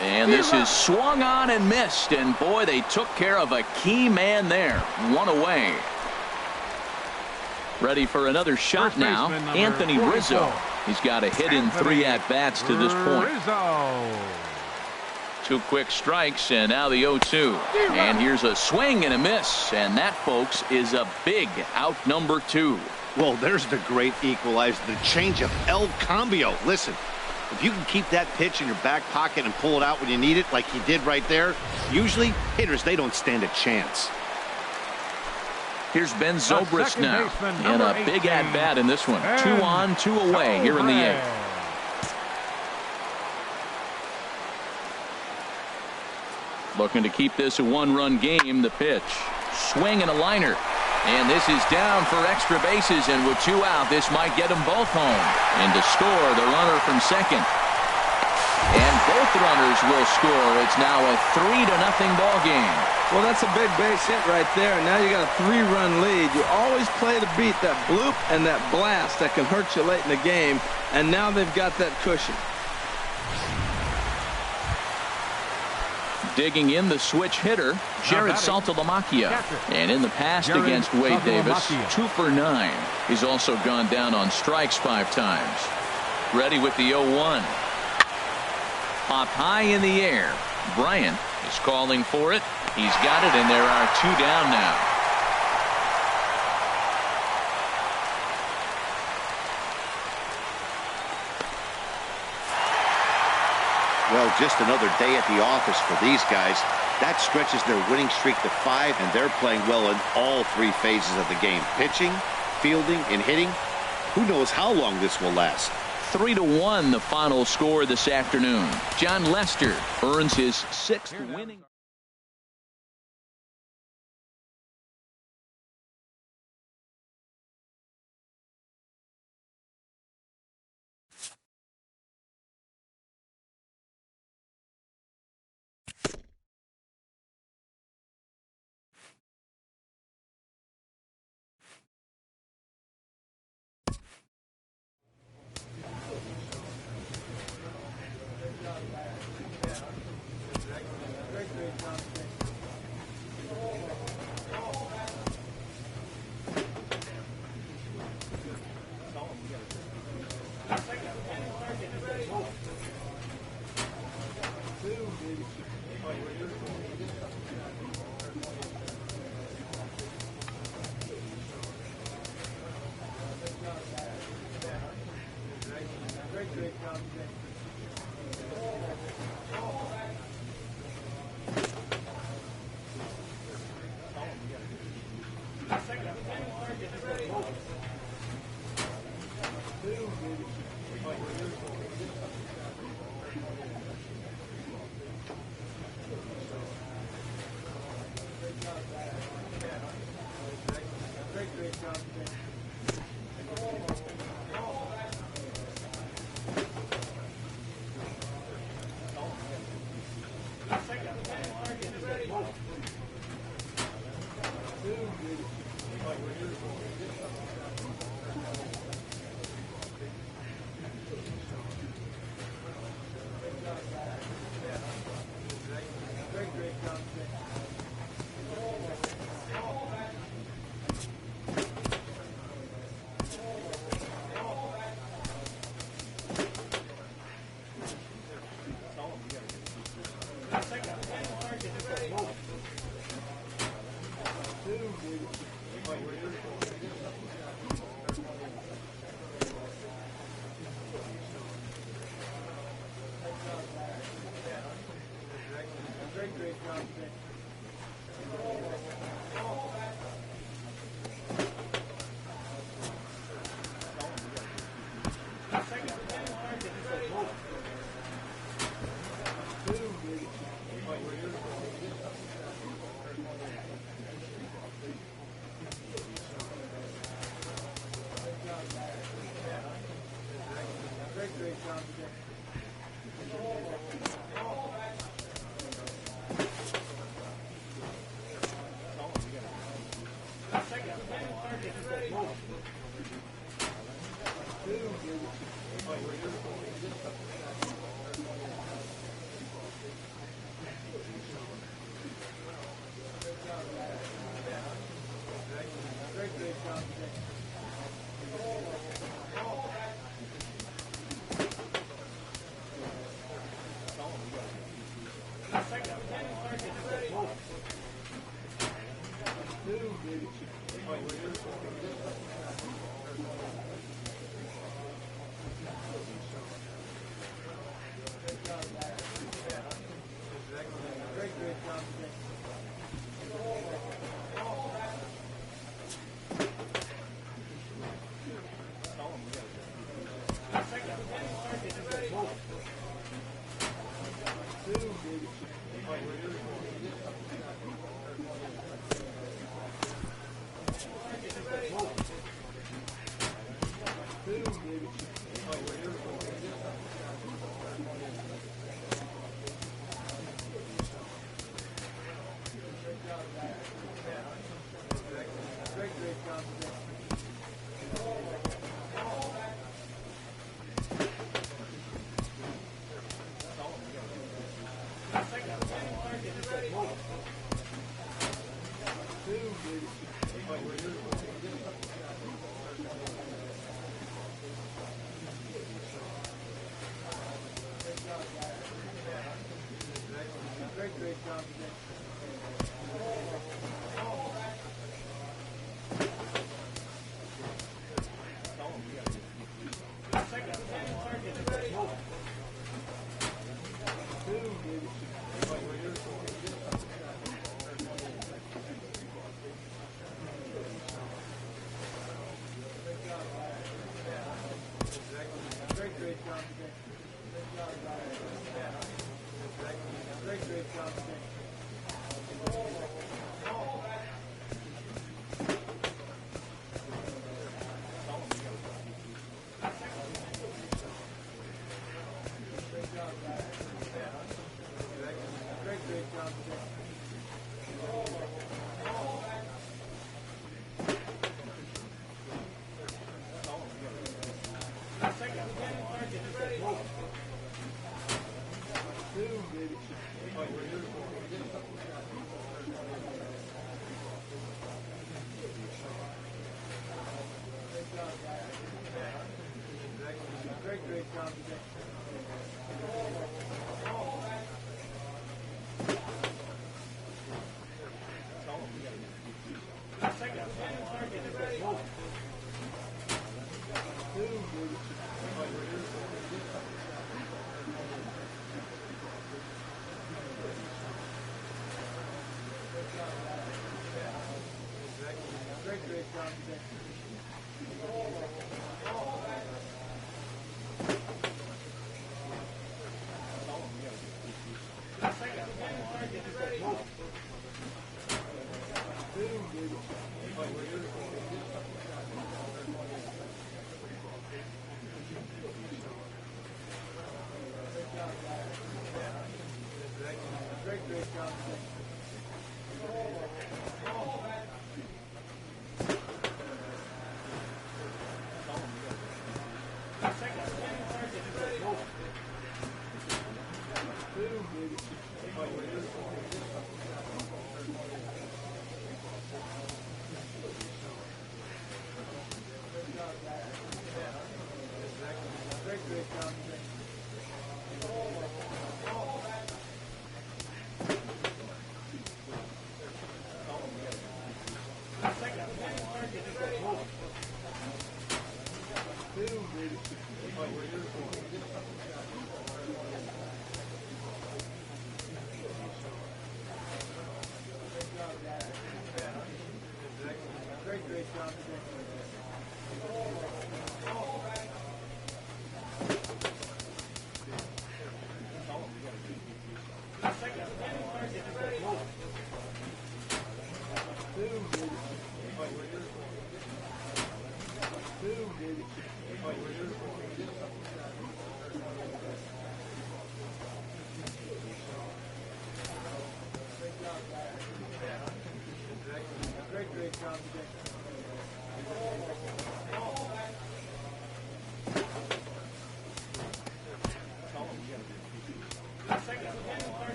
And this is swung on and missed. And boy, they took care of a key man there. One away. Ready for another shot now. Anthony Rizzo. He's got a hit in 3 at-bats to this point. 2 quick strikes, and now the 0-2. And here's a swing and a miss. And that, folks, is a big out number 2. Well, there's the great equalizer, the change of El Cambio. Listen, if you can keep that pitch in your back pocket and pull it out when you need it, like he did right there, usually hitters, they don't stand a chance. Here's Ben Zobrist now, and a big at-bat in this one. 2 on, 2 away here in the 8th. Looking to keep this a 1-run game. The pitch. Swing and a liner. And this is down for extra bases, and with 2 out, this might get them both home. And to score, the runner from second. And both runners will score. It's now a 3-0 ball game. Well, that's a big base hit right there. Now you got a 3-run lead. You always play to beat that bloop and that blast that can hurt you late in the game. And now they've got that cushion. Digging in the switch hitter, Jared Saltalamacchia. And in the past against Wade Davis, 2 for 9. He's also gone down on strikes 5 times. Ready with the 0-1. Popped high in the air. Bryant is calling for it. He's got it, and there are 2 down now. Well, just another day at the office for these guys. That stretches their winning streak to 5, and they're playing well in all 3 phases of the game. Pitching, fielding, and hitting. Who knows how long this will last? 3-1 the final score this afternoon. John Lester earns his 6th winning.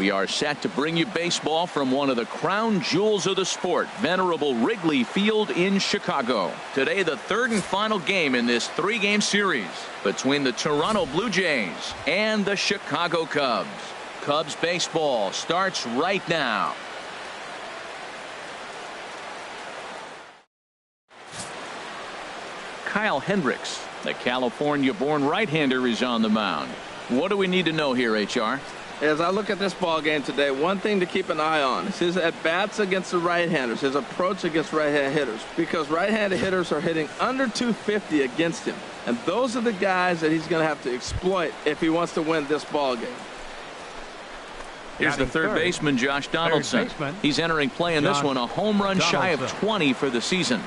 We are set to bring you baseball from one of the crown jewels of the sport, venerable Wrigley Field in Chicago. Today, the third and final game in this three-game series between the Toronto Blue Jays and the Chicago Cubs. Cubs baseball starts right now. Kyle Hendricks, the California-born right-hander, is on the mound. What do we need to know here, HR? As I look at this ball game today, one thing to keep an eye on is his at-bats against the right-handers, his approach against right-hand hitters, because right-handed hitters are hitting under 250 against him. And those are the guys that he's going to have to exploit if he wants to win this ball game. Here's the third baseman, Josh Donaldson. He's entering play in this one, a home run shy of 20 for the season.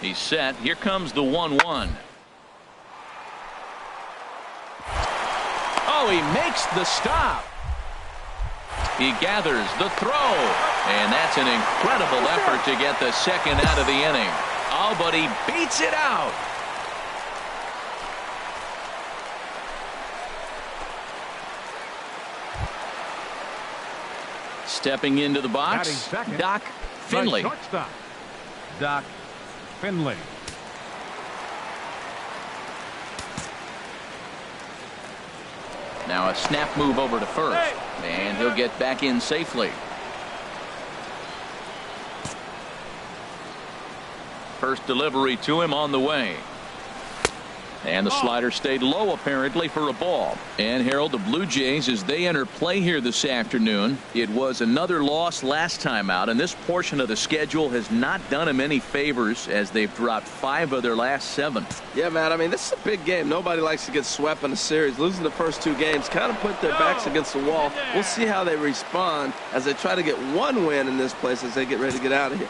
He's set. Here comes the 1-1. Oh, he makes the stop. He gathers the throw. And that's an incredible effort to get the second out of the inning. Oh, but he beats it out. Stepping into the box, Doc Finley. Doc Finley. Now a snap move over to first, and he'll get back in safely. First delivery to him on the way. And the slider stayed low apparently for a ball. And Harold, the Blue Jays, as they enter play here this afternoon, it was another loss last time out, and this portion of the schedule has not done them any favors as they've dropped 5 of their last 7. Yeah, man, I mean, this is a big game. Nobody likes to get swept in a series. Losing the first 2 games kind of put their backs against the wall. We'll see how they respond as they try to get one win in this place as they get ready to get out of here.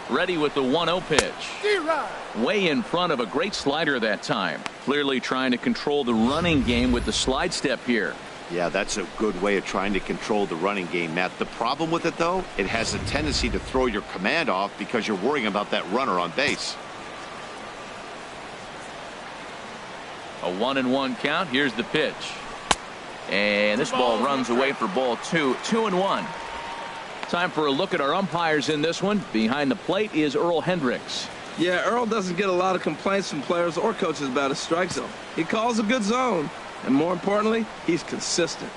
Ready with the 1-0 pitch. Way in front of a great slider that time. Clearly trying to control the running game with the slide step here. Yeah, that's a good way of trying to control the running game, Matt. The problem with it, though, it has a tendency to throw your command off because you're worrying about that runner on base. A 1-1 count. Here's the pitch. And this ball runs away for ball 2. 2-1. Time for a look at our umpires in this one. Behind the plate is Earl Hendricks. Yeah, Earl doesn't get a lot of complaints from players or coaches about his strike zone. He calls a good zone, and more importantly, he's consistent.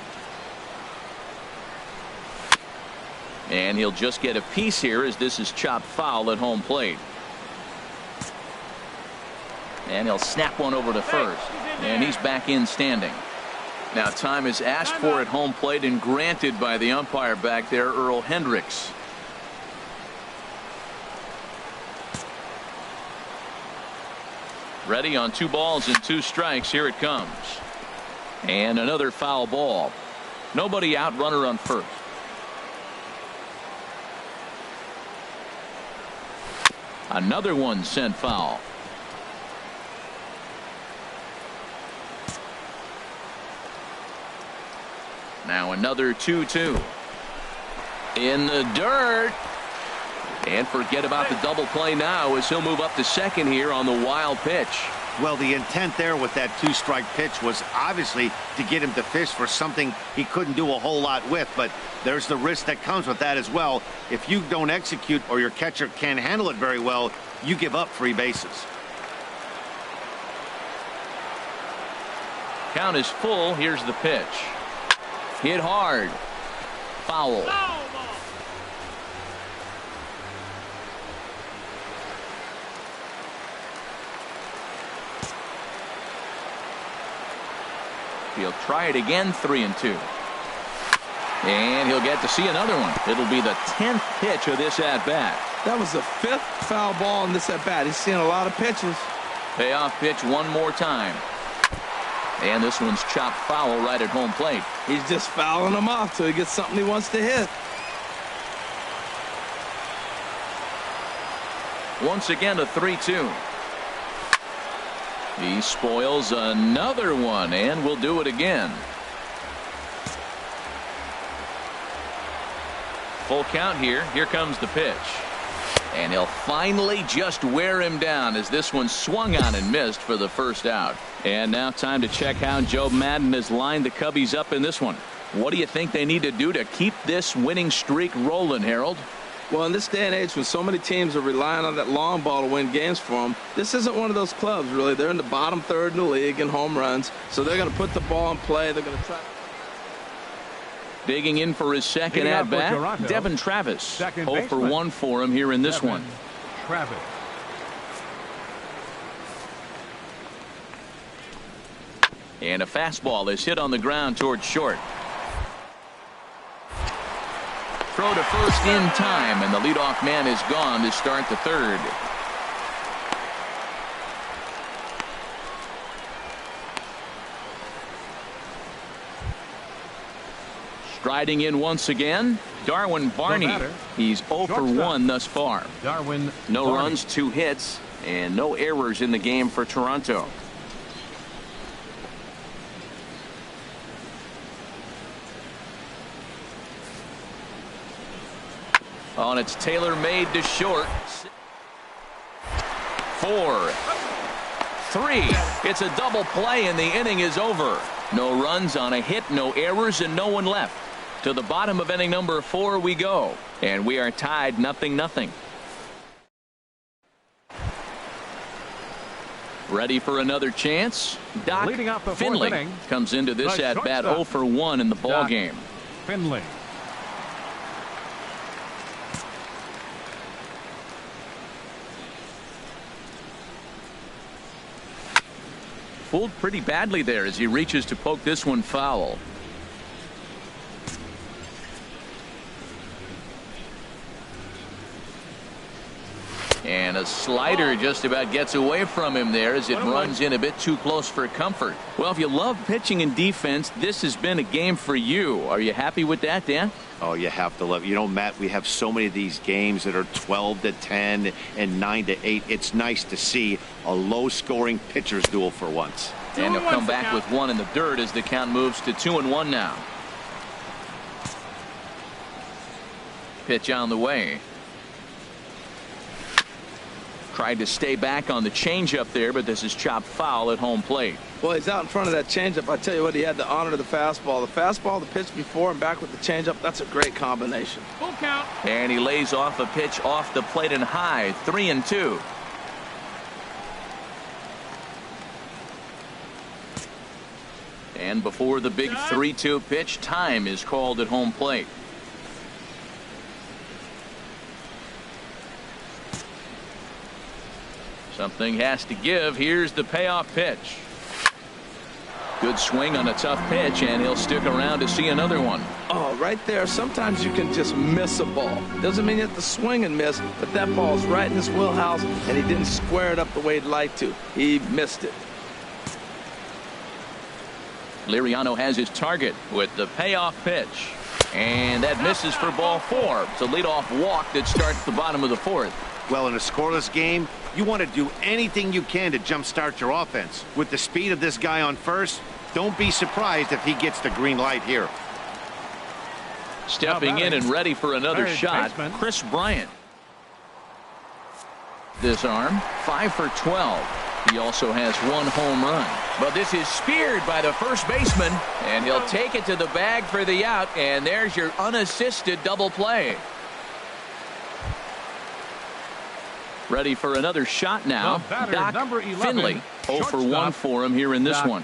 And he'll just get a piece here as this is chopped foul at home plate. And he'll snap one over to first. And he's back in standing. Now time is asked for at home plate and granted by the umpire back there, Earl Hendricks. Ready on 2 balls and 2 strikes. Here it comes. And another foul ball. Nobody out, runner on first. Another one sent foul. Now another 2-2. In the dirt. And forget about the double play now as he'll move up to second here on the wild pitch. Well, the intent there with that 2-strike pitch was obviously to get him to fish for something he couldn't do a whole lot with, but there's the risk that comes with that as well. If you don't execute or your catcher can't handle it very well, you give up free bases. Count is full. Here's the pitch. Hit hard. Foul. He'll try it again, 3-2. And he'll get to see another one. It'll be the 10th pitch of this at-bat. That was the 5th foul ball in this at-bat. He's seen a lot of pitches. Payoff pitch one more time. And this one's chopped foul right at home plate. He's just fouling them off till he gets something he wants to hit. Once again, a 3-2. He spoils another one, and will do it again. Full count here. Here comes the pitch. And he'll finally just wear him down as this one swung on and missed for the first out. And now time to check how Joe Maddon has lined the Cubbies up in this one. What do you think they need to do to keep this winning streak rolling, Harold? Well, in this day and age, when so many teams are relying on that long ball to win games for them, this isn't one of those clubs, really. They're in the bottom third in the league in home runs, so they're going to put the ball in play. They're going to try. Digging in for his second at-bat, Devin Travis. 0 for 1 for him here in this one. Travis. And a fastball is hit on the ground towards short. Throw to first in time, and the leadoff man is gone to start the third. Striding in once again, Darwin Barney. He's 0 for 1 thus far. Darwin No Barney. runs, 2 hits, and no errors in the game for Toronto. Oh, and it's tailor-made to short. 4, 3. It's a double play, and the inning is over. No runs on a hit, no errors, and no one left. To the bottom of inning number 4 we go, and we are tied 0-0. Ready for another chance? Doc Leading off the fourth Finley inning, comes into this the at-bat shortstop, 0 for 1 in the ball Doc game. Finley. Fooled pretty badly there as he reaches to poke this one foul. And a slider just about gets away from him there as it runs in a bit too close for comfort. Well, if you love pitching and defense, this has been a game for you. Are you happy with that, Dan? Oh, you have to love it. You know, Matt, we have so many of these games that are 12-10 and 9-8. It's nice to see a low-scoring pitcher's duel for once. And he'll come back with one in the dirt as the count moves to 2-1 now. Pitch on the way. Tried to stay back on the changeup there, but this is chopped foul at home plate. Well, he's out in front of that changeup. I tell you what, he had to honor the fastball. The fastball, the pitch before, and back with the changeup, that's a great combination. Full count. And he lays off a pitch off the plate and high. 3-2. And before the big 3-2 pitch, time is called at home plate. Something has to give. Here's the payoff pitch. Good swing on a tough pitch, and he'll stick around to see another one. Oh, right there. Sometimes you can just miss a ball. Doesn't mean you have to swing and miss, but that ball's right in his wheelhouse, and he didn't square it up the way he'd like to. He missed it. Liriano has his target with the payoff pitch. And that misses for ball 4. It's a leadoff walk that starts the bottom of the 4th. Well, in a scoreless game, you want to do anything you can to jumpstart your offense. With the speed of this guy on first, don't be surprised if he gets the green light here. Stepping in and ready for another shot, Chris Bryant. This arm, 5 for 12. He also has 1 home run. But this is speared by the first baseman, and he'll take it to the bag for the out, and there's your unassisted double play. Ready for another shot now. Doc Finley. 0 for 1 for him here in this one.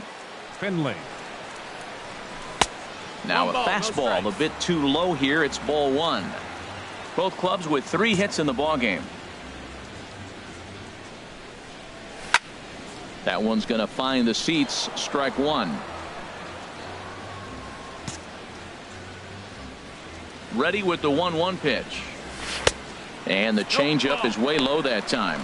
Finley. Now a fastball a bit too low here. It's ball 1. Both clubs with 3 hits in the ballgame. That one's going to find the seats. Strike 1. Ready with the 1-1 pitch. And the changeup is way low that time.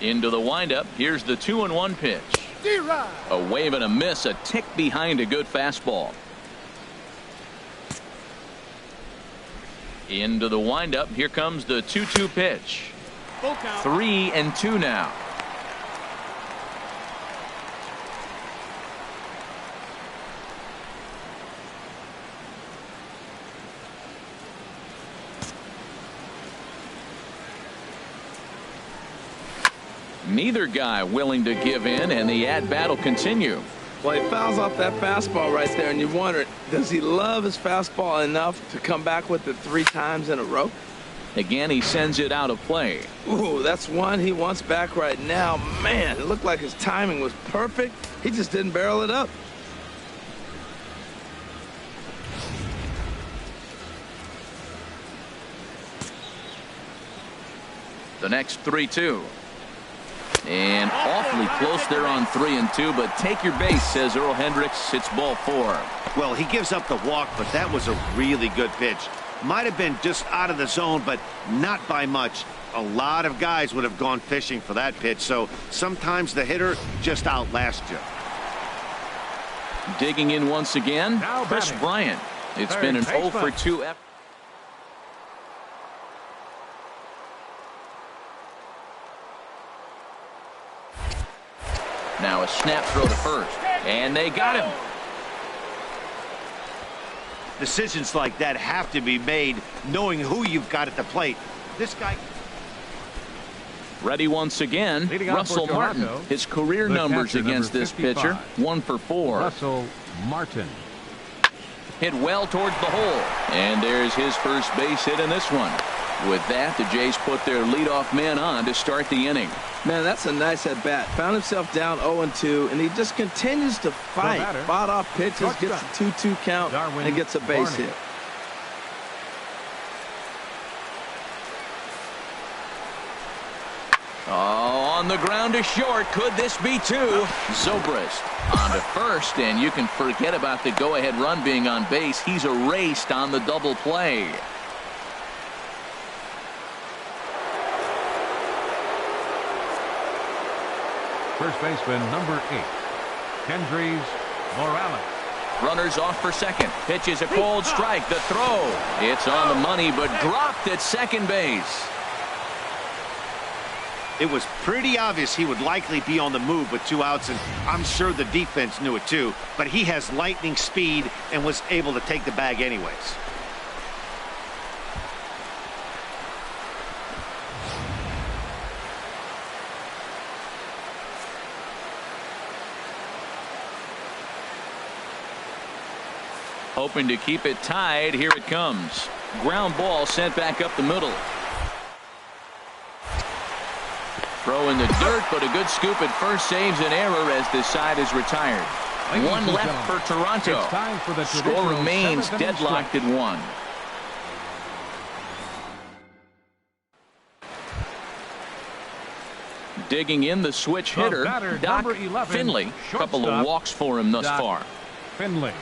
Into the windup. Here's the 2-1 pitch. A wave and a miss, a tick behind a good fastball. Into the windup. Here comes the 2-2 pitch. 3-2 now. Neither guy willing to give in, and the at-bat will continue. Well, he fouls off that fastball right there, and you wonder, does he love his fastball enough to come back with it 3 times in a row? Again, he sends it out of play. Ooh, that's one he wants back right now. Man, it looked like his timing was perfect. He just didn't barrel it up. The next 3-2. And awfully close there on 3-2, but take your base, says Earl Hendricks. It's ball 4. Well, he gives up the walk, but that was a really good pitch. Might have been just out of the zone, but not by much. A lot of guys would have gone fishing for that pitch, so sometimes the hitter just outlasts you. Digging in once again, Chris Bryant. It's been an 0 for 2 effort. Now a snap throw to first, and they got him. Decisions like that have to be made knowing who you've got at the plate. This guy. Ready once again, Russell Martin. His career numbers against this pitcher, 1 for 4. Russell Martin. Hit well towards the hole, and there's his first base hit in this one. With that, the Jays put their leadoff man on to start the inning. Man, that's a nice at-bat. Found himself down 0-2, and he just continues to fight. Fought off pitches, gets a 2-2 count, and gets a base hit. Oh, on the ground to short. Could this be 2? Zobrist on to first, and you can forget about the go-ahead run being on base. He's erased on the double play. First baseman, number 8, Kendrys Morales. Runners off for second. Pitch is a cold strike. The throw. It's on the money, but dropped at second base. It was pretty obvious he would likely be on the move with 2 outs, and I'm sure the defense knew it too. But he has lightning speed and was able to take the bag anyways. Hoping to keep it tied. Here it comes. Ground ball sent back up the middle. Throw in the dirt, but a good scoop at first saves an error as this side is retired. One left for Toronto. Score remains deadlocked at 1. Digging in the switch hitter, Doc Finley. Couple of walks for him thus far. Finley.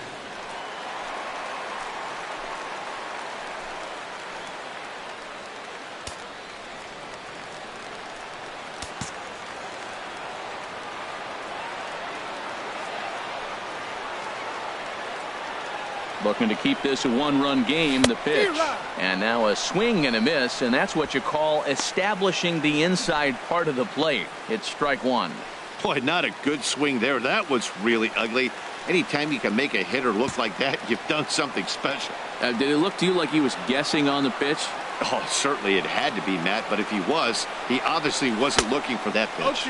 Looking to keep this a 1-run game. The pitch, and now a swing and a miss, and that's what you call establishing the inside part of the plate. It's strike 1. Boy, not a good swing there. That was really ugly. Anytime you can make a hitter look like that, you've done something special. Did it look to you like he was guessing on the pitch? Oh, certainly it had to be, Matt, but if he was, he obviously wasn't looking for that pitch.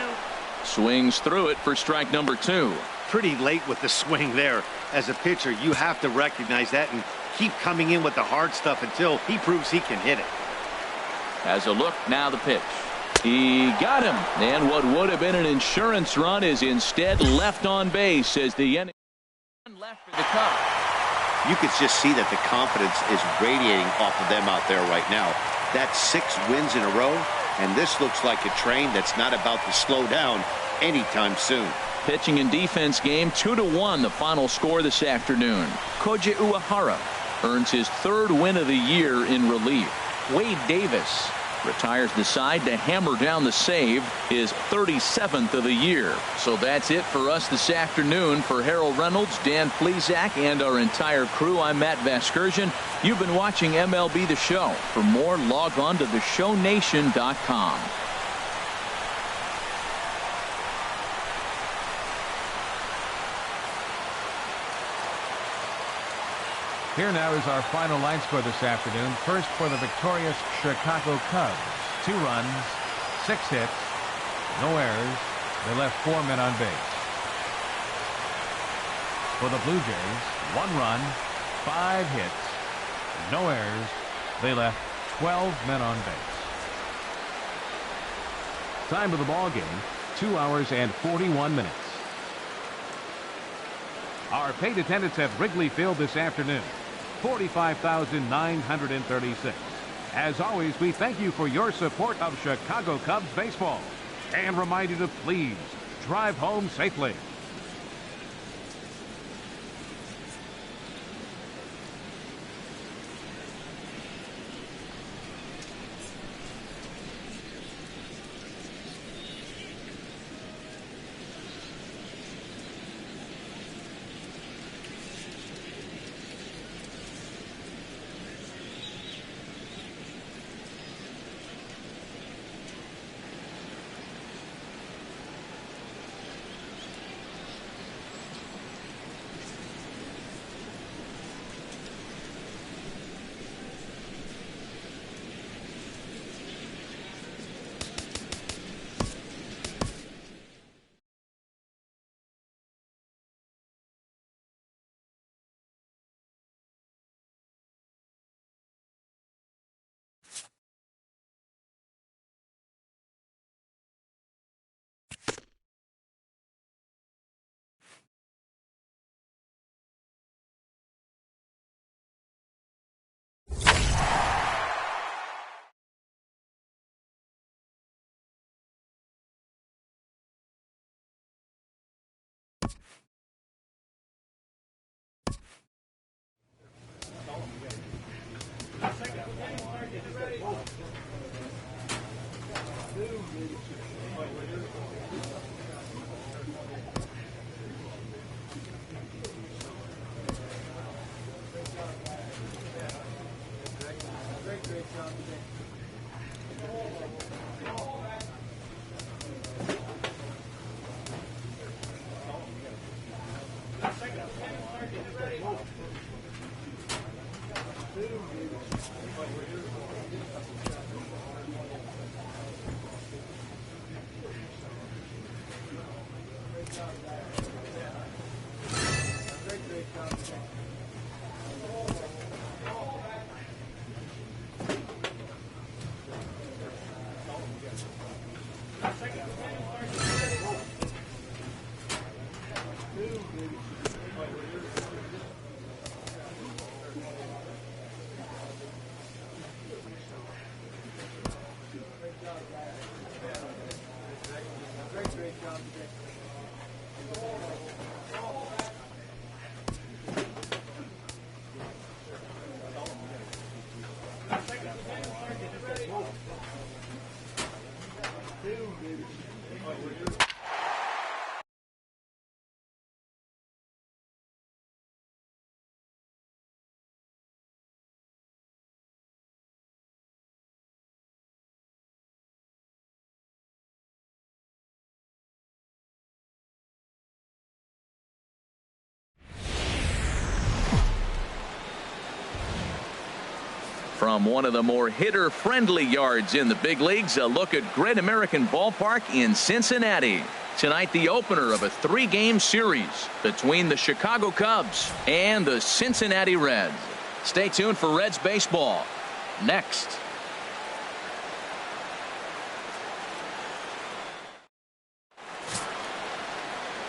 Swings through it for strike number 2. Pretty late with the swing there. As a pitcher, you have to recognize that and keep coming in with the hard stuff until he proves he can hit it. Has a look, now the pitch. He got him, and what would have been an insurance run is instead left on base as the inning left for the Cubs. You could just see that the confidence is radiating off of them out there right now. That's 6 wins in a row, and this looks like a train that's not about to slow down anytime soon. Pitching and defense game, 2-1 the final score this afternoon. Koji Uehara earns his 3rd win of the year in relief. Wade Davis retires the side to hammer down the save, his 37th of the year. So that's it for us this afternoon. For Harold Reynolds, Dan Plesac, and our entire crew, I'm Matt Vasgersian. You've been watching MLB The Show. For more, log on to theshownation.com. Here now is our final line score this afternoon. First for the victorious Chicago Cubs. 2 runs, 6 hits, No errors. They left 4 men on base. For the Blue Jays, 1 run, 5 hits, no errors. They left 12 men on base. Time of the ball game, 2 hours and 41 minutes. Our paid attendance at Wrigley Field this afternoon, 45,936. As always, we thank you for your support of Chicago Cubs baseball and remind you to please drive home safely. From one of the more hitter-friendly yards in the big leagues, a look at Great American Ballpark in Cincinnati. Tonight, the opener of a 3-game series between the Chicago Cubs and the Cincinnati Reds. Stay tuned for Reds baseball next.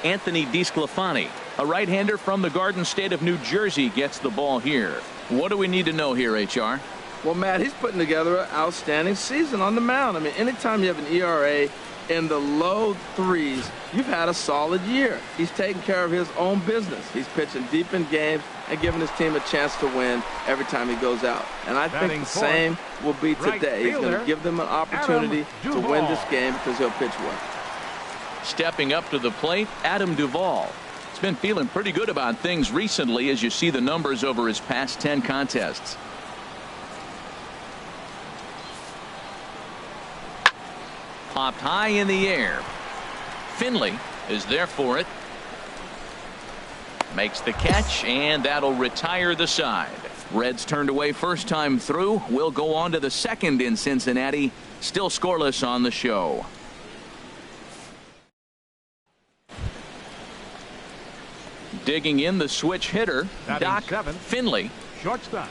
Anthony DeSclafani, a right-hander from the Garden State of New Jersey, gets the ball here. What do we need to know here, HR? Well, Matt, he's putting together an outstanding season on the mound. I mean, anytime you have an ERA in the low 3s, you've had a solid year. He's taking care of his own business. He's pitching deep in games and giving his team a chance to win every time he goes out. And I think the same will be today. He's going to give them an opportunity to win this game because he'll pitch well. Stepping up to the plate, Adam Duvall. He's been feeling pretty good about things recently as you see the numbers over his past 10 contests. Popped high in the air. Finley is there for it. Makes the catch, and that'll retire the side. Reds turned away first time through. Will go on to the second in Cincinnati. Still scoreless on the show. Digging in the switch hitter, Doc Finley. Shortstop,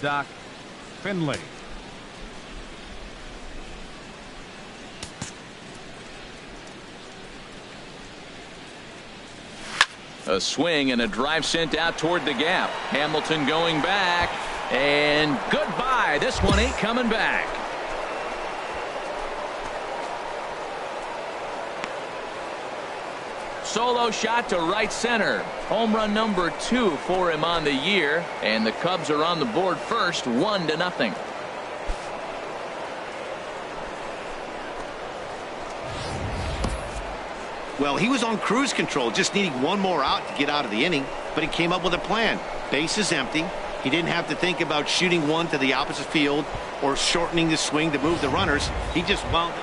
Doc Finley. A swing and a drive sent out toward the gap. Hamilton going back, and goodbye. This one ain't coming back. Solo shot to right center. Home run number 2 for him on the year, and the Cubs are on the board first, 1-0. Well, he was on cruise control, just needing one more out to get out of the inning, but he came up with a plan. Bases empty. He didn't have to think about shooting one to the opposite field or shortening the swing to move the runners. He just wound up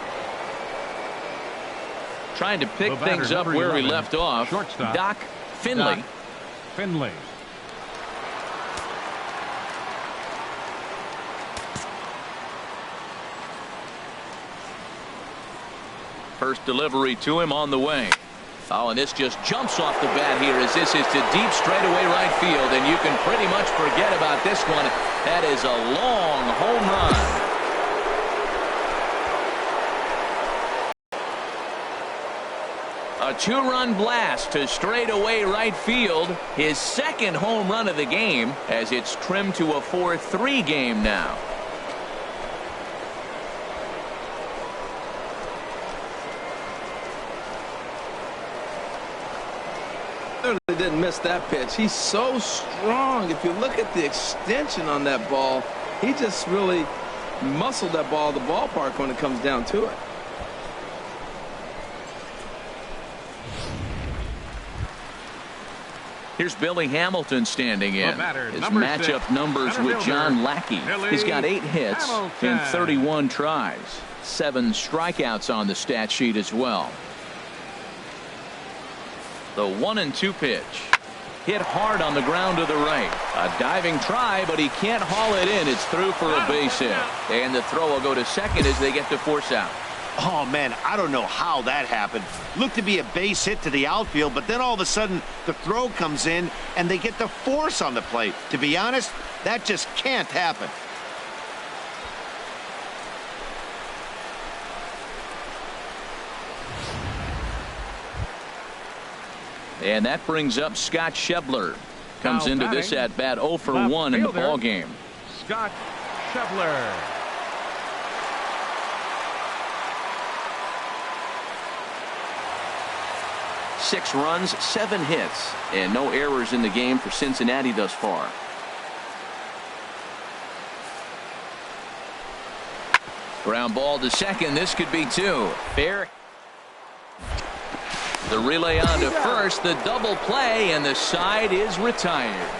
trying to pick things up where he left off. Shortstop, Doc Finley. Doc Finley. First delivery to him on the way. Oh, and this just jumps off the bat here as this is to deep straightaway right field, and you can pretty much forget about this one. That is a long home run. A 2-run blast to straightaway right field. His second home run of the game as it's trimmed to a 4-3 game now. Didn't miss that pitch. He's so strong. If you look at the extension on that ball, he just really muscled that ball to the ballpark when it comes down to it. Here's Billy Hamilton standing in. His matchup numbers with John Lackey. He's got 8 hits in 31 tries. 7 strikeouts on the stat sheet as well. The 1-2 pitch. Hit hard on the ground to the right. A diving try, but he can't haul it in. It's through for a base hit. And the throw will go to second as they get the force out. Oh, man, I don't know how that happened. Looked to be a base hit to the outfield, but then all of a sudden the throw comes in and they get the force on the plate. To be honest, that just can't happen. And that brings up Scott Schebler. Comes into this at bat 0 for 1 in the ball game. Scott Schebler. Six runs, 7 hits, and no errors in the game for Cincinnati thus far. Ground ball to second. This could be 2. Fair. The relay on to first, the double play, and the side is retired.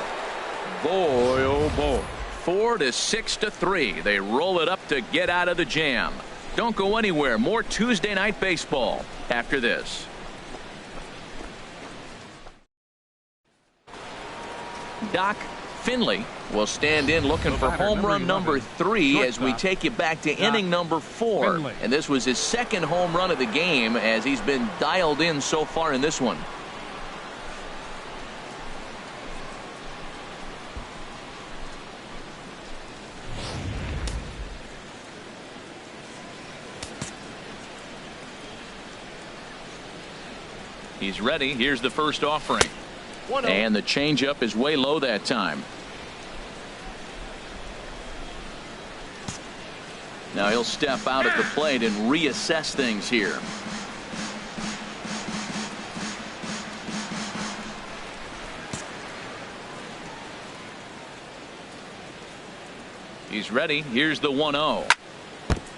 Boy, oh boy. 4-6-3. They roll it up to get out of the jam. Don't go anywhere. More Tuesday Night Baseball after this. Doc Finley will stand in looking for home run number 3 as we take you back to inning number 4. And this was his second home run of the game as he's been dialed in so far in this one. He's ready. Here's the first offering. And the changeup is way low that time. Now he'll step out at the plate and reassess things here. He's ready. Here's the 1-0.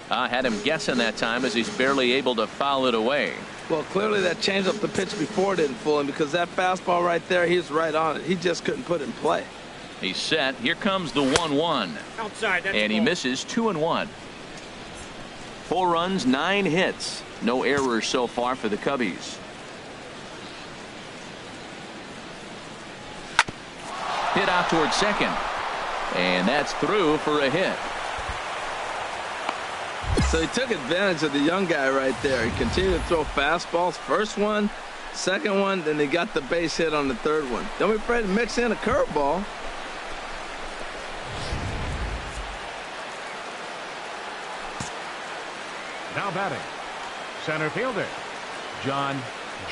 I had him guessing that time as he's barely able to foul it away. Well, clearly that changeup the pitch before didn't fool him because that fastball right there, he's right on it. He just couldn't put it in play. He's set. Here comes the 1-1. Outside. And he misses 2-1. 4 runs, 9 hits. No errors so far for the Cubbies. Hit out towards second. And that's through for a hit. So he took advantage of the young guy right there. He continued to throw fastballs. First one second one, then he got the base hit on the third one. Don't be afraid to mix in a curveball. Now batting, center fielder, Jon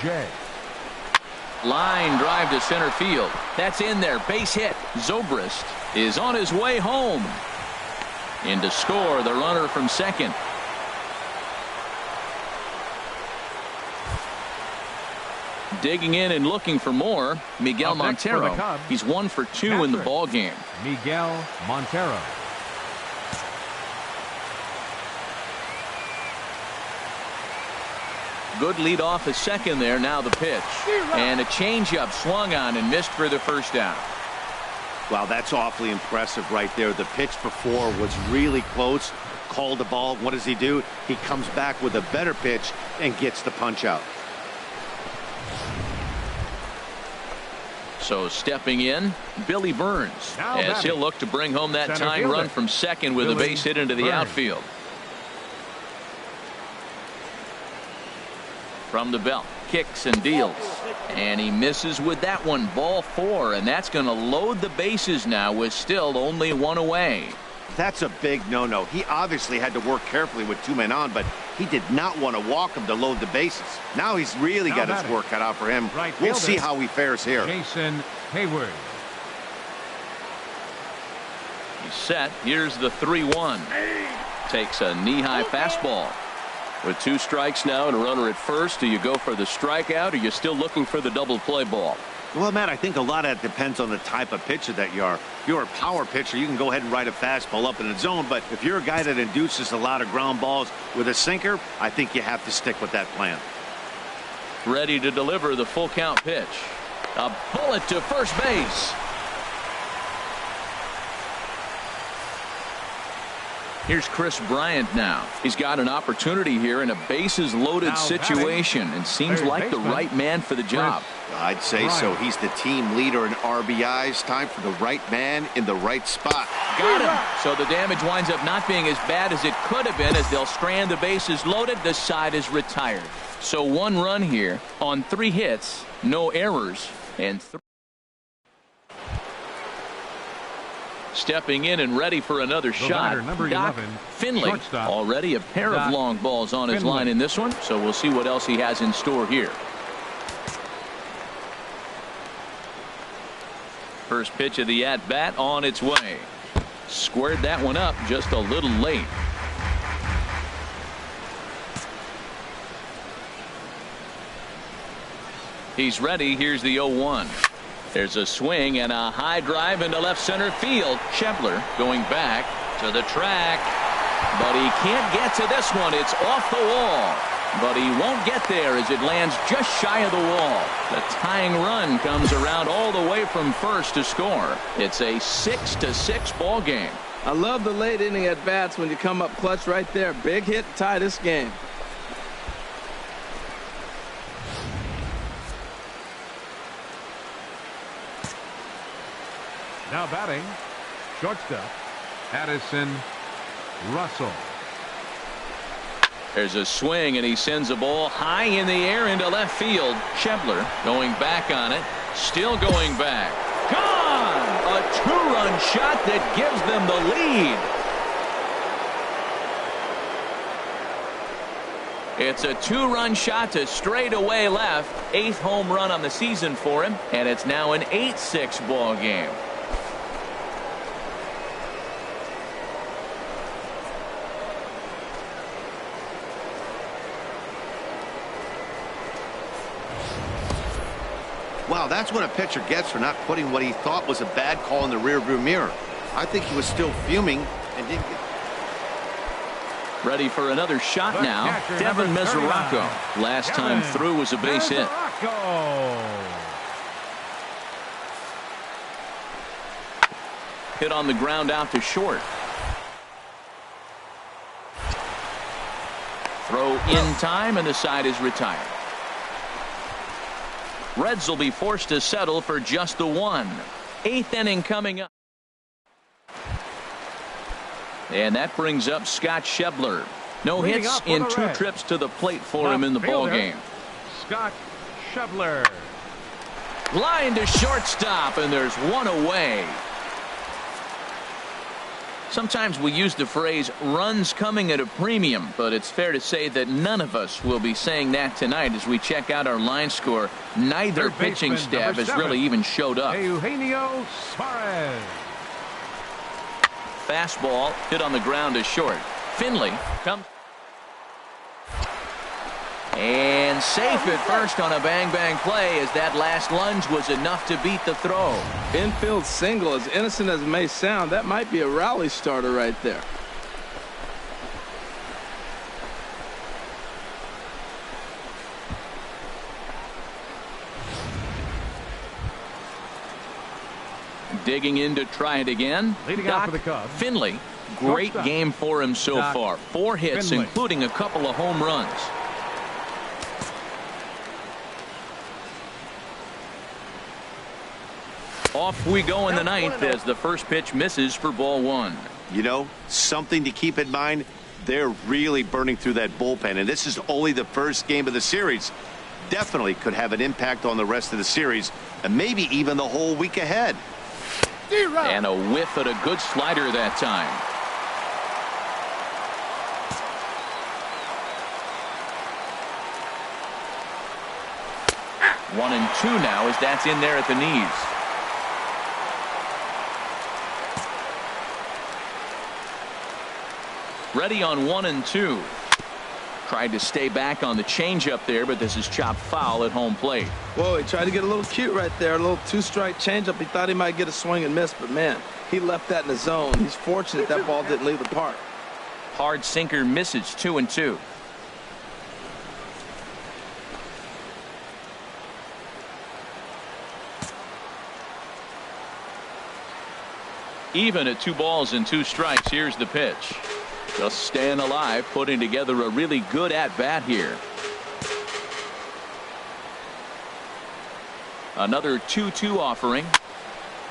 Jay. Line drive to center field. That's in there. Base hit. Zobrist is on his way home. In to score the runner from second. Digging in and looking for more, Miguel Montero. He's 1 for 2 in the ball game. Miguel Montero. Good lead off a second there. Now the pitch. And a changeup swung on and missed for the first down. Wow, that's awfully impressive right there. The pitch before was really close. Called the ball. What does he do? He comes back with a better pitch and gets the punch out. So stepping in, Billy Burns, as he'll look to bring home that tying run from second with a base hit into the outfield. From the belt, kicks and deals, and he misses with that one. Ball 4, and that's going to load the bases now with still only 1 away. That's a big no-no. He obviously had to work carefully with 2 men on, but he did not want to walk him to load the bases. Now he's really got his work cut out for him. We'll see how he fares here. Jason Heyward. He's set. Here's the 3-1. Takes a knee-high fastball. With 2 strikes now and a runner at first, do you go for the strikeout, or are you still looking for the double play ball? Well, Matt, I think a lot of that depends on the type of pitcher that you are. If you're a power pitcher, you can go ahead and ride a fastball up in the zone. But if you're a guy that induces a lot of ground balls with a sinker, I think you have to stick with that plan. Ready to deliver the full count pitch. A bullet to first base. Here's Chris Bryant now. He's got an opportunity here in a bases loaded situation and seems like the right man for the job. I'd say so. He's the team leader in RBIs. Time for the right man in the right spot. Got him. So the damage winds up not being as bad as it could have been as they'll strand the bases loaded. The side is retired. So 1 run here on 3 hits, no errors, and 3. Stepping in and ready for another shot. Number Doc 11, Finley. shortstop. Already a pair of long balls on his line in this one, so we'll see what else he has in store here. First pitch of the at-bat on its way. Squared that one up just a little late. He's ready. Here's the 0-1. There's a swing and a high drive into left center field. Schebler going back to the track, but he can't get to this one. It's off the wall, but he won't get there as it lands just shy of the wall. The tying run comes around all the way from first to score. It's a 6-6 ball game. I love the late inning at bats when you come up clutch right there. Big hit, tie this game. Now batting, shortstop, Addison Russell. There's a swing, and he sends a ball high in the air into left field. Schebler going back on it, still going back. Gone! A 2-run shot that gives them the lead. It's a 2-run shot to straightaway left. 8th home run on the season for him, and it's now an 8-6 ball game. Wow, that's what a pitcher gets for not putting what he thought was a bad call in the rearview mirror. I think he was still fuming and didn't get... Ready for another shot now. Devin Mesoraco. Last time through was a base hit. Hit on the ground out to short. Throw in time, and the side is retired. Reds will be forced to settle for just the 1. 8th inning coming up. And that brings up Scott Schebler. No hits in 2 trips to the plate for him in the ball game. Scott Schebler. Line to shortstop, and there's one away. Sometimes we use the phrase runs coming at a premium, but it's fair to say that none of us will be saying that tonight as we check out our line score. Neither pitching staff has really even showed up. Eugenio Suarez. Fastball hit on the ground to short. Finley comes and safe at first on a bang-bang play, as that last lunge was enough to beat the throw. Infield single, as innocent as it may sound, that might be a rally starter right there. Digging in to try it again. Leading out for the Cubs, Finley. Great game for him so far. 4 hits, Finley, including a couple of home runs. Off we go in the ninth as the first pitch misses for ball 1. You know, something to keep in mind, they're really burning through that bullpen, and this is only the first game of the series. Definitely could have an impact on the rest of the series, and maybe even the whole week ahead. And a whiff at a good slider that time. One and two now, as that's in there at the knees. Ready on 1 and 2. Tried to stay back on the changeup there, but this is chopped foul at home plate. Whoa, he tried to get a little cute right there. A little 2-strike changeup. He thought he might get a swing and miss, but man, he left that in the zone. He's fortunate that ball didn't leave the park. Hard sinker misses. 2 and 2. Even at 2 balls and 2 strikes. Here's the pitch. Just staying alive, putting together a really good at-bat here. Another 2-2 offering.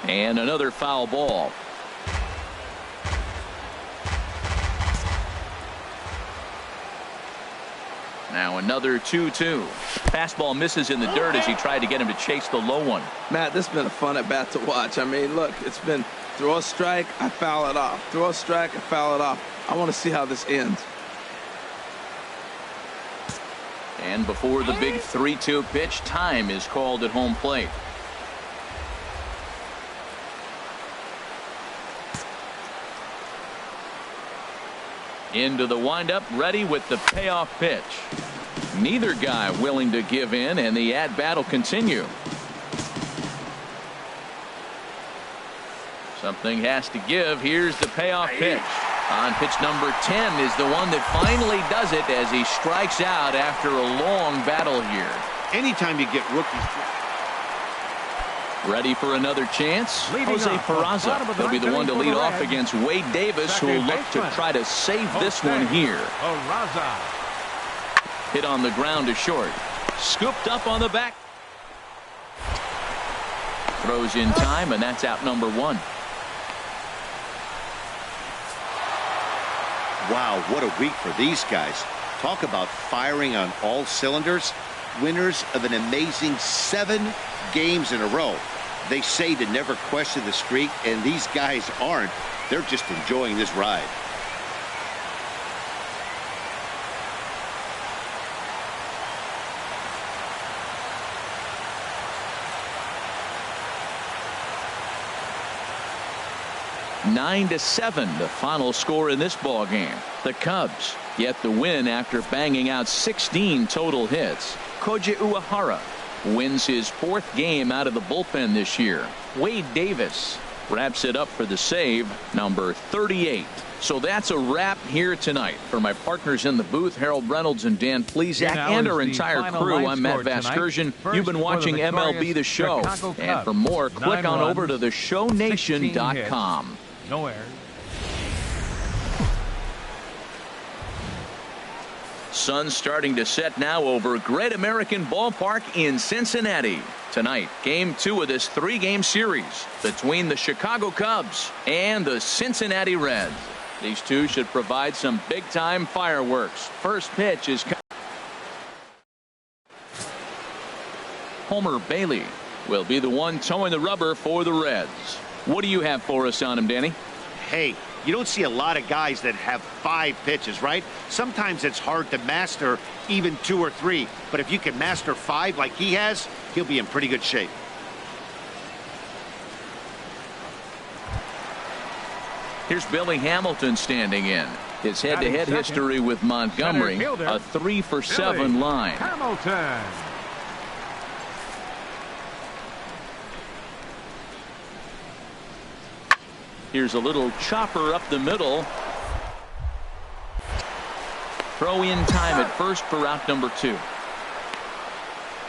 And another foul ball. Now another 2-2. Fastball misses in the dirt as he tried to get him to chase the low one. Matt, this has been a fun at-bat to watch. I mean, look, it's been throw a strike, I foul it off. Throw a strike, I foul it off. I want to see how this ends. And before the big 3-2 pitch, time is called at home plate. Into the windup, ready with the payoff pitch. Neither guy willing to give in, and the at-bat will continue. Something has to give. Here's the payoff pitch. On pitch number 10 is the one that finally does it as he strikes out after a long battle here. Anytime you get rookies. Ready for another chance? Jose Peraza. He'll be the one to lead off against Wade Davis, who will look to try to save this one here. Hit on the ground to short. Scooped up on the back. Throws in time, and that's out number 1. Wow, what a week for these guys. Talk about firing on all cylinders. Winners of an amazing 7 games in a row. They say to never question the streak, and these guys aren't. They're just enjoying this ride. Nine to 7, the final score in this ball game. The Cubs get the win after banging out 16 total hits. Koji Uehara wins his 4th game out of the bullpen this year. Wade Davis wraps it up for the save, number 38. So that's a wrap here tonight. For my partners in the booth, Harold Reynolds and Dan Plesac, and our entire crew, I'm Matt Vasgersian. You've been watching MLB The Show. And for more, click on over to theshownation.com. No errors. Sun starting to set now over Great American Ballpark in Cincinnati. Tonight, game 2 of this 3-game series between the Chicago Cubs and the Cincinnati Reds. These two should provide some big-time fireworks. First pitch is Homer Bailey will be the one towing the rubber for the Reds. What do you have for us on him, Danny? Hey, you don't see a lot of guys that have 5 pitches, right? Sometimes it's hard to master even 2 or 3. But if you can master 5 like he has, he'll be in pretty good shape. Here's Billy Hamilton standing in. His head-to-head history with Montgomery, a 3-for-7 line. Hamilton. Here's a little chopper up the middle. Throw in time at first for out number 2.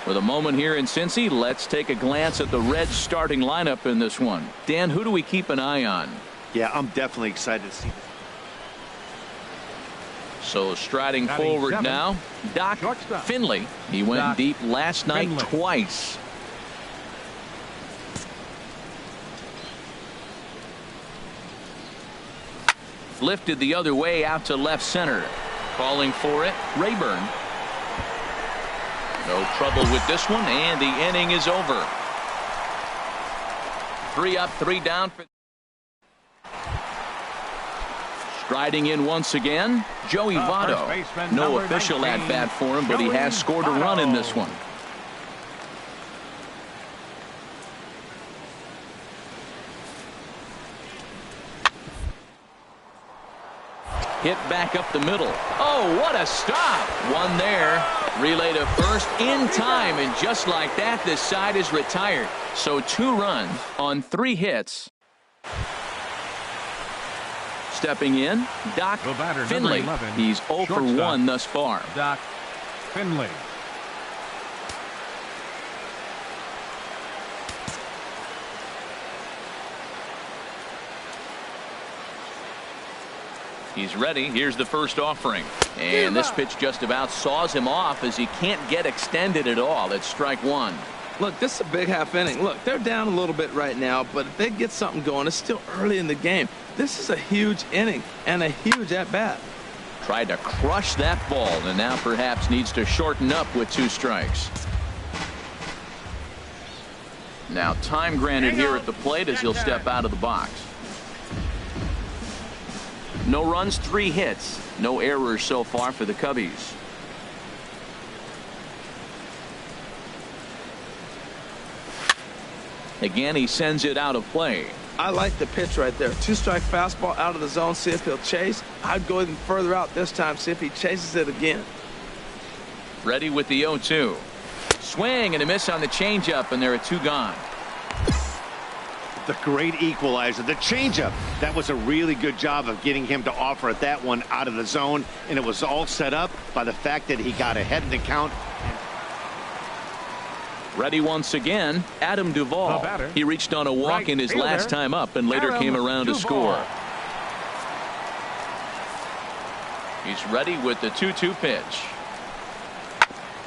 With a moment here in Cincy, let's take a glance at the Reds starting lineup in this one. Dan, who do we keep an eye on? Yeah, I'm definitely excited to see this. So striding forward now, Doc Finley. He went deep last night twice. Lifted the other way out to left center. Calling for it, Rayburn. No trouble with this one, and the inning is over. 3 up, 3 down. Striding in once again, Joey Votto. No official at bat for him, but he has scored a run in this one. Hit back up the middle. Oh, what a stop. One there. Relay to first in time, and just like that, this side is retired. So 2 runs on 3 hits. Stepping in, Doc Finley. 11, he's 0 for 1 thus far. Doc Finley. He's ready. Here's the first offering. And this pitch just about saws him off as he can't get extended at all. It's strike 1. Look, this is a big half inning. Look, they're down a little bit right now, but if they get something going, it's still early in the game. This is a huge inning and a huge at-bat. Tried to crush that ball, and now perhaps needs to shorten up with 2 strikes. Now time granted here at the plate as he'll step out of the box. No runs, 3 hits. No errors so far for the Cubbies. Again, he sends it out of play. I like the pitch right there. 2-strike fastball out of the zone, see if he'll chase. I'd go even further out this time, see if he chases it again. Ready with the 0-2. Swing and a miss on the changeup, and there are 2 gone. The great equalizer, the changeup. That was a really good job of getting him to offer at that one out of the zone, and it was all set up by the fact that he got ahead in the count. Ready once again, Adam Duvall. He reached on a walk in his last time up and later came around to score. He's ready with the 2-2 pitch.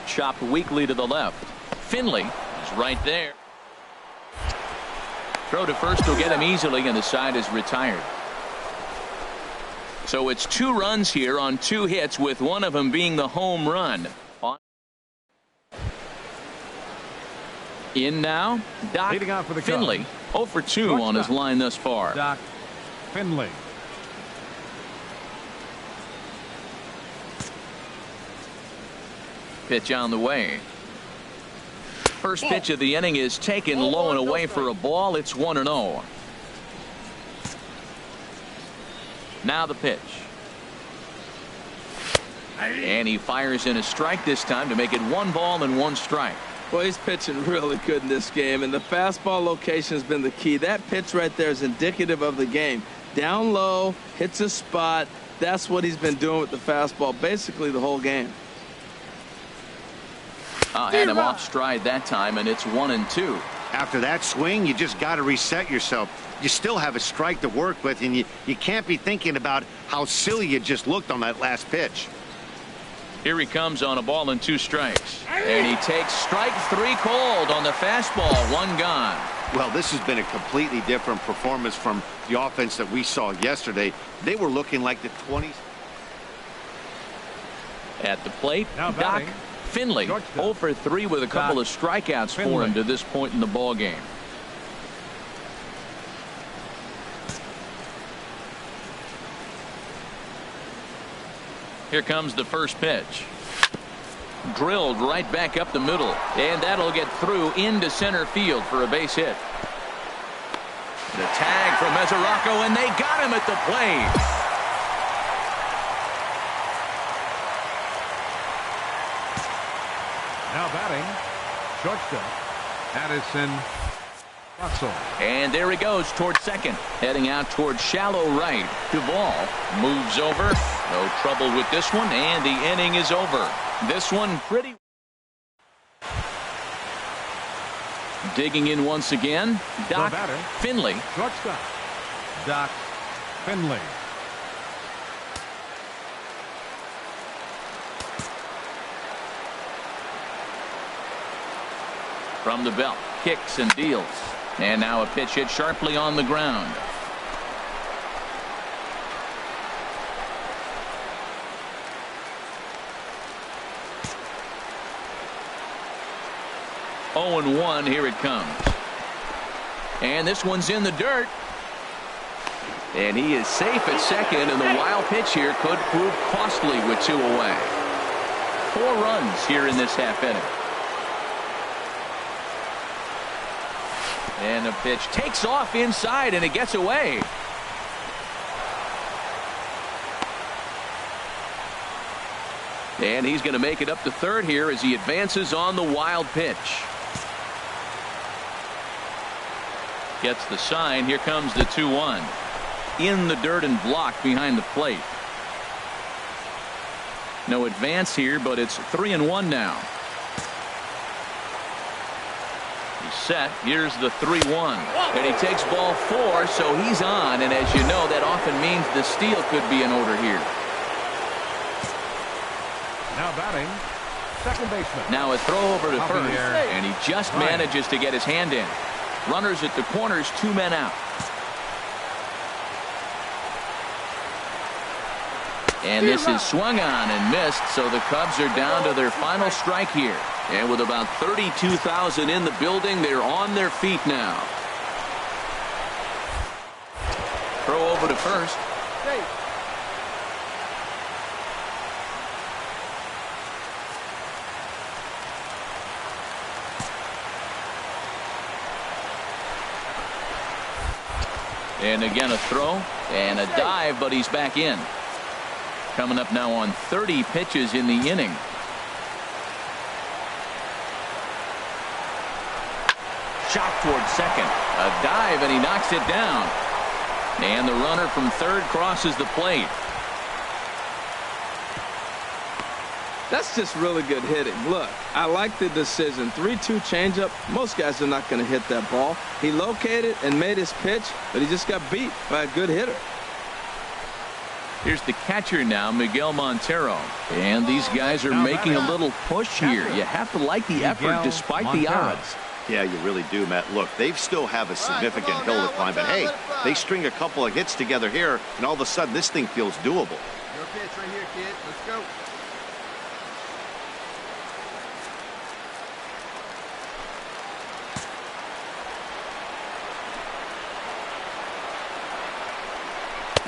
Chopped weakly to the left. Finley is right there. Throw to first will get him easily, and the side is retired. So it's 2 runs here on 2 hits, with one of them being the home run. In now, Doc Finley. 0 for 2 on his line thus far. Doc Finley. Pitch on the way. First pitch of the inning is taken low and away for a ball. It's 1-0. Now the pitch. And he fires in a strike this time to make it 1 ball and 1 strike. Well, he's pitching really good in this game, and the fastball location has been the key. That pitch right there is indicative of the game. Down low, hits a spot. That's what he's been doing with the fastball basically the whole game. Had him off stride that time, and it's 1-2. After that swing, you just got to reset yourself. You still have a strike to work with, and you can't be thinking about how silly you just looked on that last pitch. Here he comes on a ball and 2 strikes. And he takes strike 3 cold on the fastball. 1 gone. Well, this has been a completely different performance from the offense that we saw yesterday. They were looking like the 20s. At the plate, Doc Finley, 0 for 3 with a couple of strikeouts for him to this point in the ball game. Here comes the first pitch. Drilled right back up the middle, and that'll get through into center field for a base hit. The tag from Mesoraco, and they got him at the plate. Now batting, shortstop, Addison Russell. And there he goes towards second, heading out towards shallow right. Duvall moves over. No trouble with this one, and the inning is over. This one pretty. Digging in once again, Doc Finley. Shortstop, Doc Finley. From the belt, kicks and deals. And now a pitch hit sharply on the ground. Oh, and 1, here it comes. And this one's in the dirt. And he is safe at second, and the wild pitch here could prove costly with 2 away. 4 runs here in this half inning. And the pitch takes off inside, and it gets away. And he's going to make it up to third here as he advances on the wild pitch. Gets the sign. Here comes the 2-1. In the dirt and blocked behind the plate. No advance here, but it's 3-1 now. He's set. Here's the 3-1. And he takes ball 4, so he's on. And as you know, that often means the steal could be in order here. Now batting, second baseman. Now a throw over to first, and he just manages to get his hand in. Runners at the corners, 2 men out. And this is swung on and missed, so the Cubs are down to their final strike here. And with about 32,000 in the building, they're on their feet now. Throw over to first. And again a throw and a dive, but he's back in. Coming up now on 30 pitches in the inning. Shot towards second. A dive, and he knocks it down. And the runner from third crosses the plate. That's just really good hitting. Look, I like the decision. 3-2 changeup. Most guys are not going to hit that ball. He located and made his pitch, but he just got beat by a good hitter. Here's the catcher now, Miguel Montero. And these guys are making a little push here. You have to like the effort despite the odds. Yeah, you really do, Matt. Look, they still have a significant hill to climb, but hey, they string a couple of hits together here, and all of a sudden this thing feels doable. Your pitch right here, kid. Let's go.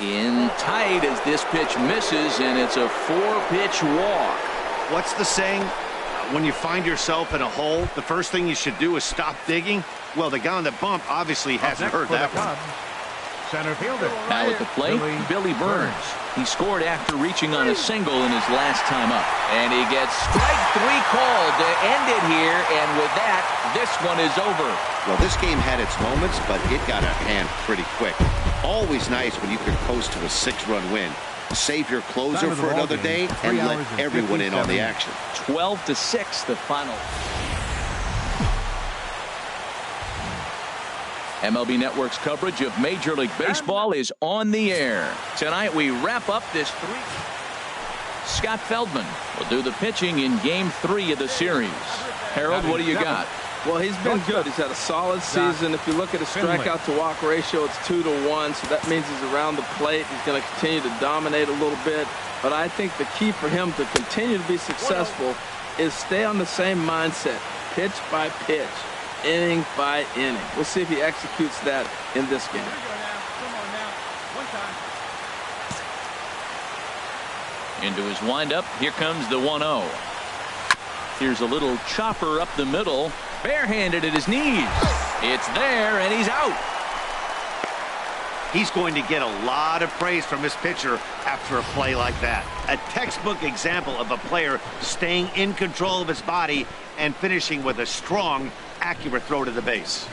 In tight as this pitch misses, and it's a 4-pitch walk. What's the saying? When you find yourself in a hole, the first thing you should do is stop digging. Well, the guy on the bump obviously hasn't heard that one. Center fielder. Now at the plate, Billy Burns. He scored after reaching on a single in his last time up. And he gets strike 3 called to end it here, and with that, this one is over. Well, this game had its moments, but it got out of hand pretty quick. Always nice when you can coast to a 6-run win. Save your closer for another day and let everyone in on the action. 12-6, the final. MLB Network's coverage of Major League Baseball is on the air. Tonight we wrap up this 3. Scott Feldman will do the pitching in Game 3 of the series. Harold, what do you got? Well, he's been good. He's had a solid season. If you look at his strikeout to walk ratio, it's 2-1, so that means he's around the plate. He's going to continue to dominate a little bit. But I think the key for him to continue to be successful is stay on the same mindset, pitch by pitch, inning by inning. We'll see if he executes that in this game. Into his windup, here comes the 1-0. Here's a little chopper up the middle, barehanded at his knees. It's there, and he's out. He's going to get a lot of praise from his pitcher after a play like that. A textbook example of a player staying in control of his body and finishing with a strong, accurate throw to the base.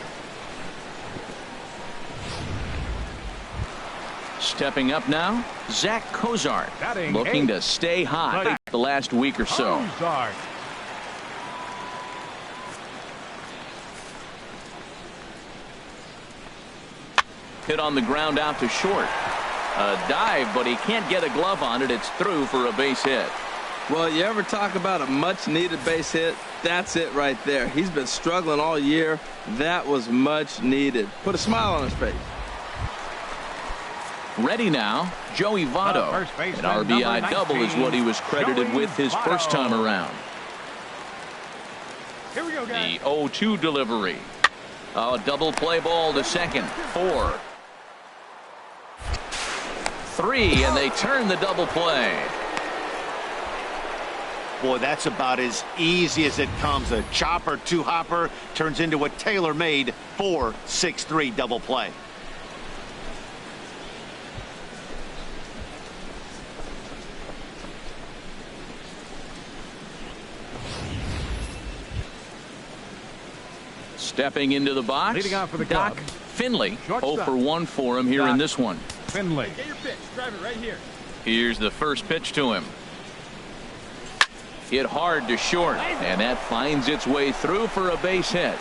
Stepping up now, Zach Cozart, Batting looking 8. to stay hot the last week or so. Cozart. Hit on the ground out to short. A dive, but he can't get a glove on it. It's through for a base hit. Well, you ever talk about a much-needed base hit? That's it right there. He's been struggling all year. That was much needed. Put a smile on his face. Ready now, Joey Votto. An RBI double is what he was credited with his first time around. Here we go, guys. The 0-2 delivery. A double play ball to second. 4. 3, and they turn the double play. Boy, that's about as easy as it comes. A chopper two-hopper turns into a tailor-made 4-6-3 double play. Stepping into the box, Leading off for the Doc Cubs. Finley. Shortstop. 0 for 1 for him here Doc in this one. Finley. Get your pitch. Drive it right here. Here's the first pitch to him. Hit hard to short, and that finds its way through for a base hit.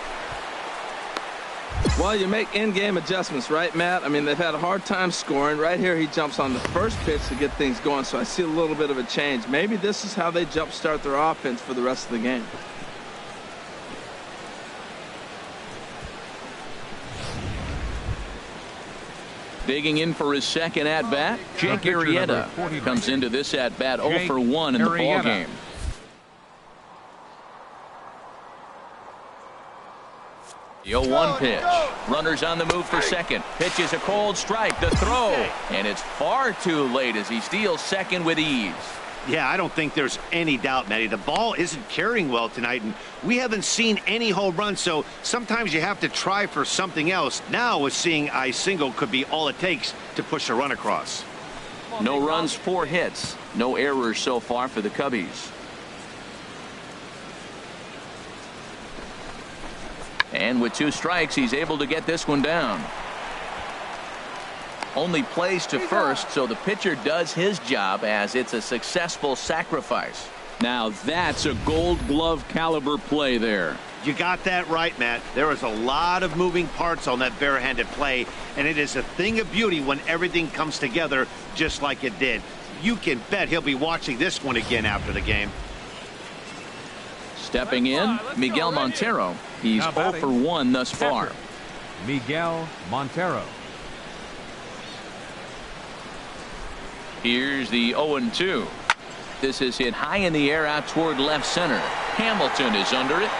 Well, you make in-game adjustments, right, Matt? I mean, they've had a hard time scoring. Right here, he jumps on the first pitch to get things going, so I see a little bit of a change. Maybe this is how they jumpstart their offense for the rest of the game. Digging in for his second at-bat, Jake Arrieta comes into this at-bat 0 for 1 in the ball game. The 0-1 pitch. Runners on the move for second. Pitch is a cold strike. The throw. And it's far too late as he steals second with ease. Yeah, I don't think there's any doubt, Matty. The ball isn't carrying well tonight, and we haven't seen any home runs, so sometimes you have to try for something else. Now, with seeing I single could be all it takes to push a run across. No runs, 4 hits. No errors so far for the Cubbies. And with 2 strikes, he's able to get this one down. Only plays to first, so the pitcher does his job as it's a successful sacrifice. Now that's a Gold Glove caliber play there. You got that right, Matt. There is a lot of moving parts on that barehanded play, and it is a thing of beauty when everything comes together just like it did. You can bet he'll be watching this one again after the game. Stepping in, Miguel Montero. He's 0 for 1 thus far. Miguel Montero. Here's the 0-2. This is hit high in the air out toward left center. Hamilton is under it,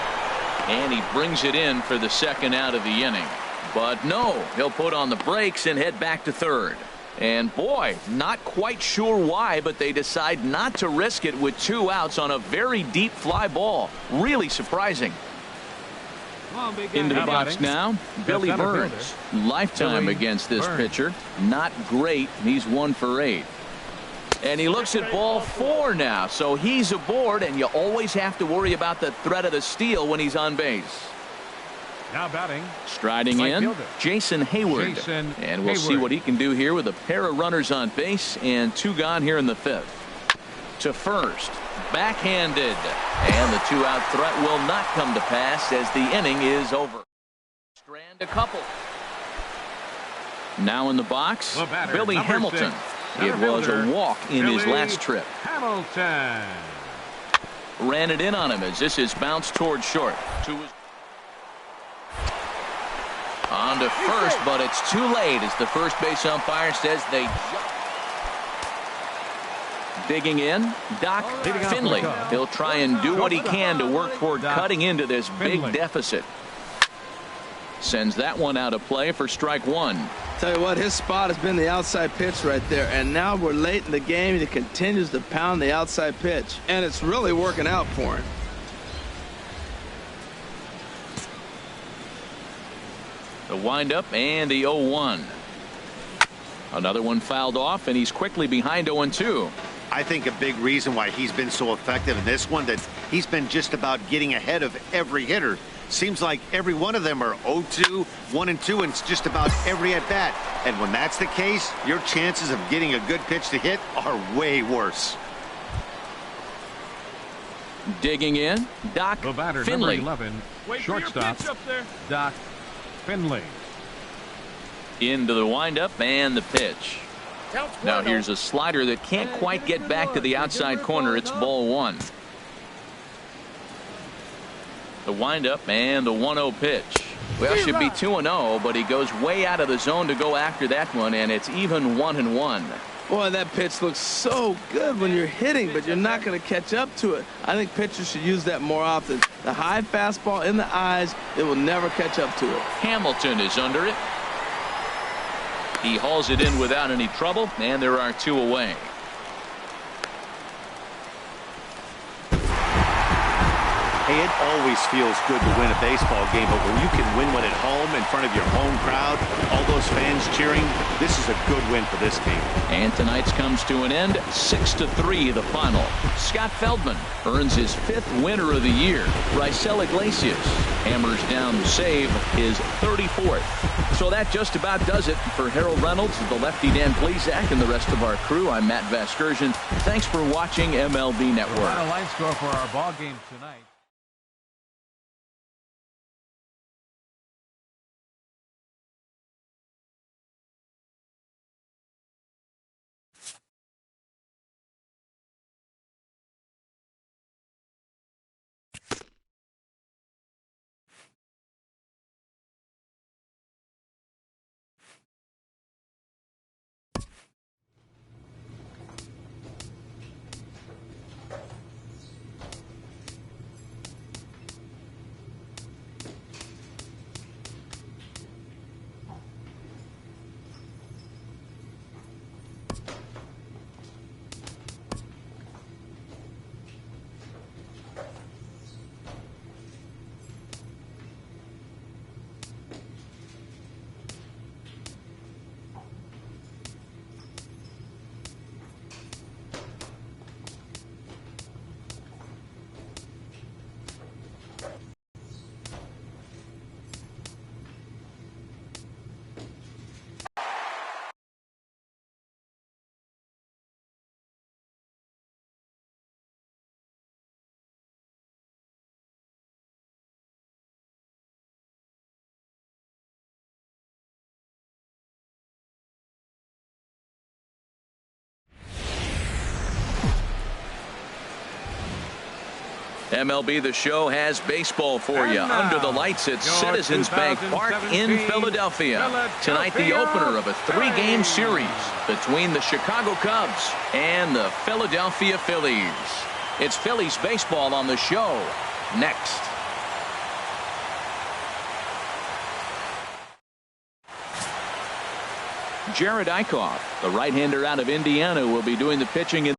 and he brings it in for the second out of the inning. But no, he'll put on the brakes and head back to third. And boy, not quite sure why, but they decide not to risk it with 2 outs on a very deep fly ball. Really surprising. Into the box now, Billy Burns. Lifetime against this pitcher. Not great. He's 1 for 8. And he looks at ball 4 now, so he's aboard, and you always have to worry about the threat of the steal when he's on base. Now batting. Striding in, fielder. Jason Hayward. And we'll see what he can do here with a pair of runners on base and 2 gone here in the 5th. To first, backhanded. And the 2-out threat will not come to pass as the inning is over. Strand a couple. Now in the box, Billy Hamilton. It was a walk in his last trip. Hamilton. Ran it in on him as this is bounced toward short. On to first, but it's too late as the first base umpire says they Digging in, Doc Finley. He'll try and do what he can to work toward cutting into this big deficit. Sends that one out of play for strike one. Tell you what, his spot has been the outside pitch right there, and now we're late in the game. He continues to pound the outside pitch, and it's really working out for him. The windup and the 0-1. Another one fouled off, and he's quickly behind 0-2. I think a big reason why he's been so effective in this one, that he's been just about getting ahead of every hitter. Seems like every one of them are 0-2, 1-2, and it's just about every at-bat. And when that's the case, your chances of getting a good pitch to hit are way worse. Digging in, Doc The batter, Finley. number 11, shortstop, Doc Finley. Into the windup and the pitch. Now here's a slider that can't quite get back to the outside corner. It's ball one. The windup and the 1-0 pitch. Well, should be 2-0, but he goes way out of the zone to go after that one, and it's even 1-1. Boy, that pitch looks so good when you're hitting, but you're not going to catch up to it. I think pitchers should use that more often. The high fastball in the eyes, it will never catch up to it. Hamilton is under it. He hauls it in without any trouble, and there are two away. Hey, it always feels good to win a baseball game, but when you can win one at home in front of your home crowd, all those fans cheering, this is a good win for this team. And tonight's comes to an end, 6-3 the final. Scott Feldman earns his 5th winner of the year. Raisel Iglesias hammers down the save, his 34th. So that just about does it for Harold Reynolds, the lefty Dan Plesac, and the rest of our crew. I'm Matt Vasgersian. Thanks for watching MLB Network. The final line score for our ball game tonight. MLB The Show has baseball for you under the lights at Citizens Bank Park in Philadelphia. Tonight, the opener of a 3-game series between the Chicago Cubs and the Philadelphia Phillies. It's Phillies baseball on the show next. Jared Eichhoff, the right-hander out of Indiana, will be doing the pitching in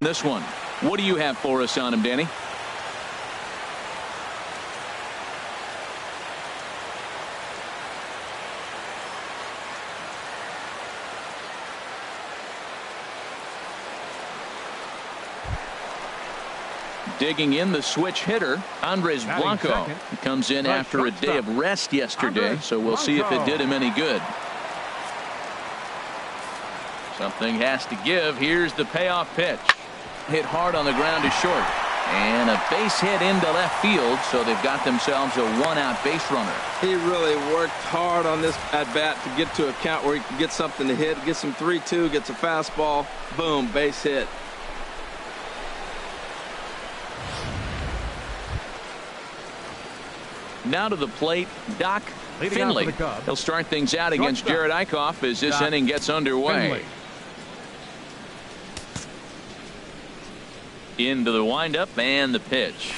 This one. What do you have for us on him, Danny? Digging in, the switch hitter, Andres Blanco. He comes in after a day of rest yesterday, so we'll see if it did him any good. Something has to give. Here's the payoff pitch. Hit hard on the ground is short. And a base hit into left field, so they've got themselves a one-out base runner. He really worked hard on this at-bat to get to a count where he can get something to hit. Gets him 3-2, gets a fastball. Boom, base hit. Now to the plate, Doc Finley. He'll start things out against Jerad Eickhoff as this inning gets underway. Into the windup and the pitch.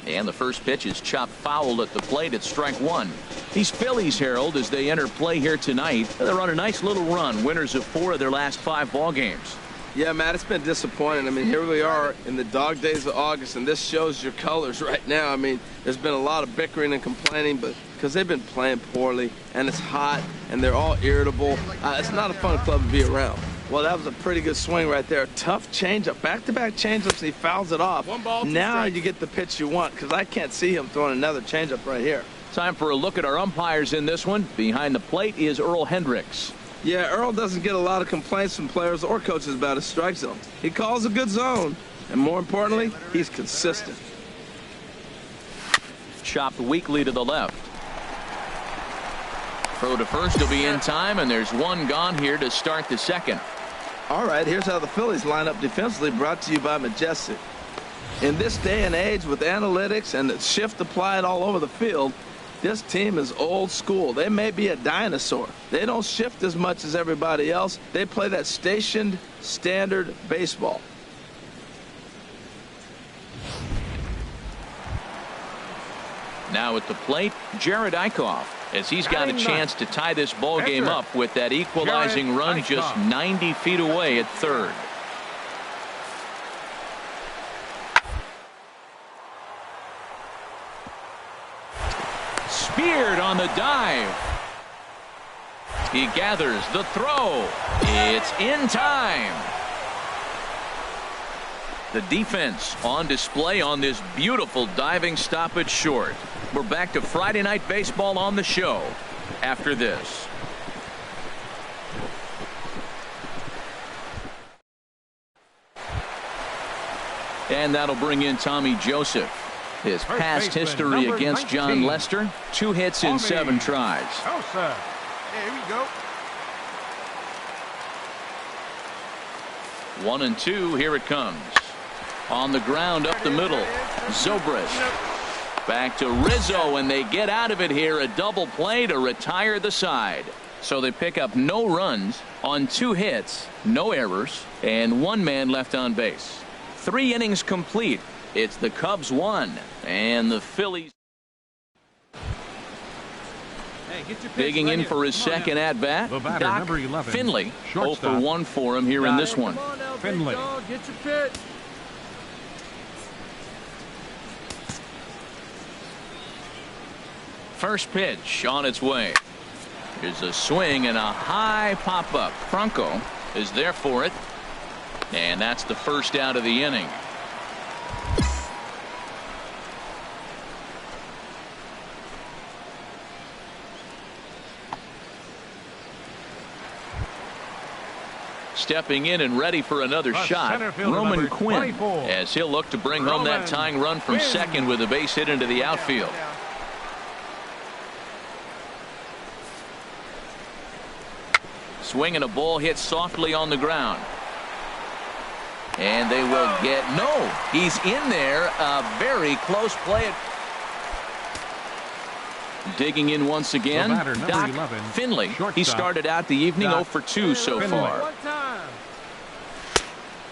And the first pitch is chopped foul at the plate at strike one. These Phillies, Harold, as they enter play here tonight, they're on a nice little run, winners of 4 of their last 5 ball games. Yeah, Matt, it's been disappointing. I mean, here we are in the dog days of August, and this shows your colors right now. I mean, there's been a lot of bickering and complaining, but because they've been playing poorly, and it's hot, and they're all irritable. It's not a fun club to be around. Well, that was a pretty good swing right there. Tough changeup, back-to-back changeups, and he fouls it off. Now you get the pitch you want, because I can't see him throwing another changeup right here. Time for a look at our umpires in this one. Behind the plate is Earl Hendricks. Yeah, Earl doesn't get a lot of complaints from players or coaches about his strike zone. He calls a good zone, and more importantly, he's consistent. Chopped weakly to the left. Throw to first will be in time, and there's one gone here to start the second. All right, here's how the Phillies line up defensively, brought to you by Majestic. In this day and age with analytics and the shift applied all over the field, this team is old school. They may be a dinosaur. They don't shift as much as everybody else. They play that stationed, standard baseball. Now at the plate, Jerad Eickhoff, as he's got a chance to tie this ball game up with that equalizing run just 90 feet away at third. Speared on the dive. He gathers the throw. It's in time. The defense on display on this beautiful diving stop at short. We're back to Friday Night Baseball on the show after this. And that'll bring in Tommy Joseph. His past history against John Lester, 2 hits in 7 tries. Here we go. 1-2, here it comes. On the ground up the middle, Zobrist. Back to Rizzo, and they get out of it here. A double play to retire the side. So they pick up no runs on 2 hits, no errors, and 1 man left on base. 3 innings complete. It's the Cubs 1 and the Phillies. Digging in for his second at bat, Doc Finley. 0 for 1 for him here in this one. Finley. Get your pitch. First pitch on its way. Here's a swing and a high pop up. Franco is there for it, and that's the first out of the inning. Stepping in and ready for another shot, Roman Quinn, as he'll look to bring home that tying run from second with a base hit into the outfield. Swing and a ball hit softly on the ground. And they will get, no, he's in there. A very close play. Digging in once again, Doc Finley. He started out the evening 0 for 2 so far.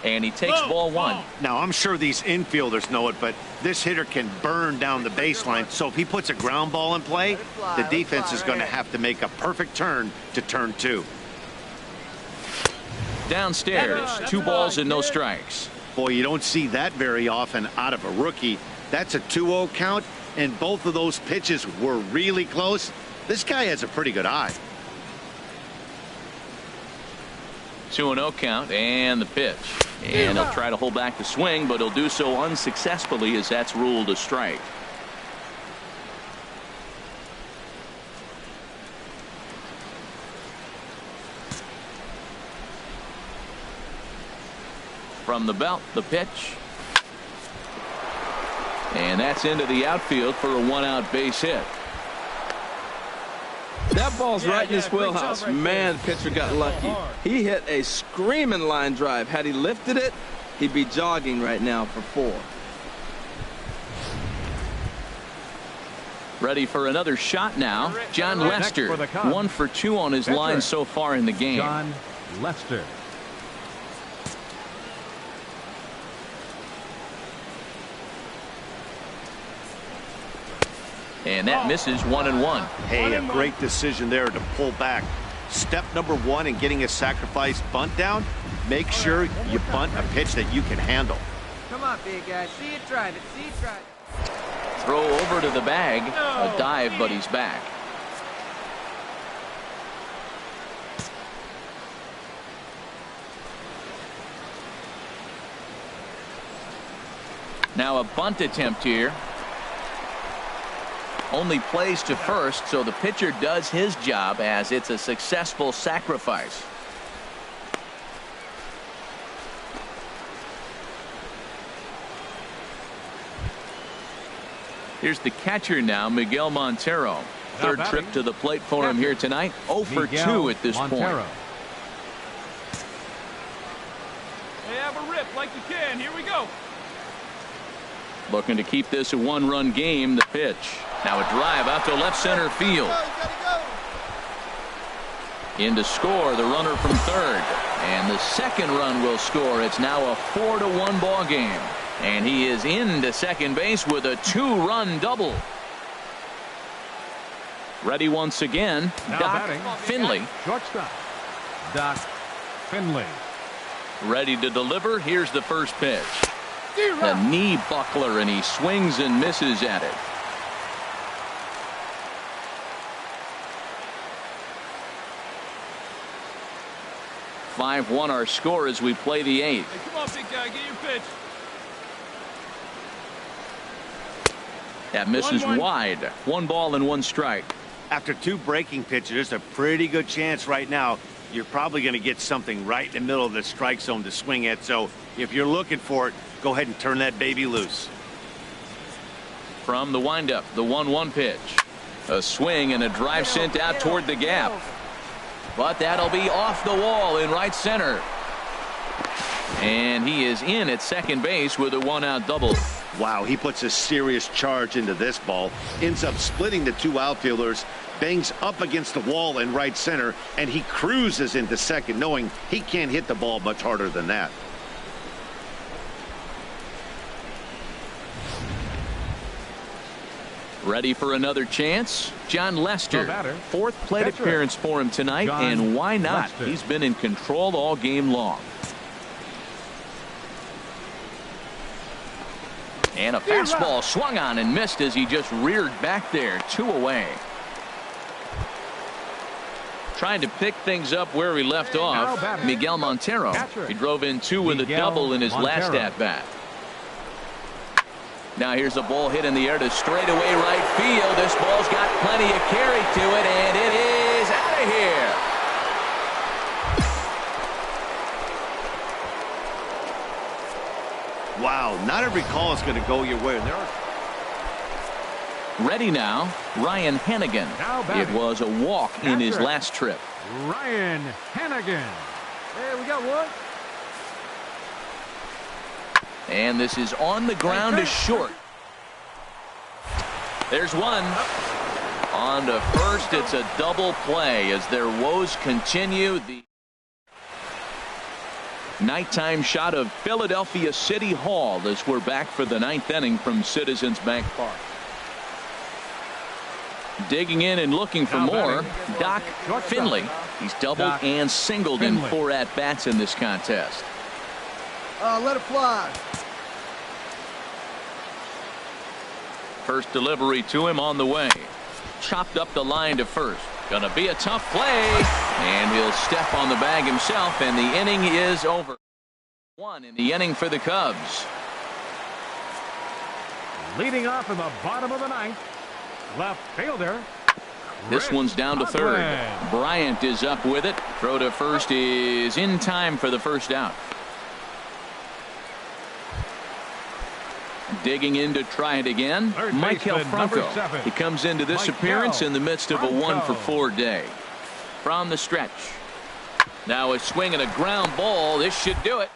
And he takes ball 1. Now, I'm sure these infielders know it, but this hitter can burn down the baseline. So if he puts a ground ball in play, the defense is going to have to make a perfect turn to turn 2. Downstairs, 2 balls and no strikes. Boy, you don't see that very often out of a rookie. That's a 2-0 count, and both of those pitches were really close. This guy has a pretty good eye. 2-0 count, and the pitch. And he'll try to hold back the swing, but he'll do so unsuccessfully as that's ruled a strike. From the belt, the pitch. And that's into the outfield for a 1-out base hit. That ball's right in his wheelhouse. Right, man, the pitcher got lucky. He hit a screaming line drive. Had he lifted it, he'd be jogging right now for 4. Ready for another shot now. John Lester, 1 for 2 on his line so far in the game. John Lester. And that misses 1-1. Hey, a great decision there to pull back. Step number 1 in getting a sacrifice bunt down, make sure you bunt a pitch that you can handle. Come on, big guy. See it, drive it. See it, drive it. Throw over to the bag. A dive, but he's back. Now a bunt attempt here. Only plays to first, so the pitcher does his job as it's a successful sacrifice. Here's the catcher now, Miguel Montero. Third trip to the plate for him here tonight. 0 for 2 at this point. Hey, have a rip like you can. Here we go. Looking to keep this a 1-run game. The pitch. Now a drive out to left center field. In to score, the runner from third. And the second run will score. It's now a 4-1 ball game. And he is into second base with a 2-run double. Ready once again. Now Doc batting. Finley. Shortstop. Doc Finley. Ready to deliver. Here's the first pitch. The knee buckler, and he swings and misses at it. (5-1) our score as we play the 8th. Hey, come on, big guy. Get your pitch. That misses 1-1. wide. 1 ball and 1 strike. After 2 breaking pitches, there's a pretty good chance right now you're probably going to get something right in the middle of the strike zone to swing at. So if you're looking for it, go ahead and turn that baby loose. From the windup, the 1-1 pitch. A swing and a drive sent out toward the gap. But that'll be off the wall in right center. And he is in at second base with a 1-out double. Wow, he puts a serious charge into this ball. Ends up splitting the 2 outfielders. Bangs up against the wall in right center. And he cruises into second, knowing he can't hit the ball much harder than that. Ready for another chance? John Lester. 4th plate appearance for him tonight. And why not? Lester. He's been in control all game long. And a fastball swung on and missed as he just reared back there. 2 away. Trying to pick things up where he left off. Miguel Montero. He drove in 2 with a double in his last at-bat. Now here's a ball hit in the air to straightaway right field. This ball's got plenty of carry to it, and it is out of here. Wow, not every call is going to go your way. Ready now, Ryan Hennigan. It was a walk in his last trip. Ryan Hennigan. Hey, we got one. And this is on the ground to short. There's one. On to first, it's a double play as their woes continue. The nighttime shot of Philadelphia City Hall as we're back for the 9th inning from Citizens Bank Park. Digging in and looking for more, Doc Finley. He's doubled and singled in 4 at-bats in this contest. Let it fly. First delivery to him on the way. Chopped up the line to first. Gonna be a tough play, and he'll step on the bag himself, and the inning is over. 1 in the inning for the Cubs. Leading off in the bottom of the 9th, left fielder. This one's down to third. Bryant is up with it. Throw to first is in time for the first out. Digging in to try it again, Michael Franco. He comes into this appearance in the midst of a 1-for-4 day. From the stretch. Now a swing and a ground ball. This should do it.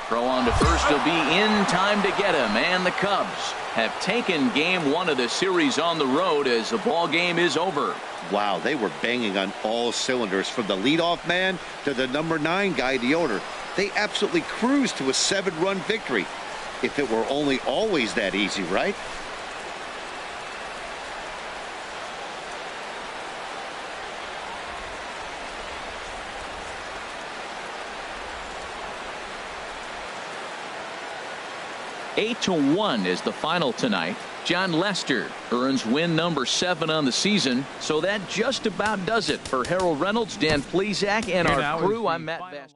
Throw on to first will be in time to get him, and the Cubs have taken game 1 of the series on the road as the ball game is over. Wow, they were banging on all cylinders from the leadoff man to the number 9 guy, the owner. They absolutely cruised to a 7-run victory. If it were only always that easy, right? Eight to 1 is the final tonight. John Lester earns win number 7 on the season, so that just about does it for Harold Reynolds, Dan Plesac, and our crew. I'm Matt Bass.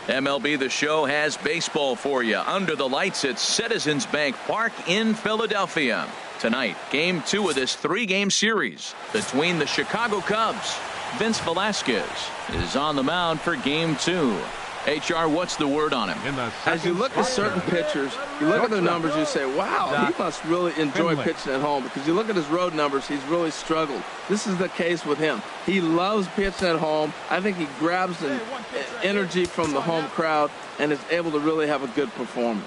MLB The Show has baseball for you under the lights at Citizens Bank Park in Philadelphia. Tonight, Game 2 of this 3-game series between the Chicago Cubs. Vince Velasquez is on the mound for Game 2. HR, what's the word on him? As you look at certain pitchers, you look at their numbers, you say, wow, he must really enjoy pitching at home, because you look at his road numbers, he's really struggled. This is the case with him. He loves pitching at home. I think he grabs the energy from the home crowd and is able to really have a good performance.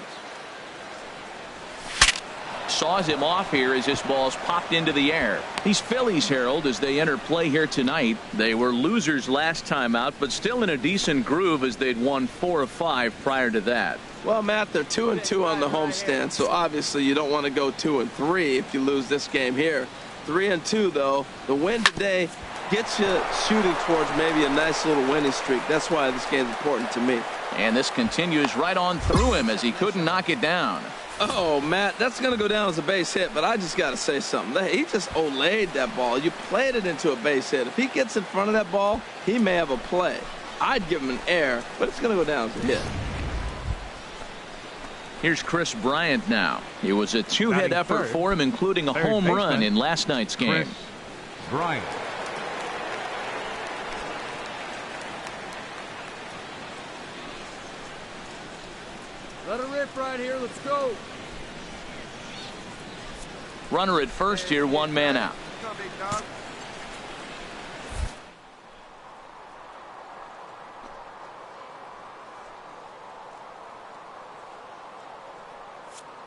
Saws him off here as this ball's popped into the air. These Phillies, Harold, as they enter play here tonight, they were losers last time out, but still in a decent groove as they'd won 4 of 5 prior to that. Well, Matt, they're 2-2 on the homestand, so obviously you don't want to go 2-3 if you lose this game here. 3-2, though. The win today gets you shooting towards maybe a nice little winning streak. That's why this game's important to me. And this continues right on through him as he couldn't knock it down. Oh, Matt, that's going to go down as a base hit, but I just got to say something. He just olayed that ball. You played it into a base hit. If he gets in front of that ball, he may have a play. I'd give him an error, but it's going to go down as a hit. Here's Chris Bryant now. It was a 2-hit effort for him, including a home run in last night's game. Chris Bryant. Let her rip right here. Let's go. Runner at first here, 1 man out. Let's go, big dog.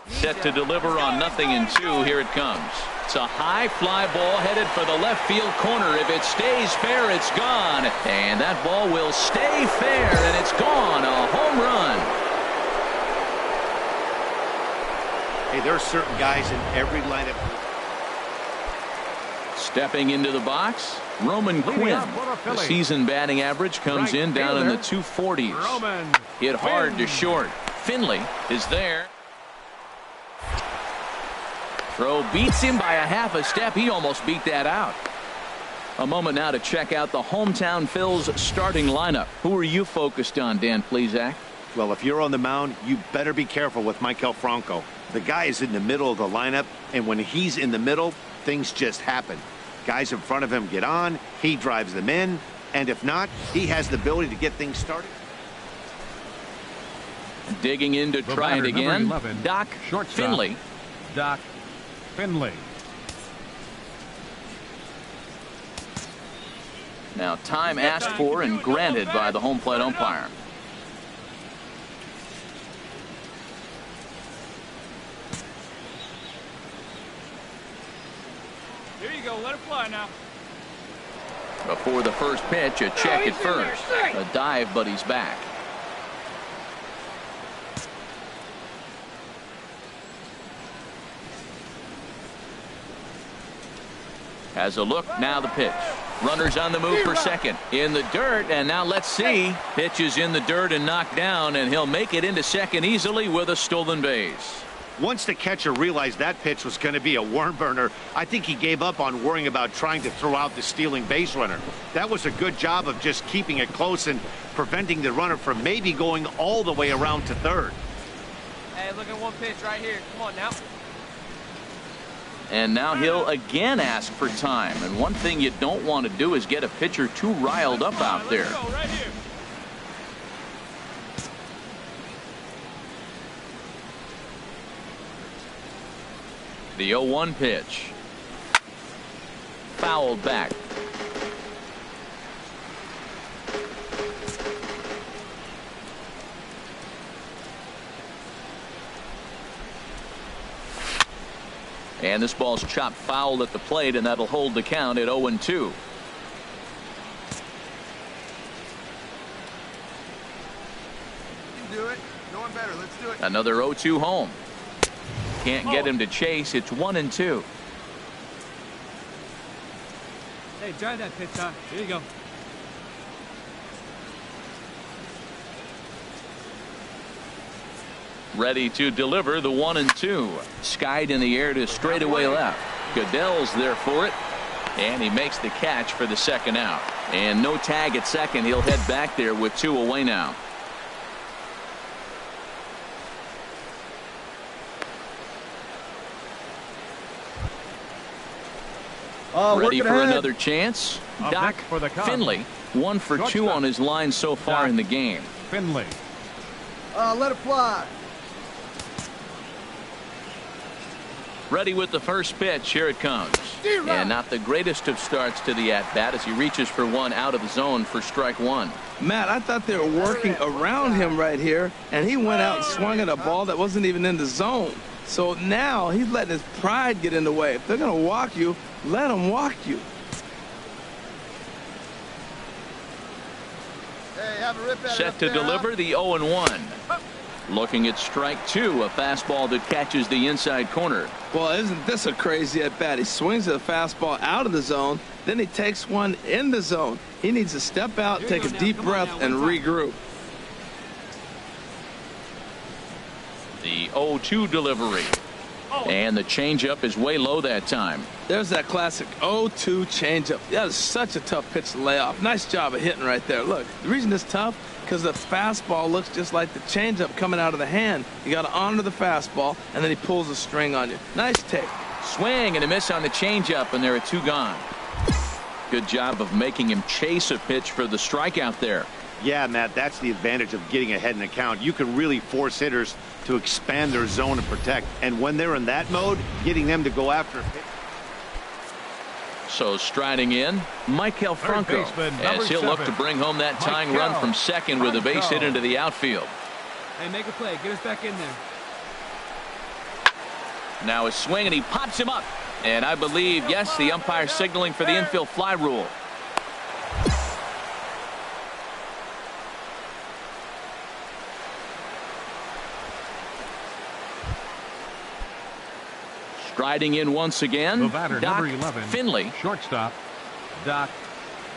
Set to deliver on 0-2. Here it comes. It's a high fly ball headed for the left field corner. If it stays fair, it's gone. And that ball will stay fair, and it's gone. A home run. Hey, there are certain guys in every lineup. Stepping into the box, Roman Quinn. The season batting average comes in down in the 240s. Hit hard to short. Finley is there. Throw beats him by a half a step. He almost beat that out. A moment now to check out the hometown Phils starting lineup. Who are you focused on, Dan Plesac? Well, if you're on the mound, you better be careful with Maikel Franco. The guy is in the middle of the lineup, and when he's in the middle, things just happen. Guys in front of him get on, he drives them in, and if not, he has the ability to get things started. Digging in to try it again, 11, Doc Finley. Doc Finley. Now time asked for and granted by the home plate umpire. Here you go. Let it fly now. Before the first pitch, a check at first. A dive, but he's back. Has a look, now the pitch. Runners on the move for second. In the dirt, and now let's see. Pitch is in the dirt and knocked down, and he'll make it into second easily with a stolen base. Once the catcher realized that pitch was going to be a worm burner, I think he gave up on worrying about trying to throw out the stealing base runner. That was a good job of just keeping it close and preventing the runner from maybe going all the way around to third. Hey, look at one pitch right here. Come on now. And now he'll again ask for time. And one thing you don't want to do is get a pitcher too riled up out there. Right here. The 0-1 pitch. Fouled back. And this ball's chopped foul at the plate, and that'll hold the count at 0-2. Do it. No one better. Let's do it. Another 0-2 home. Can't get him to chase. It's 1-2. Hey, drive that pitch, huh? Here you go. Ready to deliver the 1-2. Skied in the air to straightaway left. Goodell's there for it. And he makes the catch for the second out. And no tag at second. He'll head back there with 2 away now. Ready for another chance? Doc Finley, 1 for 2 on his line so far in the game. Finley. Let it fly. Ready with the first pitch. Here it comes. And not the greatest of starts to the at-bat as he reaches for one out of the zone for strike one. Matt, I thought they were working around him right here, and he went out and swung at a ball that wasn't even in the zone. So now he's letting his pride get in the way. If they're going to walk you, let them walk you. Set to deliver the 0-1. Looking at strike two, a fastball that catches the inside corner. Well, isn't this a crazy at bat? He swings at a fastball out of the zone, then he takes one in the zone. He needs to step out, take a deep breath, and regroup. The 0-2 delivery. And the changeup is way low that time. There's that classic 0-2 changeup. That is such a tough pitch to lay off. Nice job of hitting right there. Look, the reason it's tough, because the fastball looks just like the changeup coming out of the hand. You got to honor the fastball, and then he pulls a string on you. Nice take. Swing and a miss on the changeup, and there are two gone. Good job of making him chase a pitch for the strikeout there. Yeah, Matt, that's the advantage of getting ahead in the count. You can really force hitters to expand their zone and protect. And when they're in that mode, getting them to go after a pitch. So striding in, Maikel Franco, as he'll look to bring home that tying run from second with a base hit into the outfield. Hey, make a play. Get us back in there. Now a swing, and he pops him up. And I believe, yes, the umpire signaling for the infield fly rule. Striding in once again, the batter, Doc number 11, Finley. Shortstop, Doc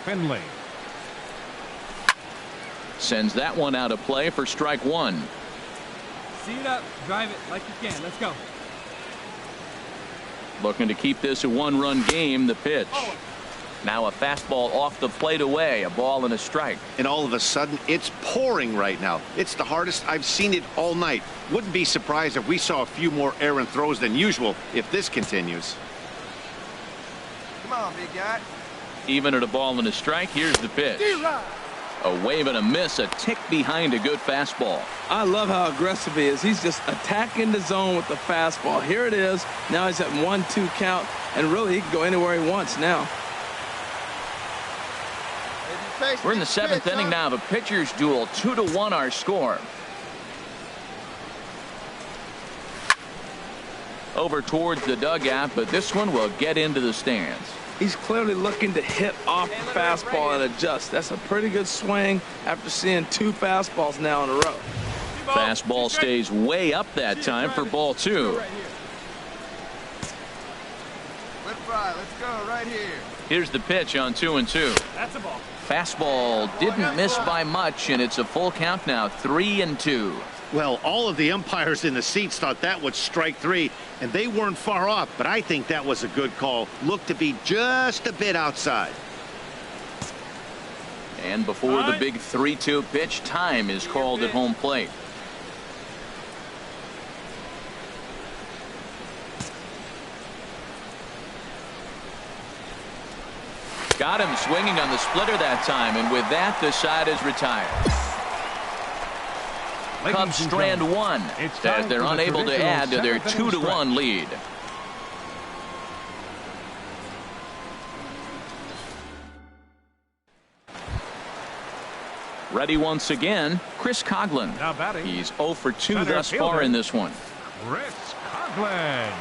Finley. Sends that one out of play for strike one. See it up. Drive it like you can. Let's go. Looking to keep this a one-run game, the pitch. Now a fastball off the plate away, a ball and a strike. And all of a sudden, it's pouring right now. It's the hardest I've seen it all night. Wouldn't be surprised if we saw a few more errant throws than usual if this continues. Come on, big guy. Even at a ball and a strike, here's the pitch. A wave and a miss, a tick behind a good fastball. I love how aggressive he is. He's just attacking the zone with the fastball. Here it is. Now he's at 1-2 count, and really he can go anywhere he wants now. We're in the seventh inning now. The pitchers duel, 2-1 our score. Over towards the dugout, but this one will get into the stands. He's clearly looking to hit off the fastball and adjust. That's a pretty good swing after seeing two fastballs now in a row. Fastball stays way up that time for ball two. Let fly. Let's go right here. Here's the pitch on 2-2. That's a ball. Fastball didn't miss by much, and it's a full count now, 3-2. Well, all of the umpires in the seats thought that was strike three, and they weren't far off, but I think that was a good call. Looked to be just a bit outside. And before the big 3-2 pitch, time is called at home plate. Got him swinging on the splitter that time, and with that, the side is retired. Cubs strand one as they're unable to add to their 2-1 lead. Ready once again, Chris Coghlan. Now batting. He's 0 for 2 thus far in this one. Chris Coghlan.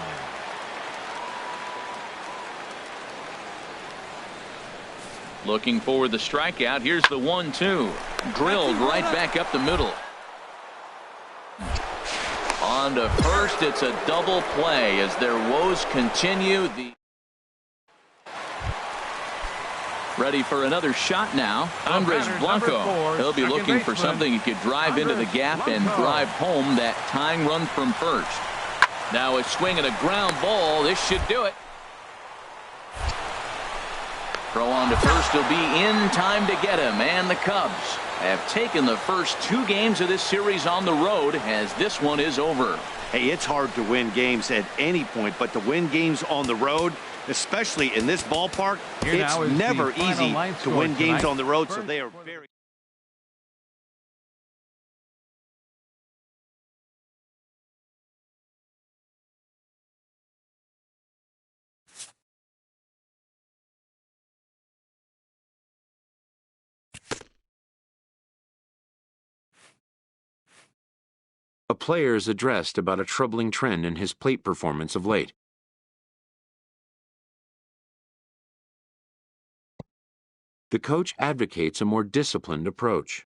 Looking for the strikeout. Here's the 1-2. Drilled right back up the middle. On to first, it's a double play as their woes continue. Ready for another shot now. Andres Blanco. He'll be looking for something he could drive into the gap and drive home that tying run from first. Now a swing and a ground ball. This should do it. Throw on to first will be in time to get him, and the Cubs have taken the first two games of this series on the road as this one is over. Hey, it's hard to win games at any point, but to win games on the road, especially in this ballpark. Here it's never easy to win games on the road, so they are very... A player is addressed about a troubling trend in his plate performance of late. The coach advocates a more disciplined approach.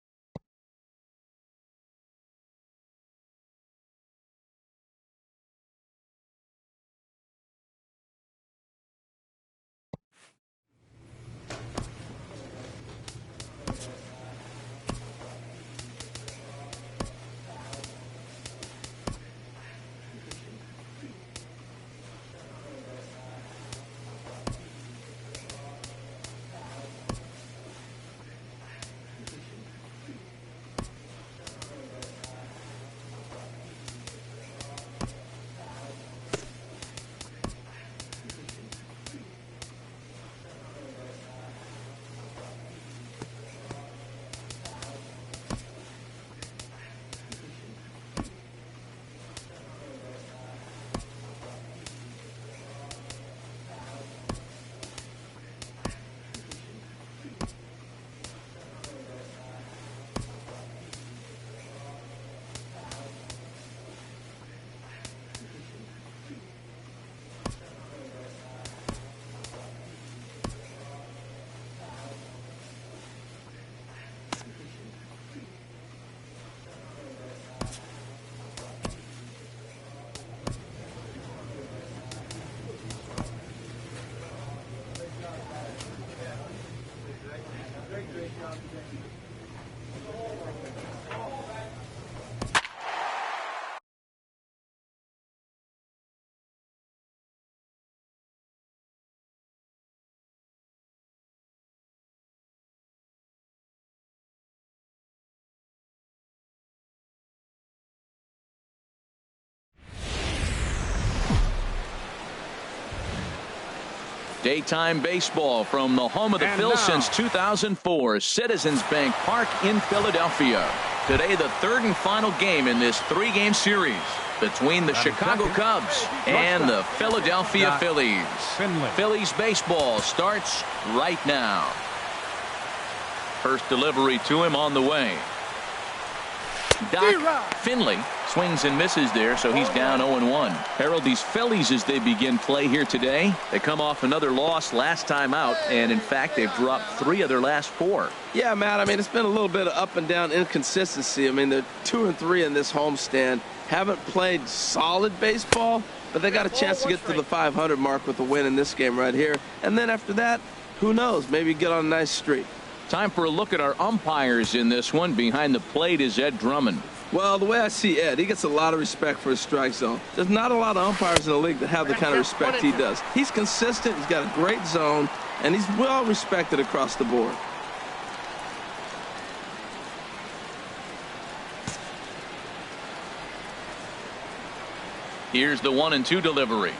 Daytime baseball from the home of the Phils since 2004, Citizens Bank Park in Philadelphia. Today, the third and final game in this three-game series between the Chicago Cubs and the Philadelphia Phillies. Phillies baseball starts right now. First delivery to him on the way. Doc Finley swings and misses there, so he's down 0-1. Harold, these Phillies, as they begin play here today, they come off another loss last time out, and in fact they've dropped 3 of their last 4. Yeah, Matt, I mean, it's been a little bit of up and down inconsistency. I mean, they're 2-3 in this homestand, haven't played solid baseball, but they got a chance to get to the 500 mark with a win in this game right here. And then after that, who knows, maybe get on a nice streak. Time for a look at our umpires in this one. Behind the plate is Ed Drummond. Well, the way I see Ed, he gets a lot of respect for his strike zone. There's not a lot of umpires in the league that have the kind of respect he does. He's consistent, he's got a great zone, and he's well respected across the board. Here's the 1-2 delivery.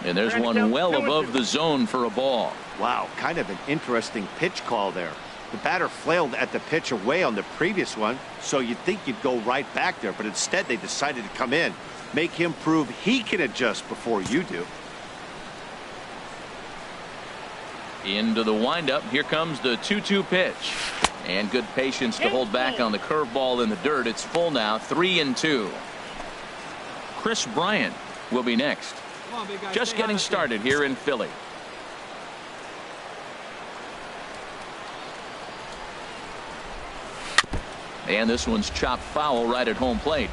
And there's one well above the zone for a ball. Wow, kind of an interesting pitch call there. The batter flailed at the pitch away on the previous one, so you'd think you'd go right back there, but instead they decided to come in, make him prove he can adjust before you do. Into the windup. Here comes the 2-2 pitch. And good patience to hold back on the curveball in the dirt. It's full now, 3-2. Chris Bryant will be next. Just getting started here in Philly. And this one's chopped foul right at home plate.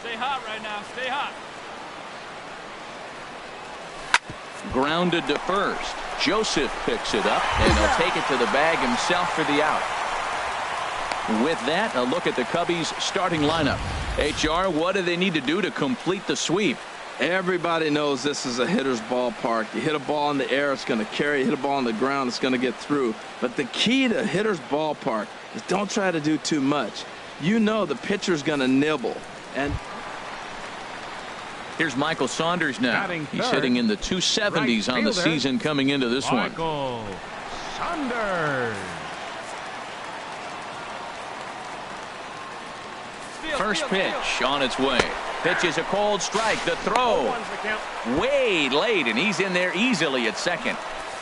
Stay hot right now. Stay hot. Grounded to first. Joseph picks it up, and he'll take it to the bag himself for the out. With that, a look at the Cubbies' starting lineup. HR, what do they need to do to complete the sweep? Everybody knows this is a hitter's ballpark. You hit a ball in the air, it's going to carry. You hit a ball on the ground, it's going to get through. But the key to hitter's ballpark is don't try to do too much. You know the pitcher's going to nibble. And here's Michael Saunders now. He's hitting in the 270s on the season coming into this one. Michael Saunders. First pitch on its way. Pitch is a cold strike. The throw way late, and he's in there easily at second.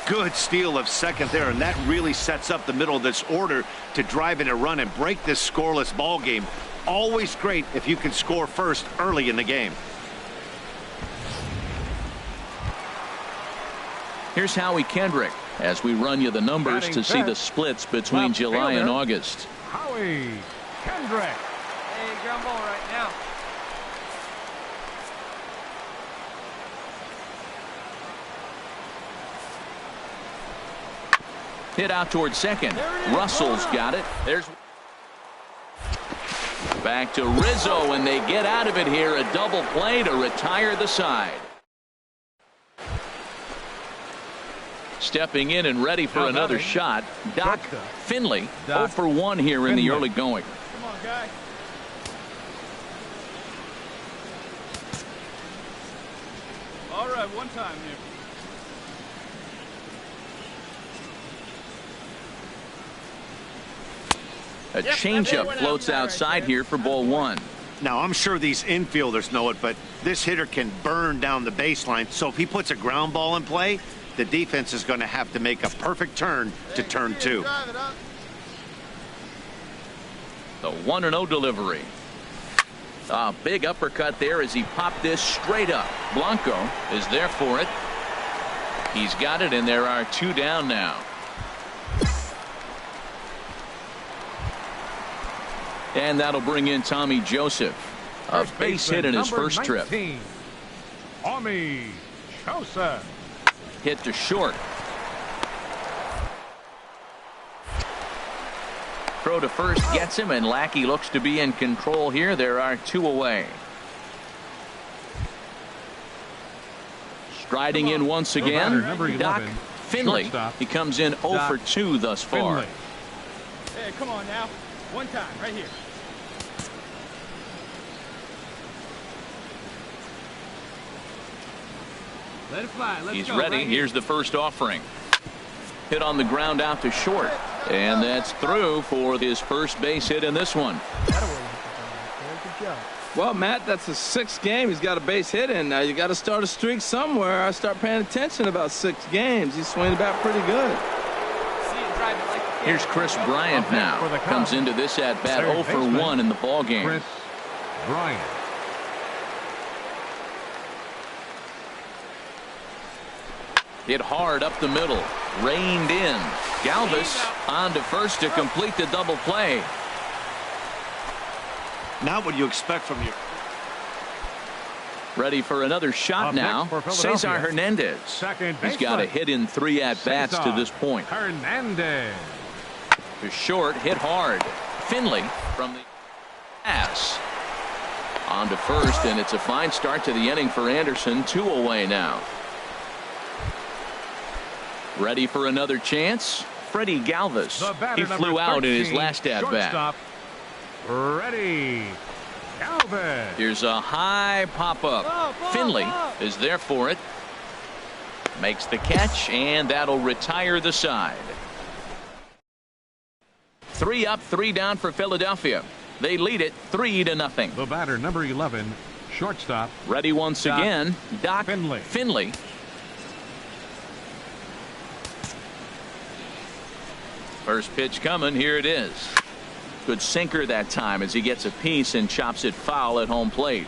Good steal of second there, and that really sets up the middle of this order to drive in a run and break this scoreless ball game. Always great if you can score first early in the game. Here's Howie Kendrick as we run you the numbers to see the splits between July and August. Howie Kendrick. Hey, ground ball right now. Hit out towards second. Russell's got it. There's back to Rizzo, and they get out of it here. A double play to retire the side. Stepping in and ready for another shot, Doc Finley. 0 for 1 here in the early going. Come on, guy. All right, one time here. A changeup floats outside here for ball one. Now, I'm sure these infielders know it, but this hitter can burn down the baseline. So if he puts a ground ball in play, the defense is going to have to make a perfect turn to turn two. The 1-0 delivery. A big uppercut there as he popped this straight up. Blanco is there for it. He's got it, and there are 2 down now. And that'll bring in Tommy Joseph. A base hit in his first trip. Tommy Joseph. Hit to short. Throw to first gets him, and Lackey looks to be in control here. There are 2 away. Striding in once again, Doc Finley. Shortstop. He comes in 0 for 2 thus far. Finley. Hey, come on now. One time, right here. Let it fly. Let's He's go, ready. right Here's the first offering. Hit on the ground out to short. And that's through for his first base hit in this one. well, Matt, that's the 6th game he's got a base hit in. Now you got to start a streak somewhere. I start paying attention about 6 games. He's swinging back pretty good. See it drive it like you can. Here's Chris Bryant now. Comes into this at bat 0 for 1 in the ball game. Chris Bryant. Hit hard up the middle. Reined in. Galvis on to first to complete the double play. Not what you expect from your. Ready for another shot Up now. next for Philadelphia. Cesar Hernandez. Second He's got a hit in 3 at-bats to this point. Hernandez. To short, hit hard. Finley from the pass. On to first, and it's a fine start to the inning for Anderson. 2 away now. Ready for another chance? Freddie Galvis. He flew out in his last at-bat. Ready. Galvis. Here's a high pop-up. Finley is there for it. Makes the catch, and that'll retire the side. 3 up, 3 down for Philadelphia. They lead it 3-0. The batter, number 11, shortstop. Ready once again, Doc Finley. Finley. First pitch coming. Here it is. Good sinker that time as he gets a piece and chops it foul at home plate.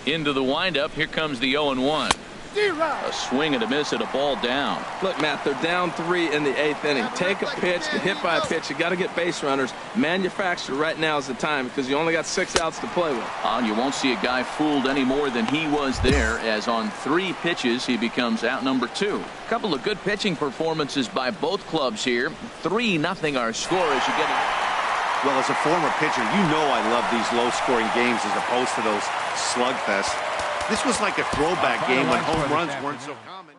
Into the windup. Here comes the 0-1. A swing and a miss at a ball down. Look, Matt, they're down 3 in the 8th inning. Take a pitch, get hit by a pitch. You got to get base runners. Manufacture right now is the time because you only got 6 outs to play with. You won't see a guy fooled any more than he was there, as on 3 pitches he becomes out number 2. A couple of good pitching performances by both clubs here. 3-0 our score as you get it. Well, as a former pitcher, you know I love these low-scoring games as opposed to those slugfests. This was like a throwback game when home runs weren't so common.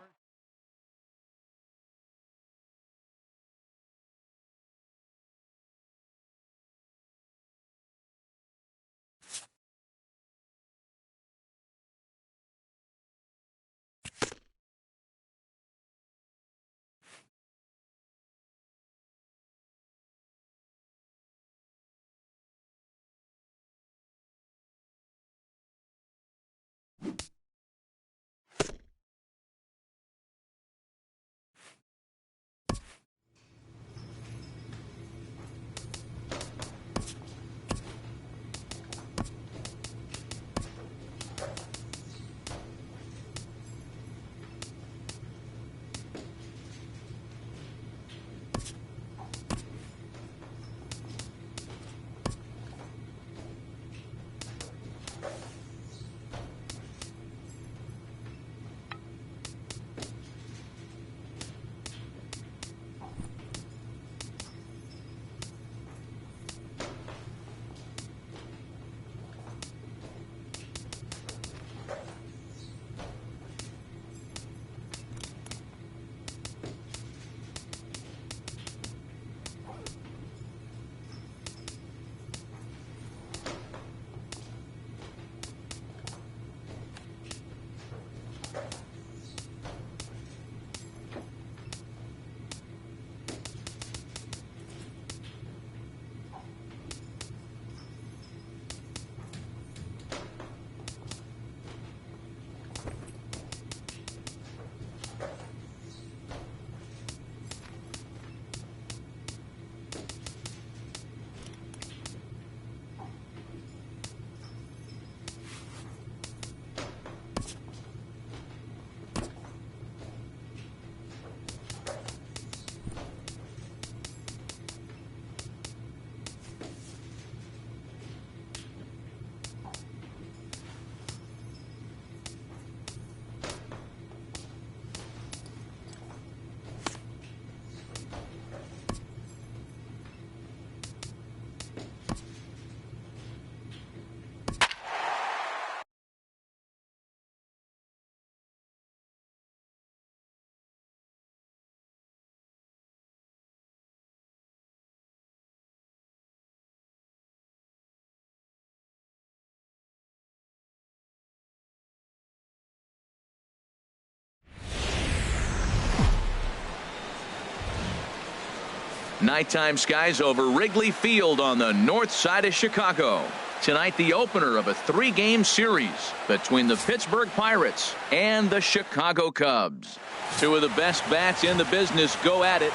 Nighttime skies over Wrigley Field on the north side of Chicago. Tonight, the opener of a 3-game series between the Pittsburgh Pirates and the Chicago Cubs. Two of the best bats in the business go at it.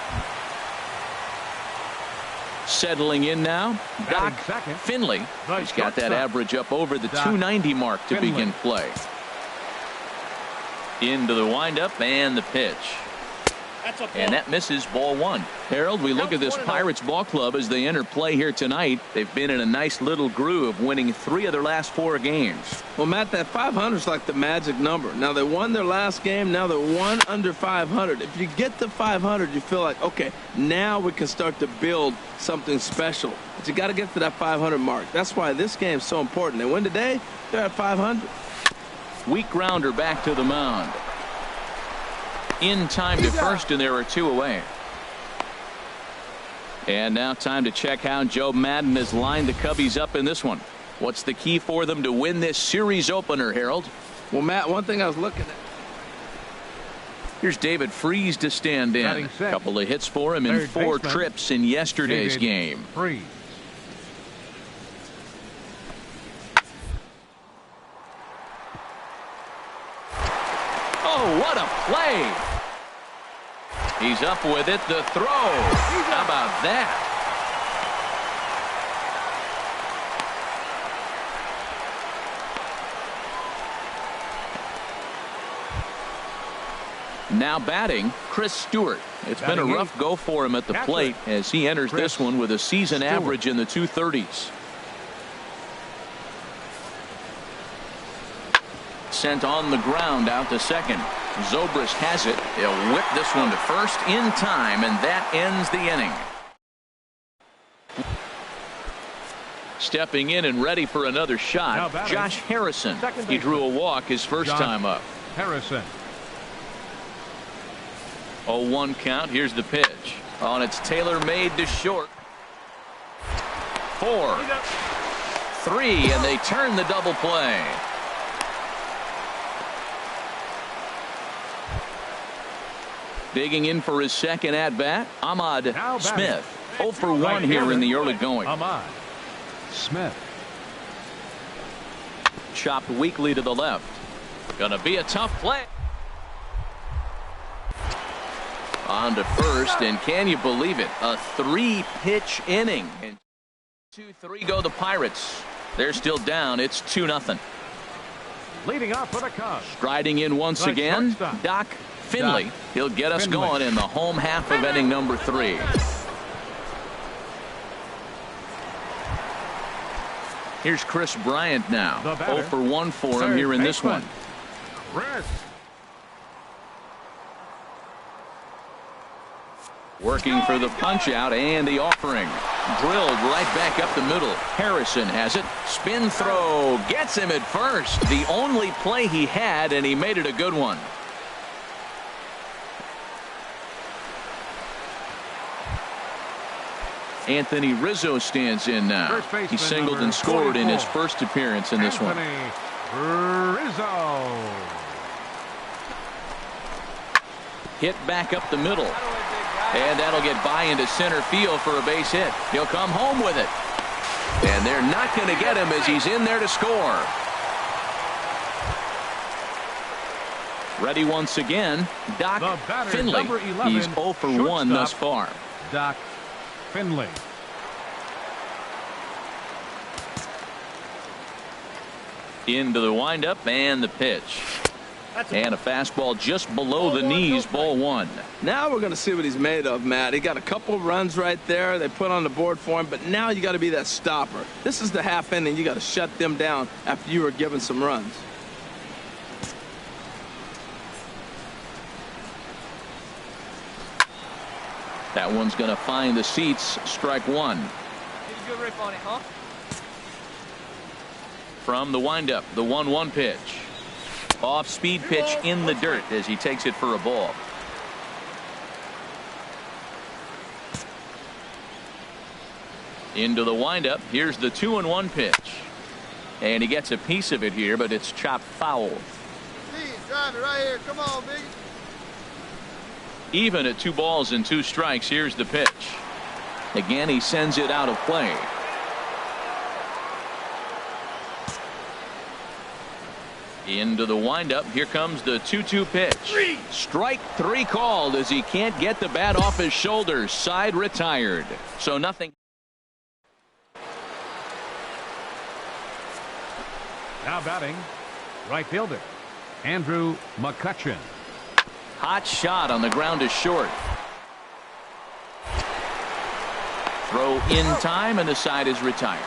Settling in now, Doc Finley. He's got that average up over the 290 mark to begin play. Into the windup and the pitch. And that misses, ball 1. Harold, we look at this Pirates ball club as they enter play here tonight. They've been in a nice little groove, winning 3 of their last 4 games. Well, Matt, that 500 is like the magic number. Now, they won their last game. Now they're 1 under 500. If you get to 500, you feel like, okay, now we can start to build something special. But you got to get to that 500 mark. That's why this game is so important. They win today, they're at 500. Weak grounder back to the mound. In time to first, and there are 2 away. And now time to check how Joe Madden has lined the Cubbies up in this one. What's the key for them to win this series opener, Harold? Well, Matt, one thing I was looking at. Here's David Freese to stand in. A couple of hits for him in 4 trips in yesterday's game. Freese. Oh, what a play! He's up with it. The throw. How about that? Now batting, Chris Stewart. It's been a rough go for him at the plate as he enters this one with a season average in the 230s. Sent on the ground out to second. Zobrist has it. He'll whip this one to first in time, and that ends the inning. Stepping in and ready for another shot, Josh Harrison. He drew a walk his first time up. Harrison. 0-1 count. Here's the pitch. Oh, and it's tailor-made to short. 4, 3, and they turn the double play. Digging in for his second at-bat, Ahmad Smith. 0 for 1 here in the early going. Ahmad Smith. Chopped weakly to the left. Gonna be a tough play. On to first, and can you believe it? A 3-pitch inning. And 2-3 go the Pirates. They're still down. It's 2-0. Leading off for the Cubs. Striding in once again, Doc Finley. He'll get us going in the home half of inning number 3. Here's Chris Bryant now. 0 for 1 for him here in this one. Chris. Working for the punch out and the offering. Drilled right back up the middle. Harrison has it. Spin throw. Gets him at first. The only play he had, and he made it a good one. Anthony Rizzo stands in now. He singled and scored in his first appearance in this one. Rizzo. Hit back up the middle. And that'll get by into center field for a base hit. He'll come home with it. And they're not going to get him as he's in there to score. Ready once again, Doc Finley. He's 0 for 1 thus far. Doc Finley. Into the windup and the pitch. And a fastball just below the knees, ball 1. Now we're going to see what he's made of, Matt. He got a couple runs right there. They put on the board for him, but now you got to be that stopper. This is the half inning. You got to shut them down after you were given some runs. That one's going to find the seats. Strike 1. Need a good rip on it, huh? From the windup, the 1-1 pitch. Off-speed pitch in the dirt as he takes it for a ball. Into the windup. Here's the 2-1 pitch. And he gets a piece of it here, but it's chopped foul. Drive it right here. Come on, Biggie. Even at 2 balls and 2 strikes, here's the pitch. Again, he sends it out of play. Into the windup. Here comes the 2-2 pitch. Strike 3 called as he can't get the bat off his shoulders. Side retired. So nothing. Now batting, right fielder Andrew McCutchen. Hot shot on the ground is short. Throw in time, and the side is retired.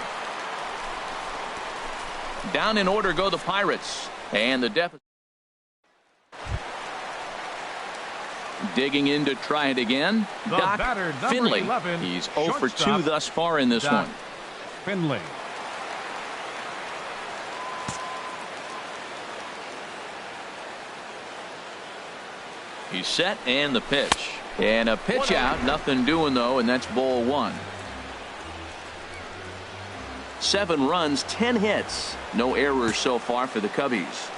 Down in order go the Pirates. And the deficit. Digging in to try it again. Doc Finley. He's 0 for 2 thus far in this one. Finley. He's set, and the pitch. And a pitch out. Nothing doing, though, and that's ball 1. 7 runs, 10 hits. No errors so far for the Cubbies.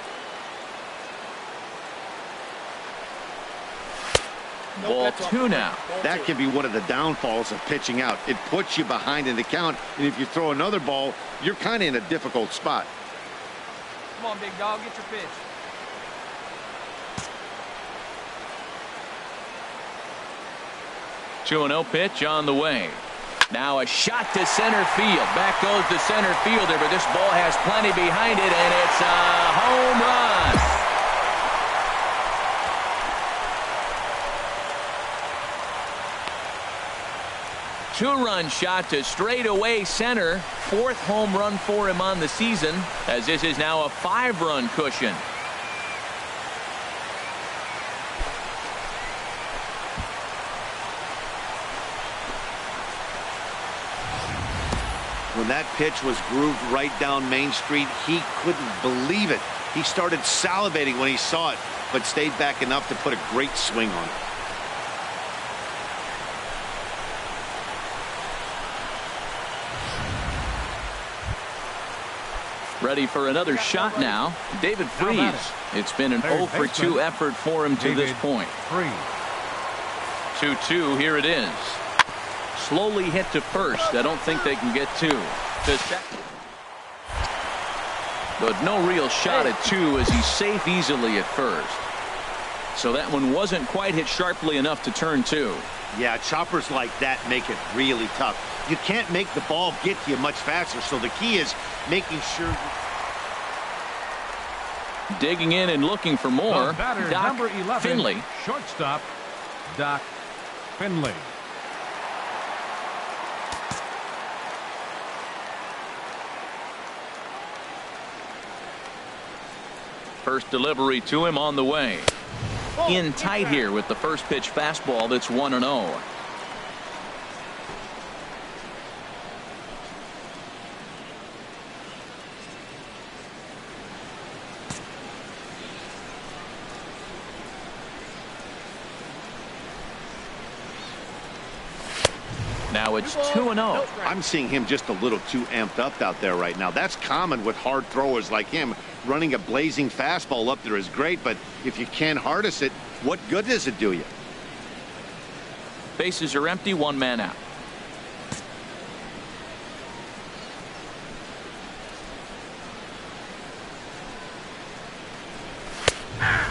Ball 2 now. That can be one of the downfalls of pitching out. It puts you behind in the count, and if you throw another ball, you're kind of in a difficult spot. Come on, big dog, get your pitch. Two 2-0 pitch on the way. Now a shot to center field. Back goes the center fielder, but this ball has plenty behind it, and it's a home run. Two-run shot to straightaway center. 4th home run for him on the season, as this is now a 5-run cushion. When that pitch was grooved right down Main Street, he couldn't believe it. He started salivating when he saw it, but stayed back enough to put a great swing on it. Ready for another shot now. David Freese. It's been an 0 for 2 effort for him to this point. 2-2. Here it is. Slowly hit to first. I don't think they can get 2. To second. But no real shot at 2 as he's safe easily at first. So that one wasn't quite hit sharply enough to turn 2. Yeah, choppers like that make it really tough. You can't make the ball get to you much faster, so the key is making sure. Digging in and looking for more. Batter, Doc number 11, Finley. Shortstop, Doc Finley. First delivery to him on the way. In tight here with the first pitch fastball that's 1-0. Now it's 2-0. I'm seeing him just a little too amped up out there right now. That's common with hard throwers like him. Running a blazing fastball up there is great, but if you can't harness it, what good does it do you? Bases are empty, 1 man out.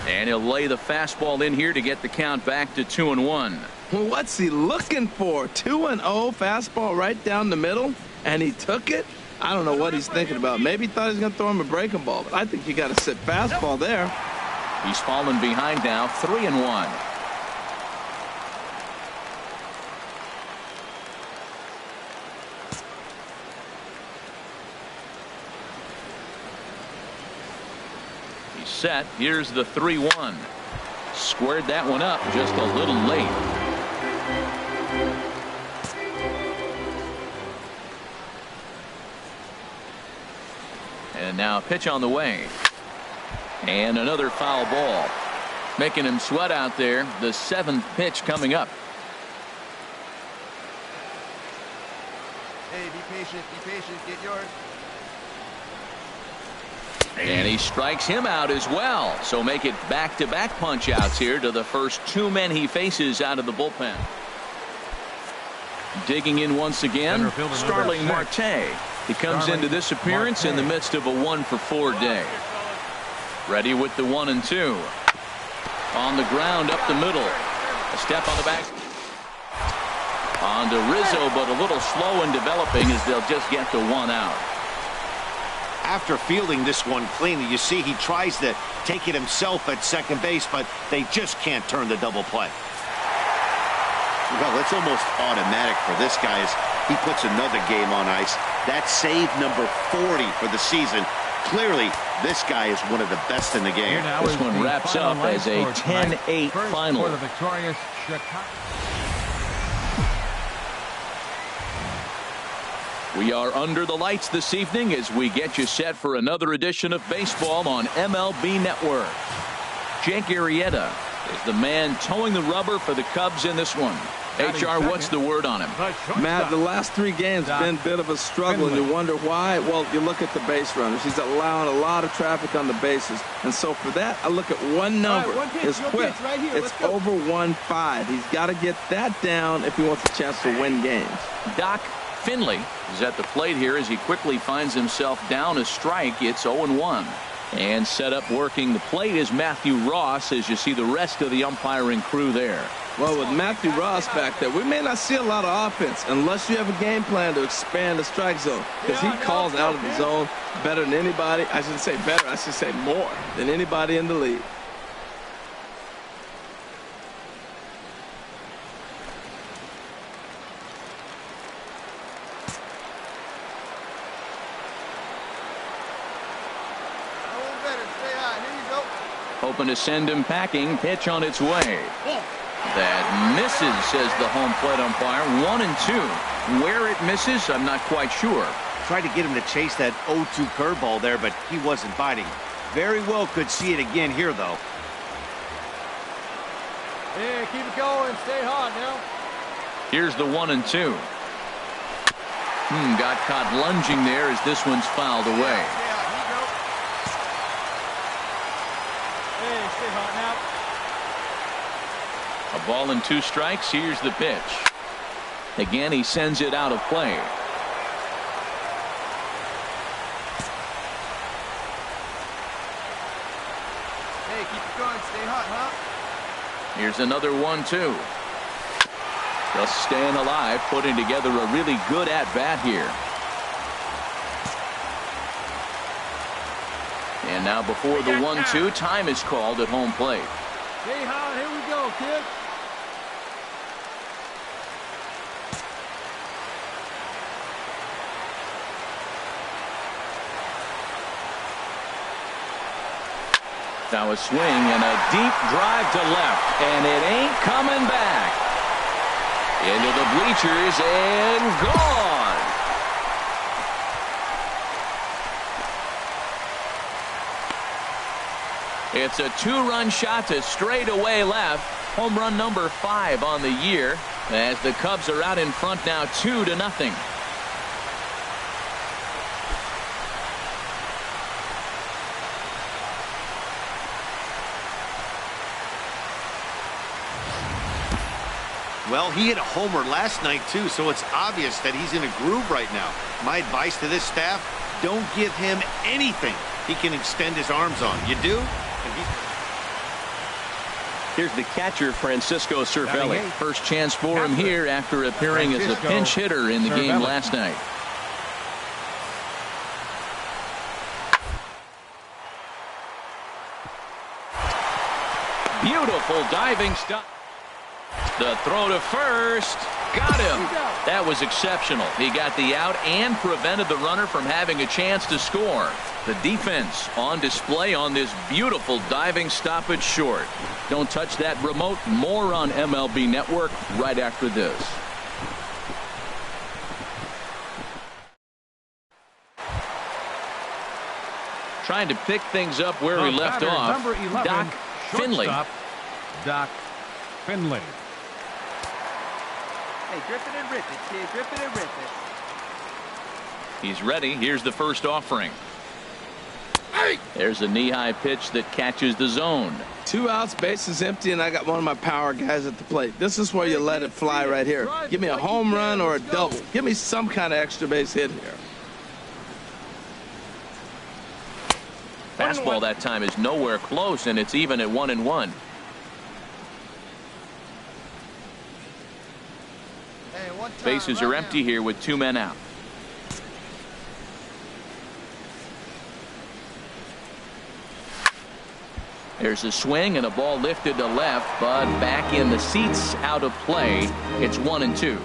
And he'll lay the fastball in here to get the count back to 2-1. What's he looking for? 2-0 fastball right down the middle, and he took it? I don't know what he's thinking about. Maybe he thought he was going to throw him a breaking ball, but I think you got to sit fastball there. He's fallen behind now, 3-1. He's set. Here's the 3-1. Squared that one up just a little late. And now a pitch on the way. And another foul ball. Making him sweat out there. The 7th pitch coming up. Hey, be patient, get yours. And he strikes him out as well. So make it back-to-back punch outs here to the first 2 men he faces out of the bullpen. Digging in once again, Starling Marte. He comes into this appearance in the midst of a 1-for-4 day. Ready with the 1-2. On the ground up the middle. A step on the back. On to Rizzo, but a little slow in developing as they'll just get to 1 out. After fielding this one cleanly, you see he tries to take it himself at second base, but they just can't turn the double play. Well, it's almost automatic for this guy as he puts another game on ice. That's save number 40 for the season. Clearly, this guy is one of the best in the game. This one wraps up as a 10-8 final. For the victorious Chicago. We are under the lights this evening as we get you set for another edition of baseball on MLB Network. Jake Arrieta is the man towing the rubber for the Cubs in this one. HR, what's the word on him? Matt, the last 3 games have been a bit of a struggle, and you wonder why. Well, you look at the base runners. He's allowing a lot of traffic on the bases. And so for that, I look at one number, his whip. It's over 1.5. He's got to get that down if he wants a chance to win games. Doc Finley is at the plate here as he quickly finds himself down a strike. It's 0-1. And set up working the plate is Matthew Ross as you see the rest of the umpiring crew there. Well, with Matthew Ross back there, we may not see a lot of offense unless you have a game plan to expand the strike zone, because he calls out of the zone better than anybody. I shouldn't say better, I should say more than anybody in the league. Hoping to send him packing. Pitch on its way. That misses, says the home plate umpire. 1-2. Where it misses, I'm not quite sure. Tried to get him to chase that 0-2 curveball there, but he wasn't biting. Very well could see it again here, though. Hey, keep it going. Stay hot now. Here's the 1-2. Got caught lunging there as this one's fouled away. A ball and 2 strikes. Here's the pitch. Again, he sends it out of play. Hey, keep it going. Stay hot, huh? Here's another 1-2. Just staying alive, putting together a really good at-bat here. And now before the 1-2, time is called at home plate. Stay hot. Here we go, kid. Now a swing and a deep drive to left, and it ain't coming back. Into the bleachers and gone. It's a 2-run shot to straightaway left. Home run number 5 on the year as the Cubs are out in front now 2-0. Well, he hit a homer last night, too, so it's obvious that he's in a groove right now. My advice to this staff, don't give him anything he can extend his arms on. You do? Here's the catcher, Francisco Cervelli. First chance for him here after appearing as a pinch hitter in the game last night. Beautiful diving stop. The throw to first. Got him. That was exceptional. He got the out and prevented the runner from having a chance to score. The defense on display on this beautiful diving stoppage short. Don't touch that remote. More on MLB Network right after this. Trying to pick things up where we left off. Number 11, Doc Finley. Doc Finley. Hey, grip it and rip it, kid. Grip it and rip it. He's ready. Here's the first offering. There's a knee-high pitch that catches the zone. 2 outs, bases empty, and I got one of my power guys at the plate. This is where you let it fly right here. Give me a home run or a double. Give me some kind of extra base hit here. Fastball that time is nowhere close, and it's even at 1-1. Bases are empty here with 2 men out. There's a swing and a ball lifted to left, but back in the seats, out of play. It's 1-2.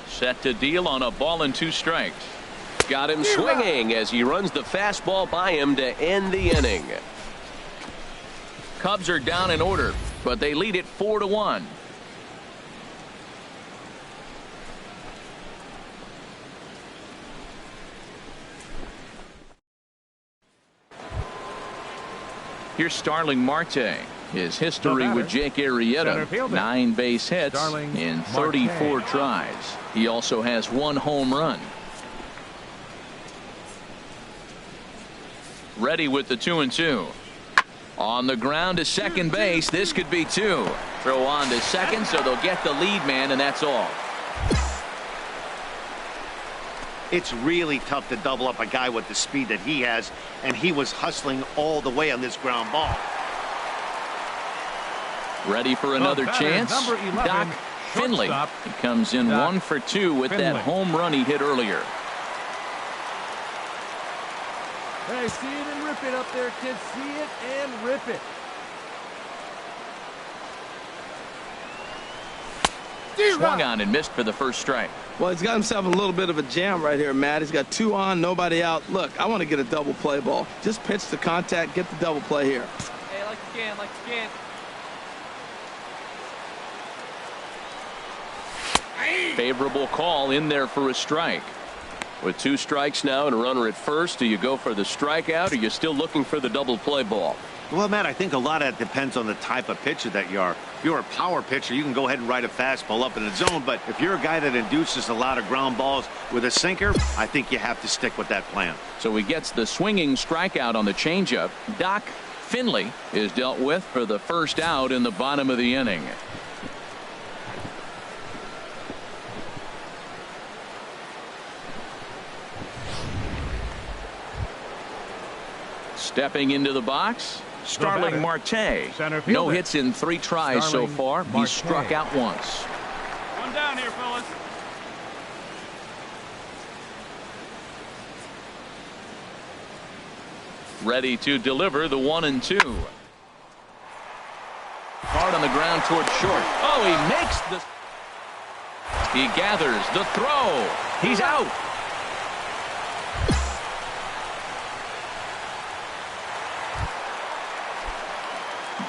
Set to deal on a ball and 2 strikes. Got him swinging as he runs the fastball by him to end the inning. Cubs are down in order, but they lead it 4-1. Here's Starling Marte. His history with Jake Arrieta, 9 base hits in 34 tries. He also has 1 home run. Ready with the 2-2. On the ground to second base. This could be 2. Throw on to second, so they'll get the lead man, and that's all. It's really tough to double up a guy with the speed that he has, and he was hustling all the way on this ground ball. Ready for another chance? Doc Finley. He comes in 1 for 2 with that home run he hit earlier. Hey, see it and rip it up there, kids. See it and rip it. Swung on and missed for the first strike. Well, he's got himself a little bit of a jam right here, Matt. He's got 2 on, nobody out. Look, I want to get a double play ball. Just pitch the contact, get the double play here. Hey, like you can, like you can. Favorable call in there for a strike. With 2 strikes now and a runner at first, do you go for the strikeout, or are you still looking for the double play ball? Well, Matt, I think a lot of that depends on the type of pitcher that you are. If you're a power pitcher, you can go ahead and ride a fastball up in the zone. But if you're a guy that induces a lot of ground balls with a sinker, I think you have to stick with that plan. So he gets the swinging strikeout on the changeup. Doc Finley is dealt with for the first out in the bottom of the inning. Stepping into the box, Starling Marte. No hits in 3 tries so far. He's struck out once. One down here, fellas. Ready to deliver the 1-2. Hard on the ground toward short. Oh, he makes the... He gathers the throw. He's out.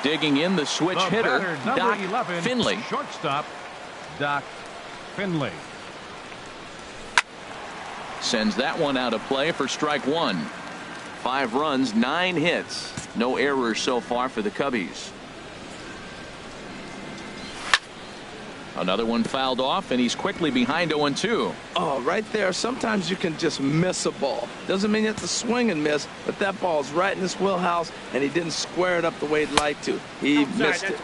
Digging in the switch hitter, Doc 11, Finley. Shortstop, Doc Finley. Sends that one out of play for strike 1. 5 runs, 9 hits. No errors so far for the Cubbies. Another one fouled off, and he's quickly behind 0-2. Oh, right there. Sometimes you can just miss a ball. Doesn't mean you have to swing and miss, but that ball's right in his wheelhouse, and he didn't square it up the way he'd like to. He missed it.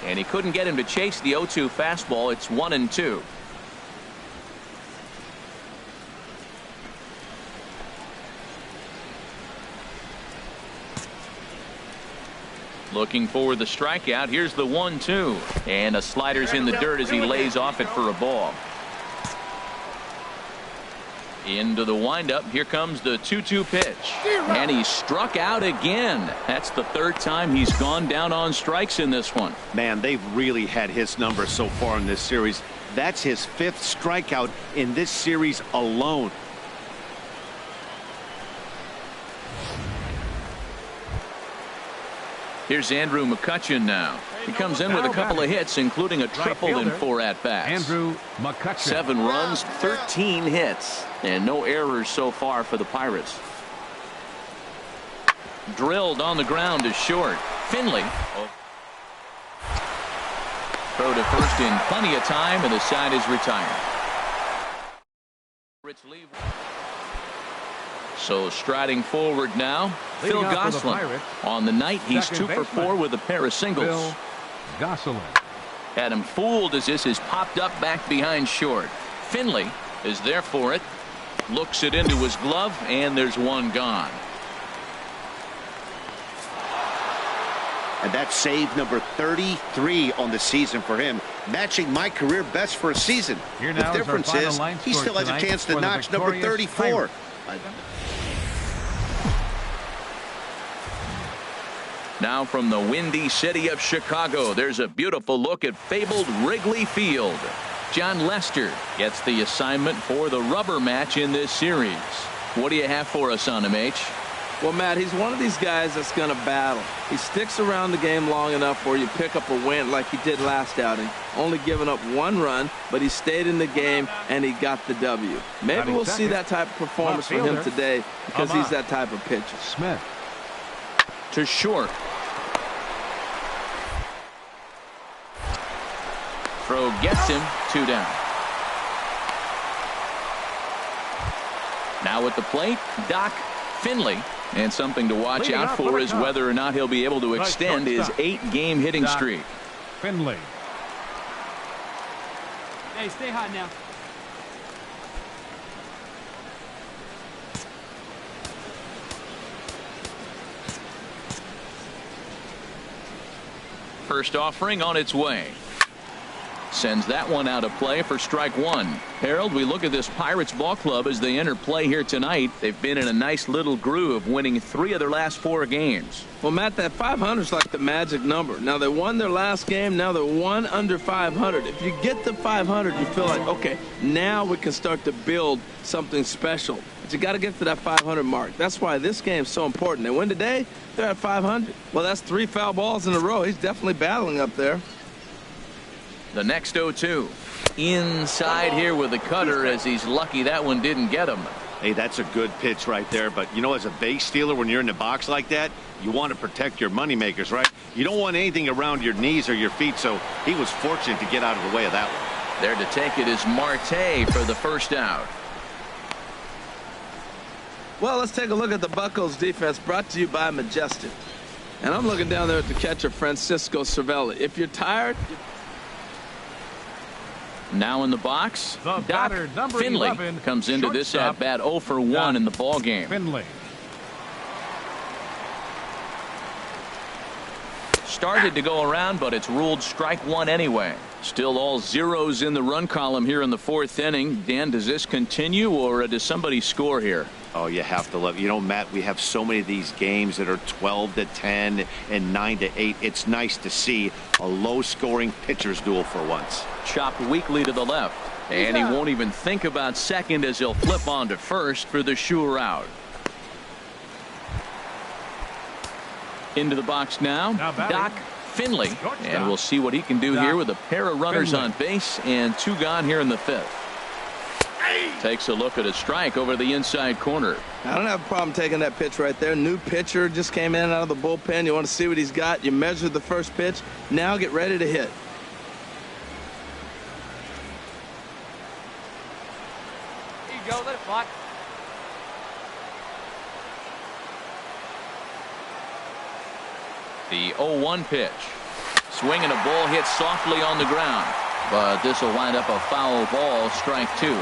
And he couldn't get him to chase the 0-2 fastball. It's 1-2. Looking for the strikeout. Here's the 1-2. And a slider's in the dirt as he lays off it for a ball. Into the windup. Here comes the 2-2 pitch. And he's struck out again. That's the 3rd time he's gone down on strikes in this one. Man, they've really had his number so far in this series. That's his 5th strikeout in this series alone. Here's Andrew McCutchen now. He comes in with a couple of hits, including a triple in 4 at-bats. Andrew McCutchen. 7 runs, 13 hits, and no errors so far for the Pirates. Drilled on the ground to short. Finley. Throw to first in plenty of time, and the side is retired. So striding forward now, Phil Gosselin. On the night, he's 2 for 4 with a pair of singles. Phil Gosselin. Had him fooled as this is popped up back behind short. Finley is there for it. Looks it into his glove, and there's one gone. And that's save number 33 on the season for him, matching my career best for a season. The difference is he still has a chance to notch number 34. Now from the windy city of Chicago, there's a beautiful look at fabled Wrigley Field. John Lester gets the assignment for the rubber match in this series. What do you have for us on him, H? Well, Matt, he's one of these guys that's going to battle. He sticks around the game long enough where you pick up a win like he did last outing. Only giving up 1 run, but he stayed in the game, and he got the W. Maybe we'll see that type of performance from him today because he's that type of pitcher. Smith. To short. Throw gets him, 2 down. Now at the plate, Doc Finley. And something to watch out for is whether or not he'll be able to extend his 8-game hitting streak. Finley. Hey, stay hot now. First offering on its way. Sends that one out of play for strike 1. Harold, we look at this Pirates ball club as they enter play here tonight. They've been in a nice little groove, winning 3 of their last 4 games. Well, Matt, that 500 is like the magic number. Now, they won their last game. Now they're 1 under 500. If you get to 500, you feel like, okay, now we can start to build something special. But you got to get to that 500 mark. That's why this game is so important. They win today, they're at 500. Well, that's 3 foul balls in a row. He's definitely battling up there. The next 0-2. Inside here with the cutter as he's lucky that one didn't get him. Hey, that's a good pitch right there. But, you know, as a base stealer, when you're in the box like that, you want to protect your moneymakers, right? You don't want anything around your knees or your feet, so he was fortunate to get out of the way of that one. There to take it is Marte for the first out. Well, let's take a look at the Buccos defense brought to you by Majestic. And I'm looking down there at the catcher, Francisco Cervelli. If you're tired... Now in the box, the Doc Finley 11, comes into this at bat 0 for 1 in the ball game. Finley. Started to go around, but it's ruled strike 1 anyway. Still all zeros in the run column here in the 4th inning. Dan, does this continue or does somebody score here? Oh, you have to love. You know, Matt, we have so many of these games that are 12-10 and 9-8. It's nice to see a low-scoring pitcher's duel for once. Chopped weakly to the left, and he won't even think about second as he'll flip on to first for the sure out. Into the box now Doc Finley, and we'll see what he can do here with a pair of runners on base and 2 gone here in the 5th. Takes a look at a strike over the inside corner. I don't have a problem taking that pitch right there. New pitcher just came in out of the bullpen. You want to see what he's got. You measure the first pitch. Now get ready to hit. Here you go. Let it fly. The 0-1 pitch. Swinging a ball hit softly on the ground. But this will wind up a foul ball, strike 2.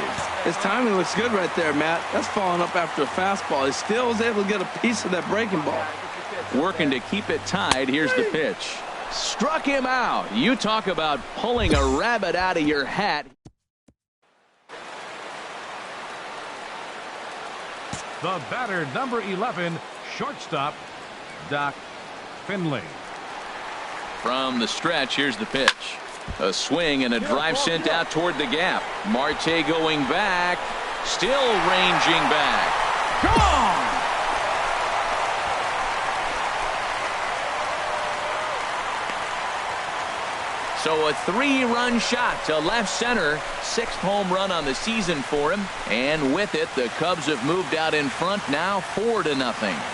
His timing looks good right there, Matt. That's falling up after a fastball. He still was able to get a piece of that breaking ball. Working to keep it tied. Here's the pitch. Struck him out. You talk about pulling a rabbit out of your hat. The batter, number 11, shortstop, Doc Finley. From the stretch, here's the pitch. A swing and a drive sent out toward the gap. Marte going back. Still ranging back. Gone! So a 3-run shot to left center. 6th home run on the season for him. And with it, the Cubs have moved out in front now 4-0.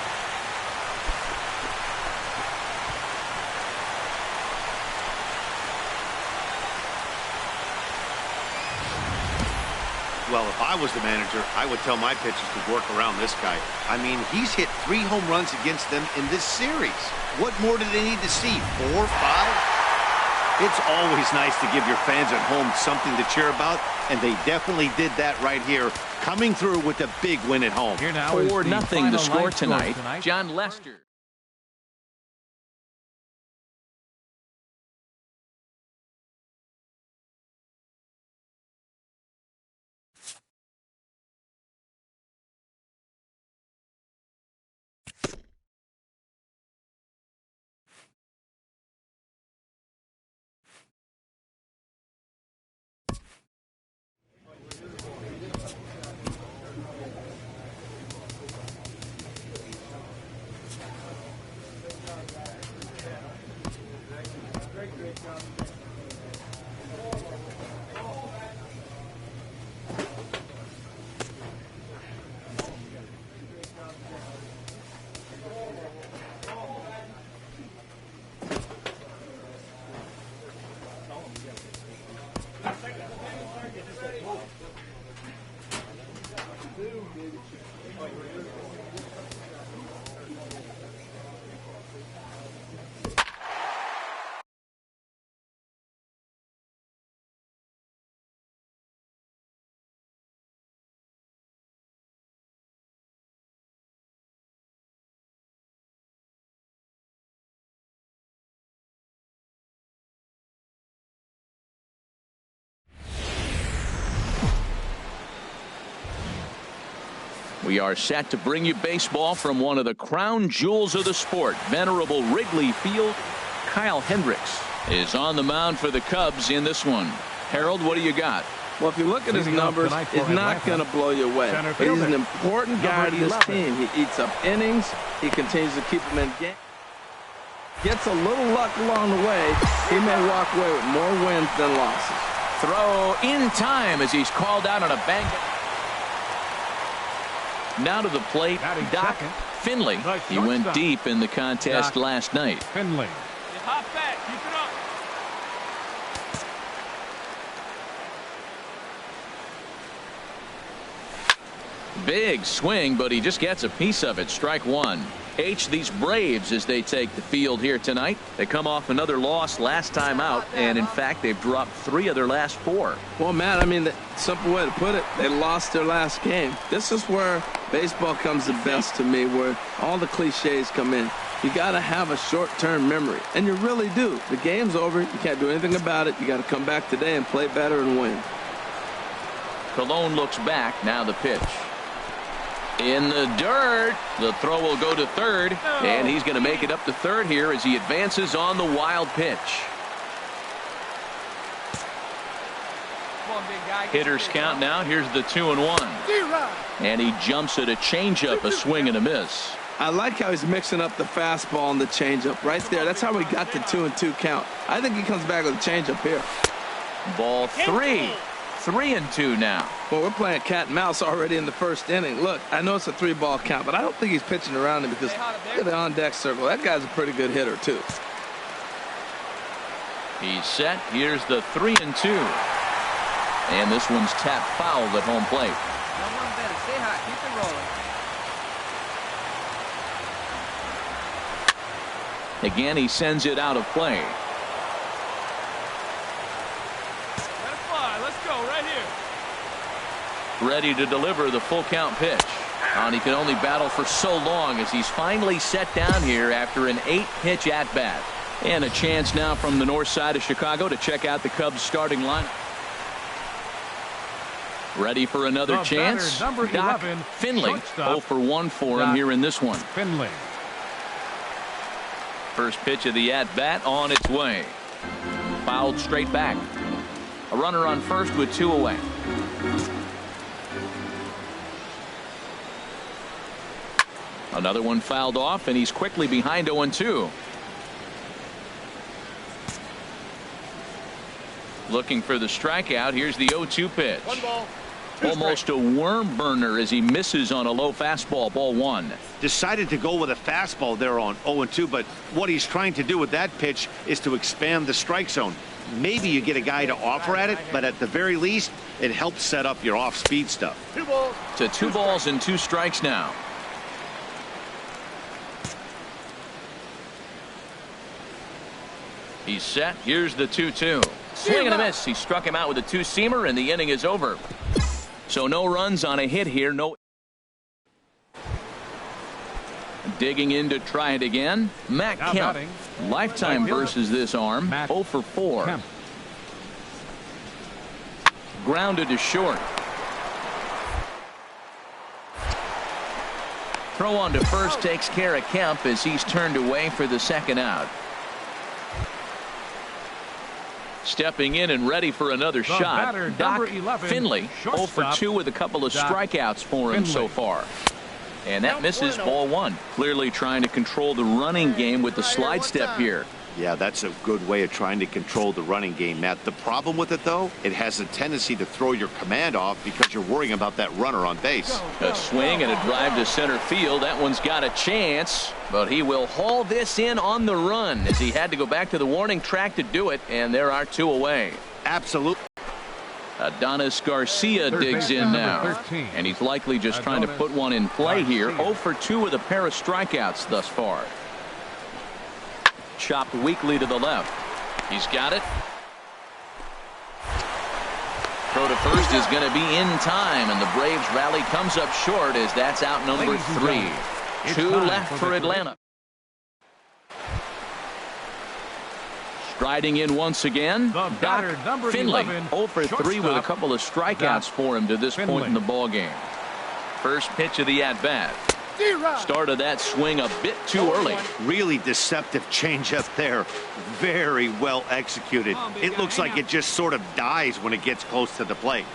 Well, if I was the manager, I would tell my pitchers to work around this guy. I mean, he's hit 3 home runs against them in this series. What more do they need to see? 4, 5? It's always nice to give your fans at home something to cheer about, and they definitely did that right here, coming through with a big win at home. 4-0 the score tonight. John Lester. We are set to bring you baseball from one of the crown jewels of the sport, venerable Wrigley Field. Kyle Hendricks is on the mound for the Cubs in this one. Harold, what do you got? Well, if you look at his numbers, he's not going to blow you away. He's an important guy to this team. He eats up innings. He continues to keep them in game. Gets a little luck along the way. He may walk away with more wins than losses. Throw in time as he's called out on a bang. Now to the plate, Doc Finley. He went deep in the contest last night. Finley. Hop back. Keep it up. Big swing, but he just gets a piece of it. Strike one. These Braves, as they take the field here tonight. They come off another loss last time out, and in fact, they've dropped 3 of their last 4. Well, Matt, I mean, the simple way to put it, they lost their last game. This is where baseball comes the best to me, where all the cliches come in. You got to have a short-term memory, and you really do. The game's over. You can't do anything about it. You got to come back today and play better and win. Colon looks back. Now the pitch. In the dirt. The throw will go to third, and he's going to make it up to third here as he advances on the wild pitch. Hitters count now. Here's the 2-1. And he jumps at a changeup, a swing and a miss. I like how he's mixing up the fastball and the changeup right there. That's how we got the 2-2 count. I think he comes back with a changeup here. Ball 3. 3-2 now. Well, we're playing cat and mouse already in the first inning. Look, I know it's a 3-ball count, but I don't think he's pitching around him because look at the on-deck circle. That guy's a pretty good hitter, too. He's set. Here's the 3-2. And this one's tapped foul at home plate. No one better. Stay hot. Again, Keep it rolling. he sends it out of play. Ready to deliver the full count pitch. And he can only battle for so long as he's finally set down here after an 8-pitch at bat. And a chance now from the north side of Chicago to check out the Cubs starting line. Ready for another chance. Doc Finley. 0 for 1 for him here in this one. Finley. First pitch of the at bat on its way. Fouled straight back. A runner on first with 2 away. Another one fouled off, and he's quickly behind 0-2. Looking for the strikeout. Here's the 0-2 pitch. 1 ball. Almost a worm burner as he misses on a low fastball, ball one. Decided to go with a fastball there on 0-2, but what he's trying to do with that pitch is to expand the strike zone. Maybe you get a guy to offer at it, but at the very least, it helps set up your off-speed stuff. To 2 balls and 2 strikes now. He's set. Here's the 2-2. Swing and a miss. He struck him out with a 2-seamer, and the inning is over. So no runs on a hit here. No. Digging in to try it again. Matt Kemp. Lifetime versus this arm. 0 for 4. Grounded to short. Throw on to first takes care of Kemp as he's turned away for the second out. Stepping in and ready for another shot. Doc Finley, 0 for 2 with a couple of strikeouts for him so far. And that misses, ball one. Clearly trying to control the running game with the slide step here. Yeah, that's a good way of trying to control the running game, Matt. The problem with it, though, it has a tendency to throw your command off because you're worrying about that runner on base. A swing and a drive to center field. That one's got a chance, but he will haul this in on the run as he had to go back to the warning track to do it, and there are 2 away. Absolutely. Adonis Garcia digs in now, and he's likely just trying to put one in play here. 0 for 2 with a pair of strikeouts thus far. Chopped weakly to the left. He's got it. Throw to first is going to be in time, and the Braves rally comes up short as that's out number 3. 2 left for Atlanta. Striding in once again, Doc Finley, 0 for 3 with a couple of strikeouts for him to this point in the ballgame. First pitch of the at-bat. Started that swing a bit too early. Really deceptive changeup there. Very well executed. It looks like it just sort of dies when it gets close to the plate.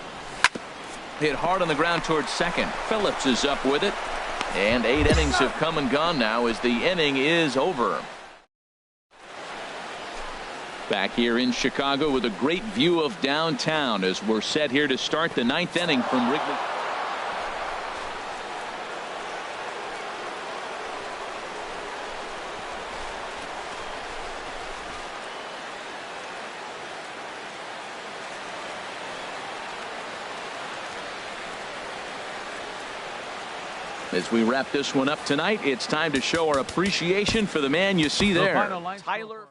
Hit hard on the ground towards second. Phillips is up with it. And 8 innings have come and gone now as the inning is over. Back here in Chicago with a great view of downtown as we're set here to start the 9th inning from Wrigley. As we wrap this one up tonight, it's time to show our appreciation for the man you see there, Tyler.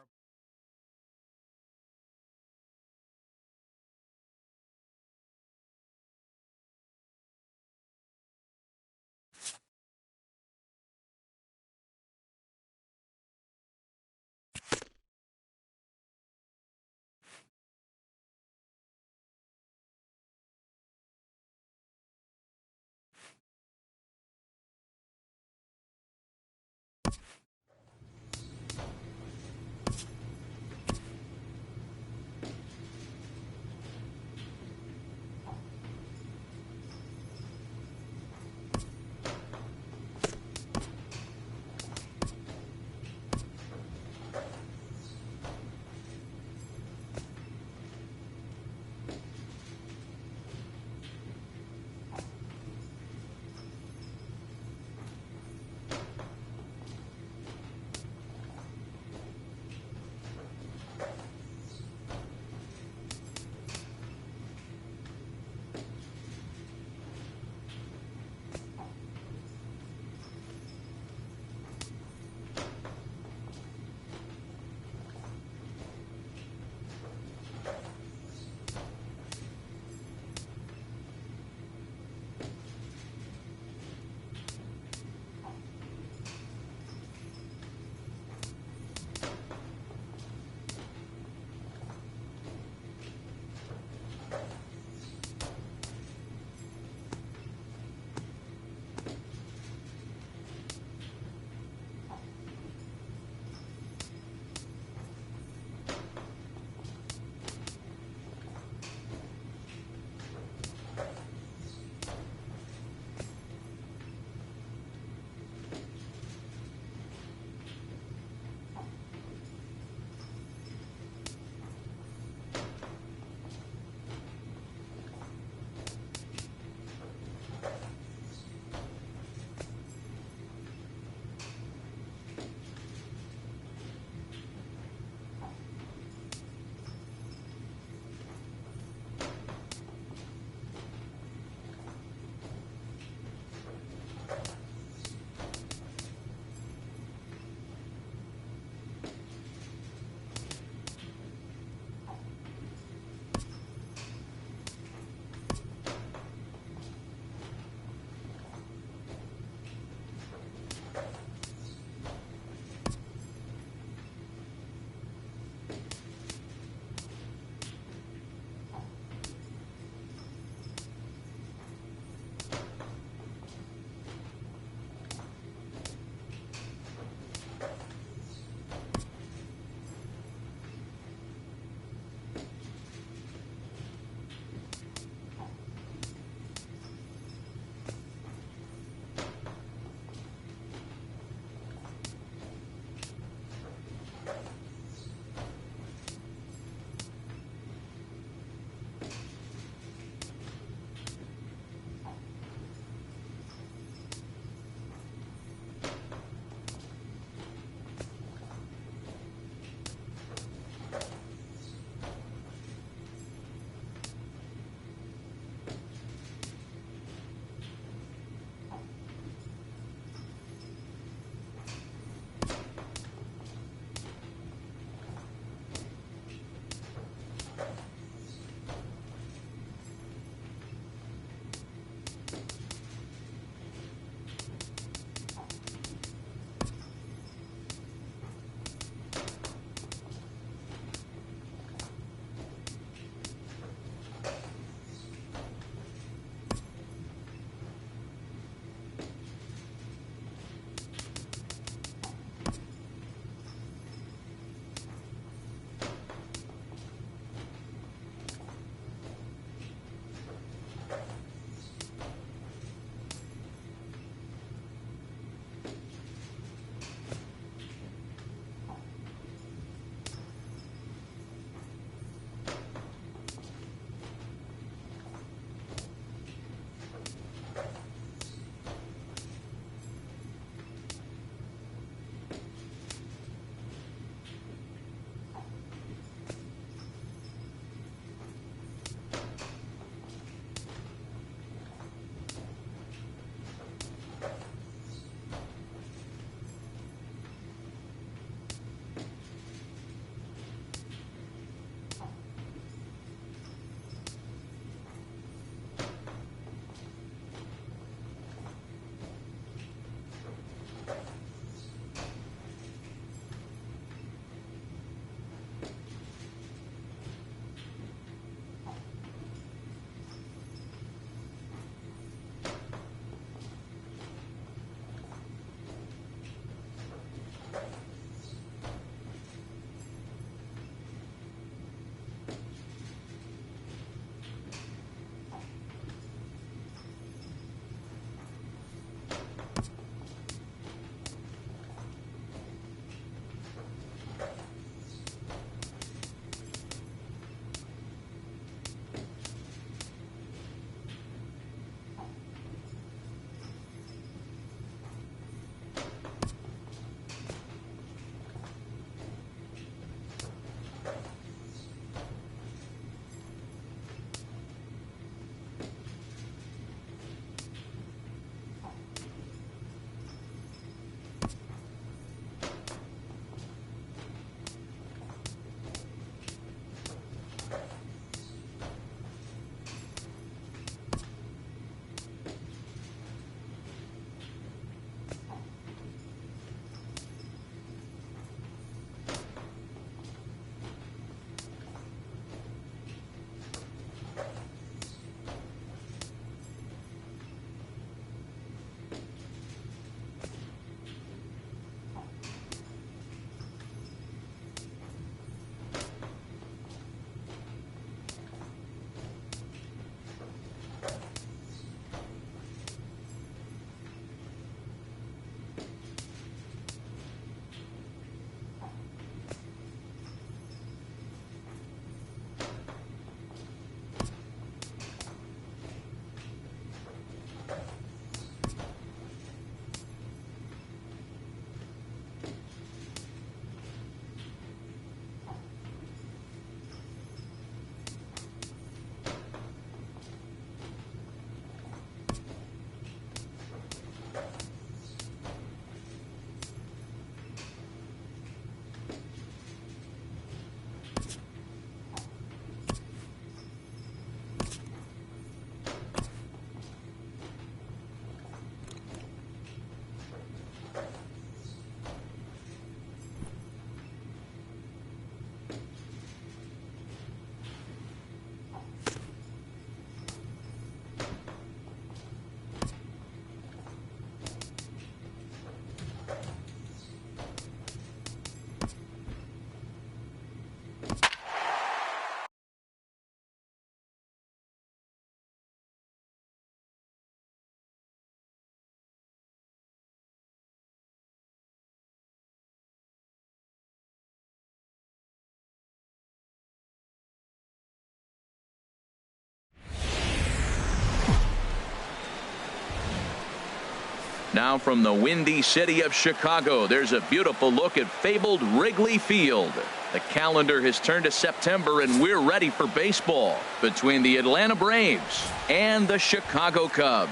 Now from the windy city of Chicago, there's a beautiful look at fabled Wrigley Field. The calendar has turned to September, and we're ready for baseball between the Atlanta Braves and the Chicago Cubs.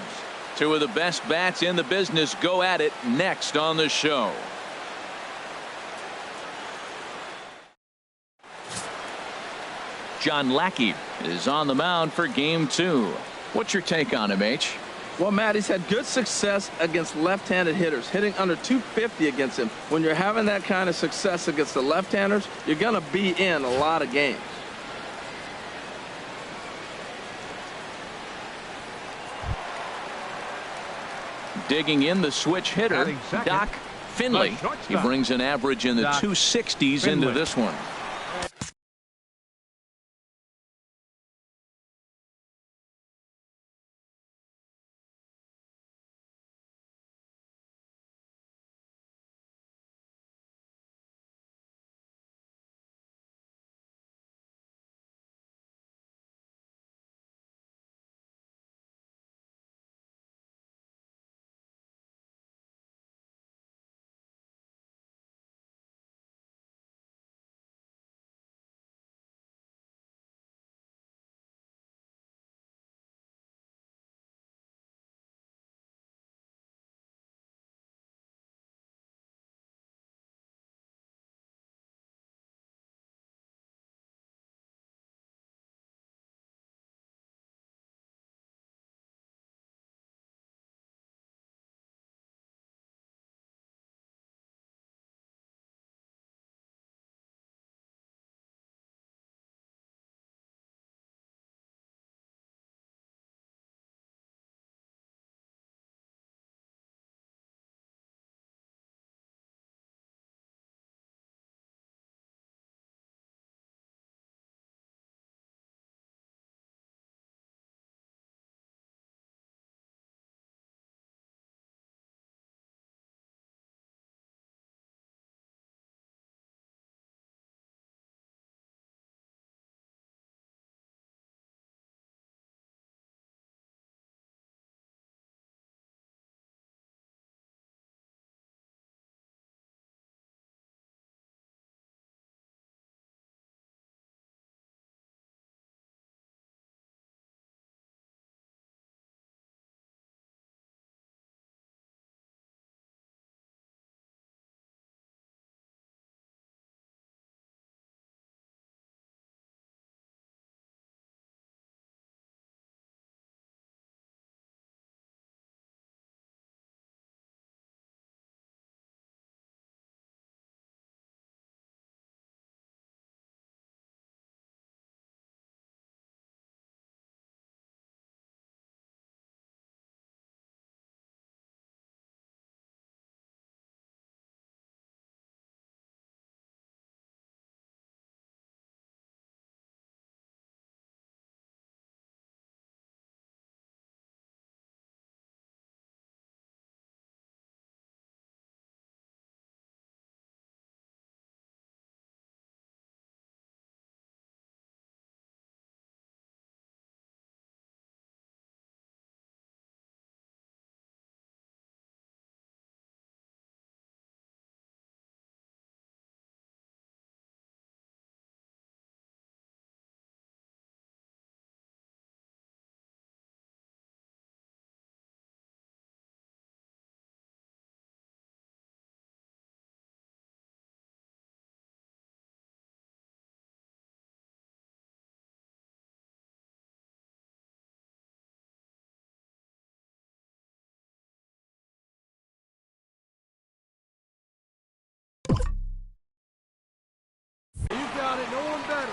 Two of the best bats in the business go at it next on the show. John Lackey is on the mound for game 2. What's your take on him, H? Well, Matt, he's had good success against left-handed hitters, hitting under 250 against him. When you're having that kind of success against the left-handers, you're going to be in a lot of games. Digging in the switch hitter, Doc Finley. He brings an average in the 260s into this one.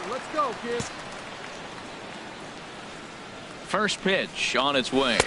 Let's go, kid. First pitch on its way.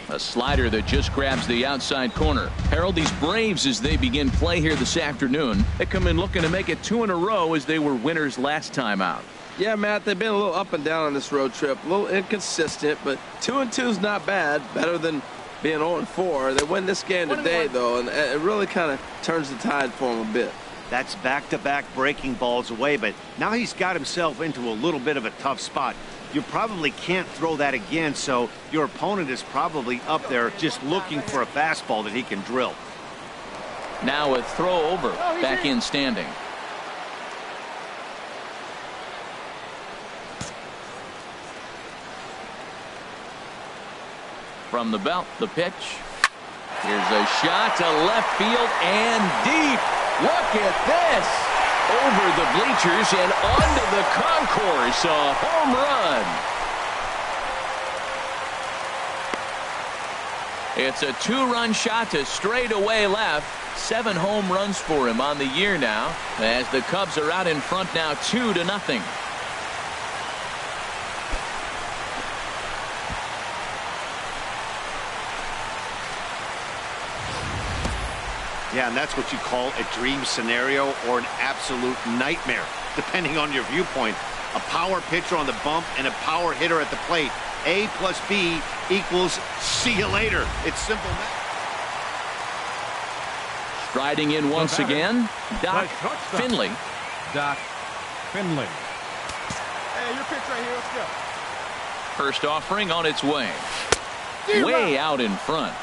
A slider that just grabs the outside corner. Harold, these Braves, as they begin play here this afternoon, they come in looking to make it 2 in a row as they were winners last time out. Yeah, Matt, they've been a little up and down on this road trip, a little inconsistent, but 2-2 is not bad, better than being 0-4. They win this game today, though, and it really kind of turns the tide for them a bit. That's back-to-back breaking balls away, but now he's got himself into a little bit of a tough spot. You probably can't throw that again, so your opponent is probably up there just looking for a fastball that he can drill. Now a throw over, back in standing. From the belt, the pitch. Here's a shot to left field and deep. Look at this. Over the bleachers and onto the concourse. A home run. It's a 2-run shot to straightaway left. 7 home runs for him on the year now, as the Cubs are out in front now 2-0. Yeah, and that's what you call a dream scenario or an absolute nightmare, depending on your viewpoint. A power pitcher on the bump and a power hitter at the plate. A plus B equals see you later. It's simple math. Striding in once again, Doc Finley. Doc Finley. Hey, your pitch right here. Let's go. First offering on its way. Way out in front.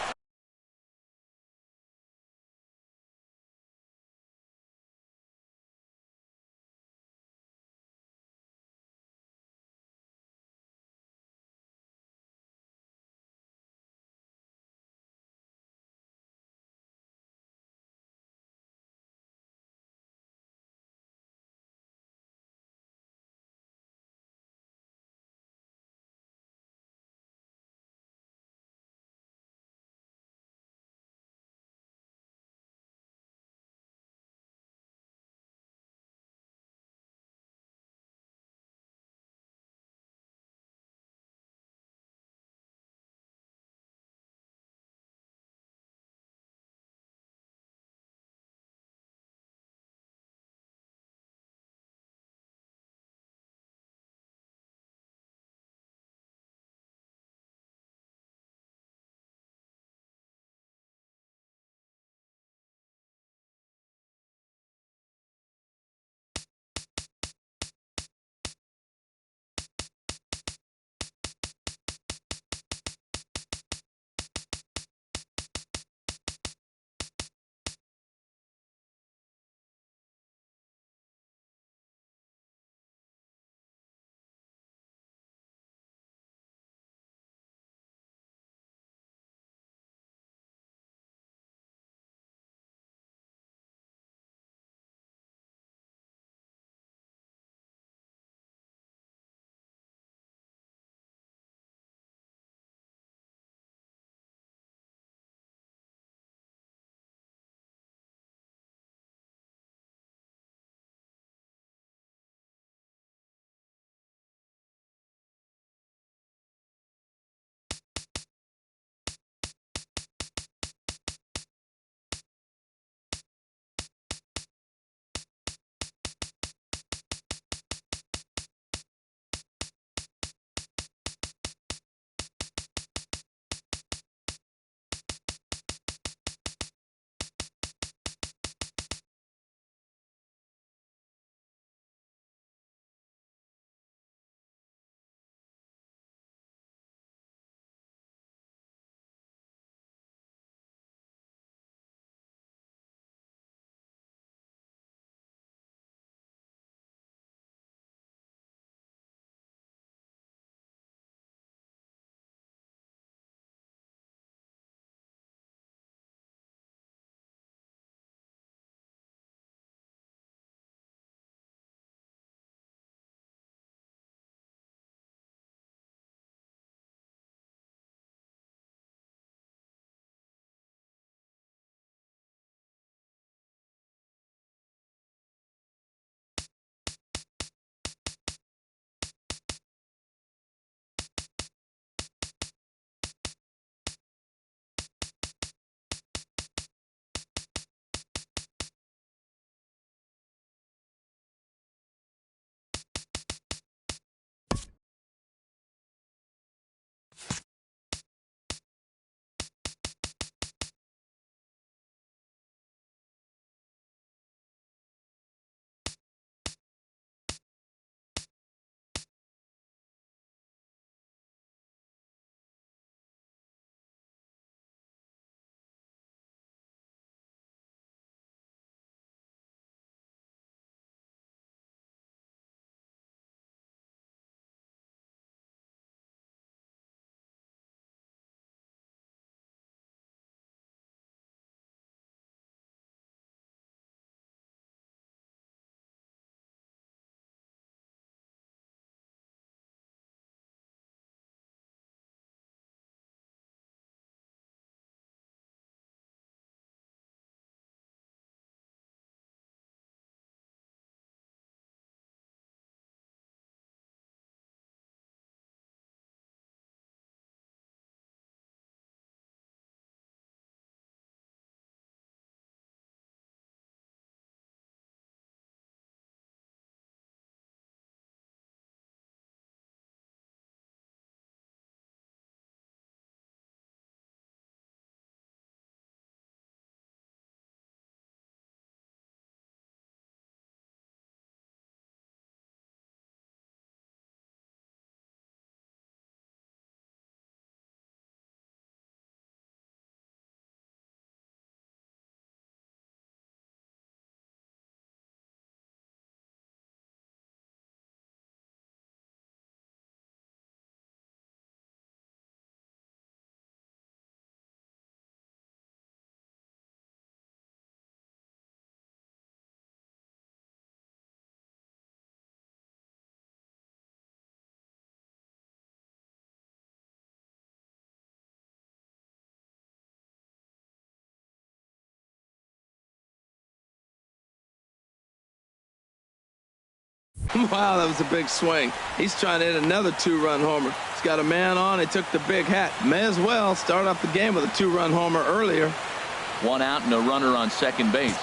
Wow, that was a big swing. He's trying to hit another 2-run homer. He's got a man on. He took the big hat. May as well start off the game with a 2-run homer earlier. 1 out and a runner on second base.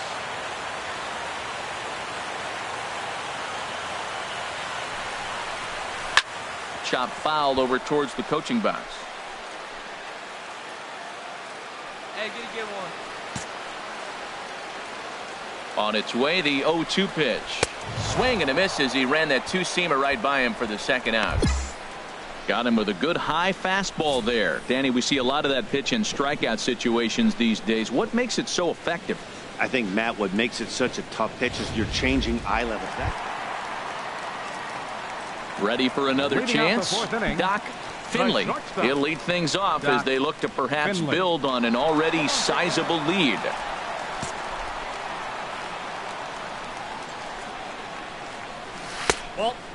Chop foul over towards the coaching box. Hey, get one. On its way, the 0-2 pitch. Swing and a miss as he ran that two-seamer right by him for the second out. Got him with a good high fastball there. Danny, we see a lot of that pitch in strikeout situations these days. What makes it so effective? I think, Matt, what makes it such a tough pitch is you're changing eye levels. Ready for another Leading out the chance? fourth inning, Doc Finley. shortstop. He'll lead things off Doc as they look to perhaps Finley. build on an already sizable lead.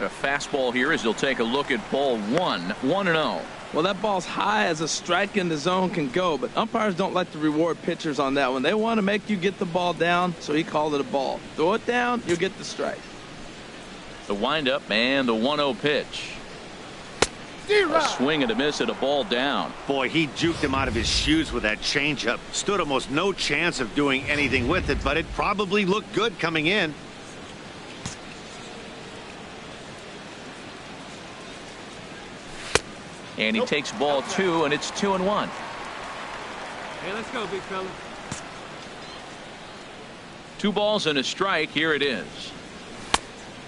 A fastball here as he'll take a look at ball 1-0. Well, that ball's high as a strike in the zone can go, but umpires don't like to reward pitchers on that one. They want to make you get the ball down, so he called it a ball. Throw it down, you'll get the strike. The windup and the 1-0 pitch. A swing and a miss at a ball down. Boy, he juked him out of his shoes with that changeup. Stood almost no chance of doing anything with it, but it probably looked good coming in. And he takes ball 2, and it's 2-1. Hey, let's go, big fella. 2 balls and a strike. Here it is.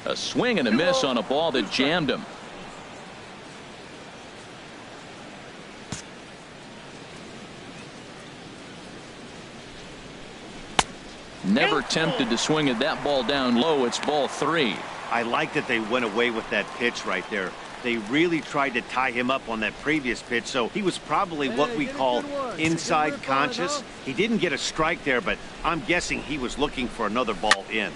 A swing and a miss on a ball that jammed him. Never tempted to swing at that ball down low. It's ball 3. I like that they went away with that pitch right there. They really tried to tie him up on that previous pitch, so he was probably what we call inside conscious. He didn't get a strike there, but I'm guessing he was looking for another ball in.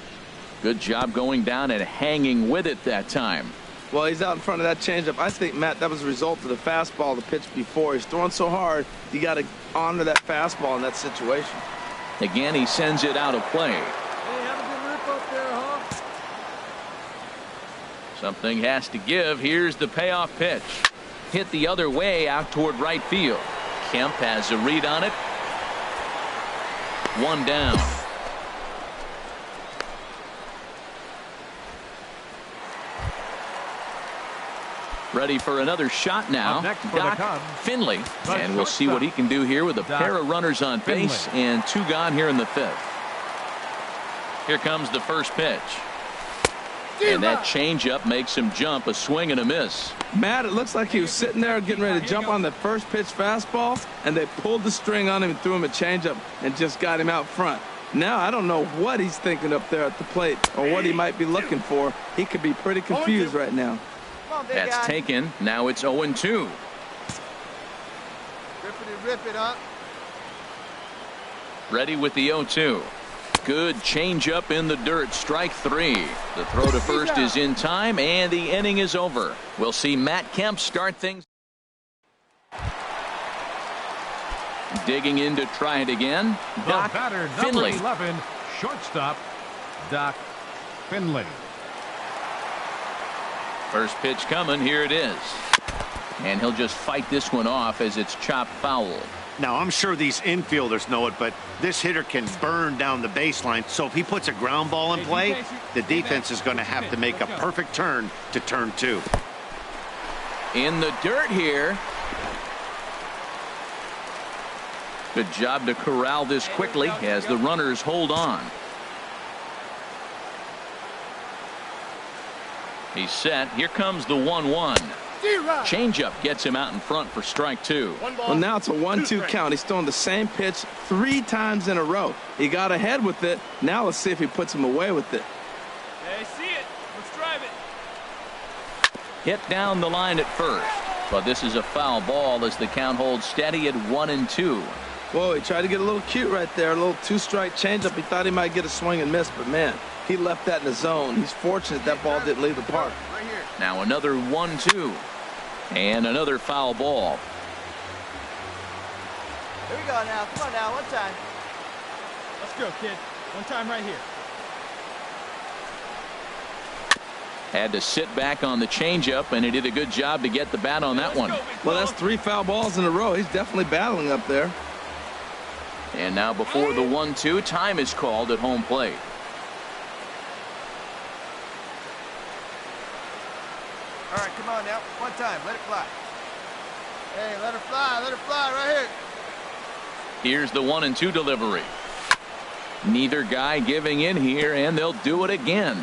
Good job going down and hanging with it that time. Well, he's out in front of that changeup. I think, Matt, that was a result of the fastball, the pitch before. He's throwing so hard, you got to honor that fastball in that situation. Again, he sends it out of play. Hey, have a good rip up there, huh? Something has to give. Here's the payoff pitch. Hit the other way out toward right field. Kemp has a read on it. 1 down. Ready for another shot now. Doc Finley. And we'll see what he can do here with a pair of runners on base and 2 gone here in the 5th. Here comes the first pitch. And that changeup makes him jump. A swing and a miss. Matt, it looks like he was sitting there getting ready to jump on the first pitch fastball, and they pulled the string on him and threw him a changeup and just got him out front. Now, I don't know what he's thinking up there at the plate or what he might be looking for. He could be pretty confused right now. That's taken. Now it's 0-2. Rip it up. Ready with the 0-2. Good changeup in the dirt. Strike 3. The throw to first is in time, and the inning is over. We'll see Matt Kemp start things. Digging in to try it again. Doc Finley. 11, shortstop, Doc Finley. First pitch coming. Here it is. And he'll just fight this one off as it's chopped foul. Now, I'm sure these infielders know it, but this hitter can burn down the baseline. So if he puts a ground ball in play, the defense is going to have to make a perfect turn to turn 2. In the dirt here. Good job to corral this quickly as the runners hold on. He's set. Here comes the 1-1. Changeup gets him out in front for strike 2. Well, now it's a 1-2 count. He's throwing the same pitch 3 times in a row. He got ahead with it. Now let's see if he puts him away with it. Hey, see it. Let's drive it. Hit down the line at first. But this is a foul ball as the count holds steady at 1-2. Whoa, he tried to get a little cute right there. A little 2-strike changeup. He thought he might get a swing and miss, but man, he left that in the zone. He's fortunate that ball didn't leave the park. Now another 1-2. And another foul ball. Here we go now. Come on now. One time. Let's go, kid. One time right here. Had to sit back on the changeup, and he did a good job to get the bat on that one. Well, that's 3 foul balls in a row. He's definitely battling up there. And now before the 1-2, time is called at home plate. All right, come on now. One time. Let it fly. Hey, let her fly. Let her fly right here. Here's the 1-2 delivery. Neither guy giving in here, and they'll do it again.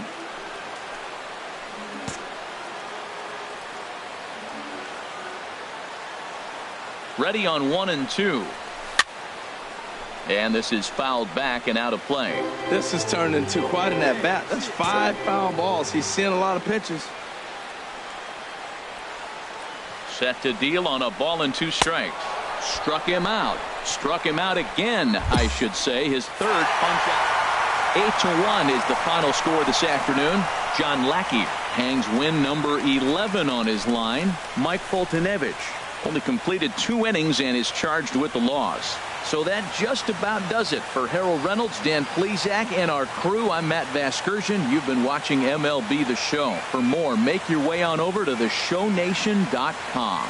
Ready on 1-2. And this is fouled back and out of play. This has turned into quite an at-bat. That's 5 foul balls. He's seeing a lot of pitches. Set to deal on a ball and 2 strikes. Struck him out. Struck him out again, I should say. His third punch out. 8-1 is the final score this afternoon. John Lackey hangs win number 11 on his line. Mike Foltynewicz only completed 2 innings and is charged with the loss. So that just about does it for Harold Reynolds, Dan Plesac, and our crew. I'm Matt Vasgersian. You've been watching MLB The Show. For more, make your way on over to theshownation.com.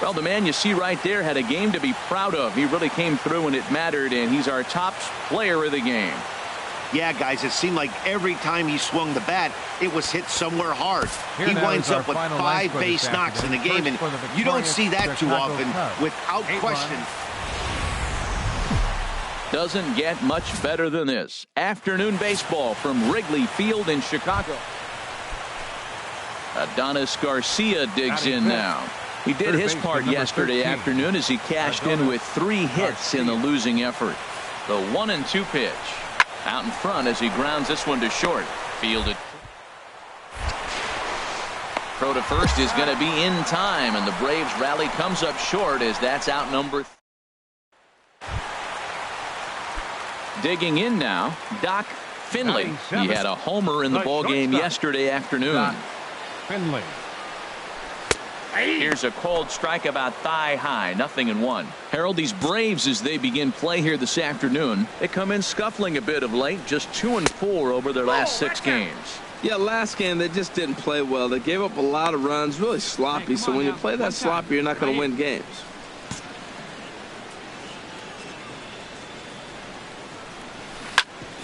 Well, the man you see right there had a game to be proud of. He really came through when it mattered, and he's our top player of the game. Yeah, guys, it seemed like every time he swung the bat, it was hit somewhere hard. He winds up with 5 base knocks in the game, and you don't see that too often, without question. Doesn't get much better than this. Afternoon baseball from Wrigley Field in Chicago. Adonis Garcia digs in now. He did his part yesterday afternoon as he cashed in with 3 hits in the losing effort. The 1-2 pitch. Out in front as he grounds this one to short. Fielded. Throw to first is going to be in time, and the Braves rally comes up short as that's out number 3. Digging in now, Doc Finley. He had a homer in the ballgame yesterday afternoon. Finley. Here's a cold strike about thigh high, 0-1. Harold, these Braves, as they begin play here this afternoon, they come in scuffling a bit of late, just 2-4 over their last 6 games. Yeah, last game they just didn't play well. They gave up a lot of runs, really sloppy. So when you play that sloppy, you're not going to win games.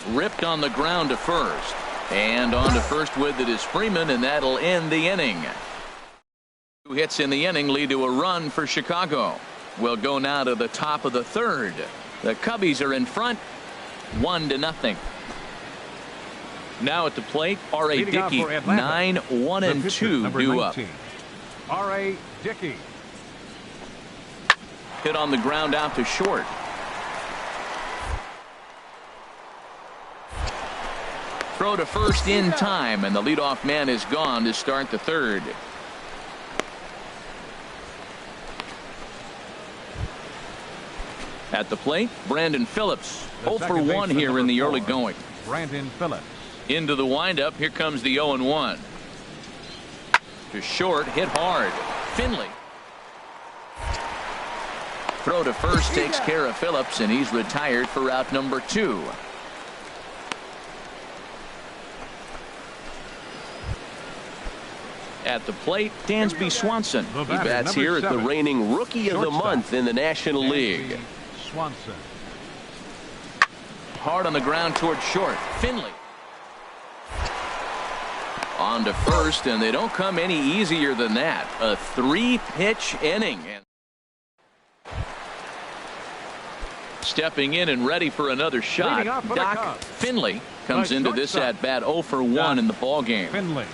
Ripped on the ground to first. And on to first with it is Freeman, and that'll end the inning. 2 hits in the inning lead to a run for Chicago. We'll go now to the top of the 3rd. The Cubbies are in front, 1-0. Now at the plate, R.A. Dickey, 9-1-2 due up. R.A. Dickey. Hit on the ground out to short. Throw to first in time, and the leadoff man is gone to start the 3rd. At the plate, Brandon Phillips. 0-for-1 here in the early going. Brandon Phillips. Into the windup. Here comes the 0-1. To short, hit hard. Finley. Throw to first takes care of Phillips, and he's retired for out number 2. At the plate, Dansby Swanson. He bats here at the reigning Rookie of the Month in the National League. Swanson. Hard on the ground toward short. Finley. On to first, and they don't come any easier than that. A 3-pitch inning. Stepping in and ready for another shot, Doc Finley comes into this at-bat 0-for-1 in the ballgame. Finley.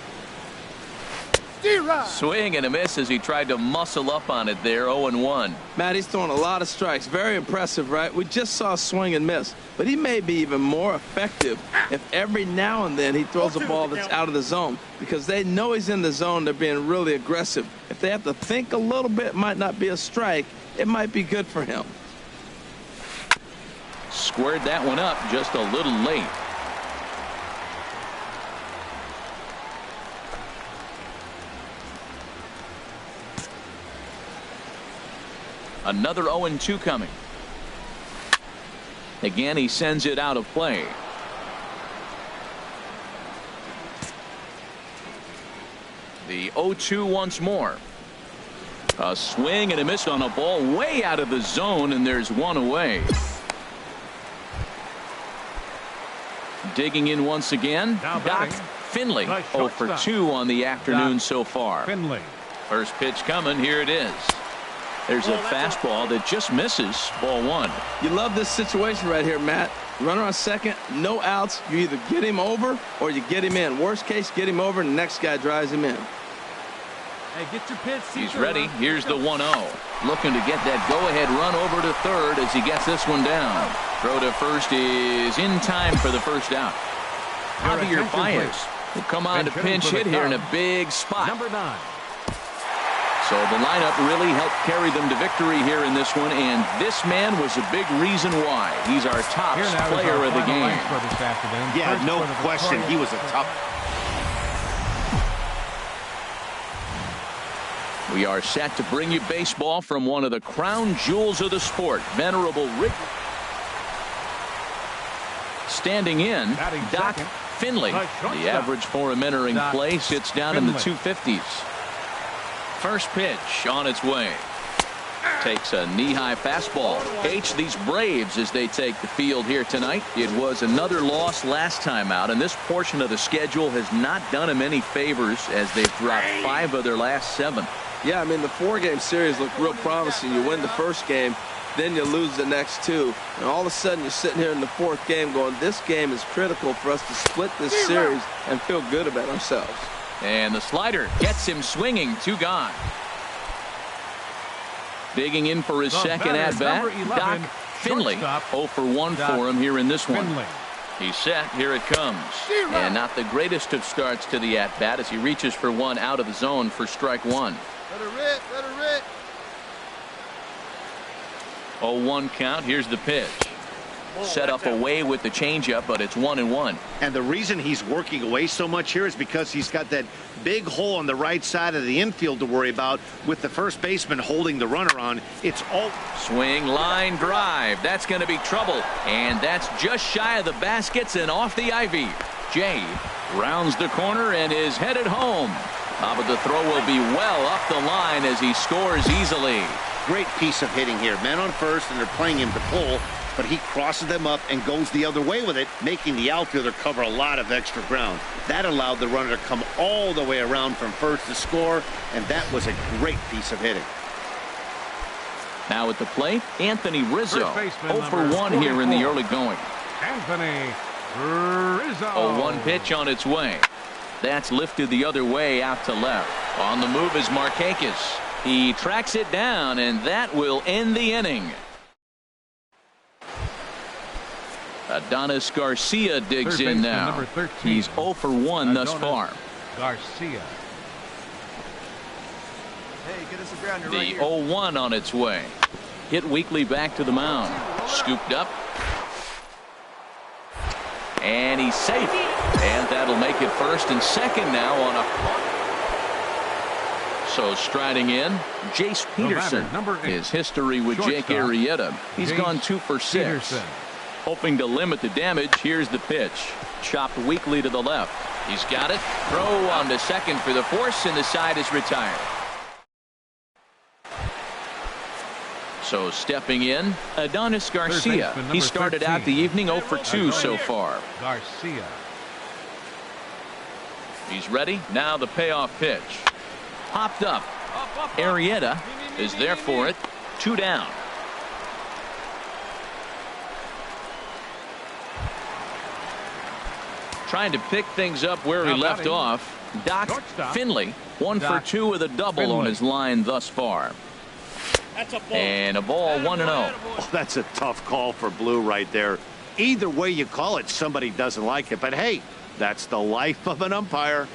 Swing and a miss as he tried to muscle up on it there. 0-1. Matt, he's throwing a lot of strikes. Very impressive, right? We just saw a swing and miss, but he may be even more effective if every now and then he throws a ball that's out of the zone, because they know he's in the zone. They're being really aggressive. If they have to think a little bit, it might not be a strike. It might be good for him. Squared that one up just a little late. Another 0-2 coming. Again, he sends it out of play. The 0-2 once more. A swing and a miss on a ball way out of the zone, and there's one away. Digging in once again, Doc Finley. 0 for 2 on the afternoon so far. Finley. First pitch coming. Here it is. There's a fastball that just misses. Ball 1. You love this situation right here, Matt. Runner on second, no outs. You either get him over or you get him in. Worst case, get him over and the next guy drives him in. Hey, get your pitch. He's ready. Here's the 1-0. Looking to get that go-ahead run over to third as he gets this one down. Throw to first is in time for the first out. Javier Baez will come on to pinch hit here in a big spot. Number 9. So the lineup really helped carry them to victory here in this one, and this man was a big reason why. He's our top player of the game. Yeah, no question. He was a top. We are set to bring you baseball from one of the crown jewels of the sport, venerable Rick. Standing in, Doc Finley. The average for him entering play sits down in the 250s. First pitch on its way. Takes a knee-high fastball. These Braves as they take the field here tonight. It was another loss last time out, and this portion of the schedule has not done them any favors as they've dropped 5 of their last 7. Yeah, I mean, the 4-game series looked real promising. You win the first game, then you lose the next 2. And all of a sudden, you're sitting here in the 4th game going, this game is critical for us to split this series and feel good about ourselves. And the slider gets him swinging. 2 gone. Digging in for his second at-bat, Doc Finley. 0 for 1 for him here in this one. He's set. Here it comes. And not the greatest of starts to the at-bat as he reaches for one out of the zone for strike 1. Let her rip. Let her rip. 0-1 count. Here's the pitch. Set up away with the changeup, but it's 1-1. And the reason he's working away so much here is because he's got that big hole on the right side of the infield to worry about with the first baseman holding the runner on. It's all swing, line drive. That's going to be trouble. And that's just shy of the baskets and off the ivy. Jay rounds the corner and is headed home. But the throw will be well up the line as he scores easily. Great piece of hitting here. Men on first, and they're playing him to pull, but he crosses them up and goes the other way with it, making the outfielder cover a lot of extra ground. That allowed the runner to come all the way around from first to score, and that was a great piece of hitting. Now at the plate, Anthony Rizzo. 0 for 1 here in the early going. Anthony Rizzo. 0-1 pitch on its way. That's lifted the other way out to left. On the move is Markakis. He tracks it down, and that will end the inning. Adonis Garcia digs in now. He's 0 for 1 thus far. Garcia. Hey, get us a grounder the right here. 0-1 on its way. Hit weakly back to the mound. Scooped up. And he's safe. And that'll make it first and second now on a. So striding in, Jace Peterson. His history with Jake Arrieta. He's gone 2 for 6. Peterson. Hoping to limit the damage. Here's the pitch. Chopped weakly to the left. He's got it. Throw on to second for the force, and the side is retired. So stepping in, Adonis Garcia. He started out the evening 0 for 2 so far. Garcia. He's ready. Now the payoff pitch. Popped up. Arrieta is there for it. 2 down. Trying to pick things up where he left off. Doc Finley. 1 for 2 with a double on his line thus far. And a ball 1-0. Oh, that's a tough call for Blue right there. Either way you call it, somebody doesn't like it. But hey, that's the life of an umpire.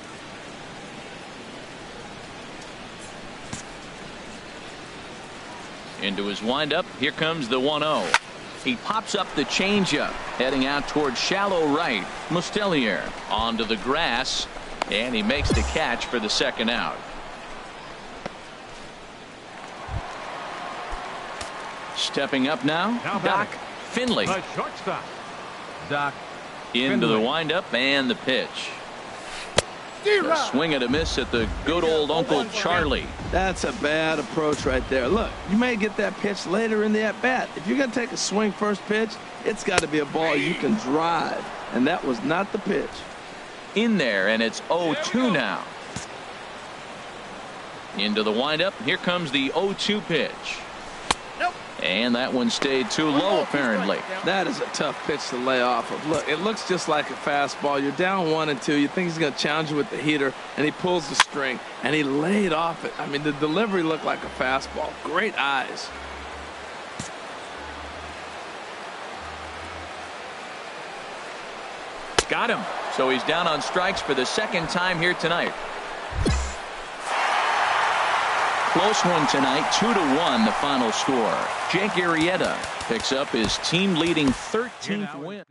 Into his windup. Here comes the 1-0. He pops up the changeup, heading out towards shallow right. Mustelier onto the grass, and he makes the catch for the second out. Stepping up now, Doc Finley. The shortstop, Doc Into Finley. the windup and the pitch. A swing and a miss at the good old Uncle Charlie. That's a bad approach right there. Look, you may get that pitch later in the at-bat. If you're going to take a swing first pitch, it's got to be a ball you can drive. And that was not the pitch. In there, and it's 0-2 now. Into the windup. Here comes the 0-2 pitch. And that one stayed too low, apparently. That is a tough pitch to lay off of. Look, it looks just like a fastball. You're down 1-2. You think he's going to challenge you with the heater, and he pulls the string, and he laid off it. I mean, the delivery looked like a fastball. Great eyes. Got him. So he's down on strikes for the second time here tonight. Close one tonight, 2-1 the final score. Jake Arrieta picks up his team-leading 13th win.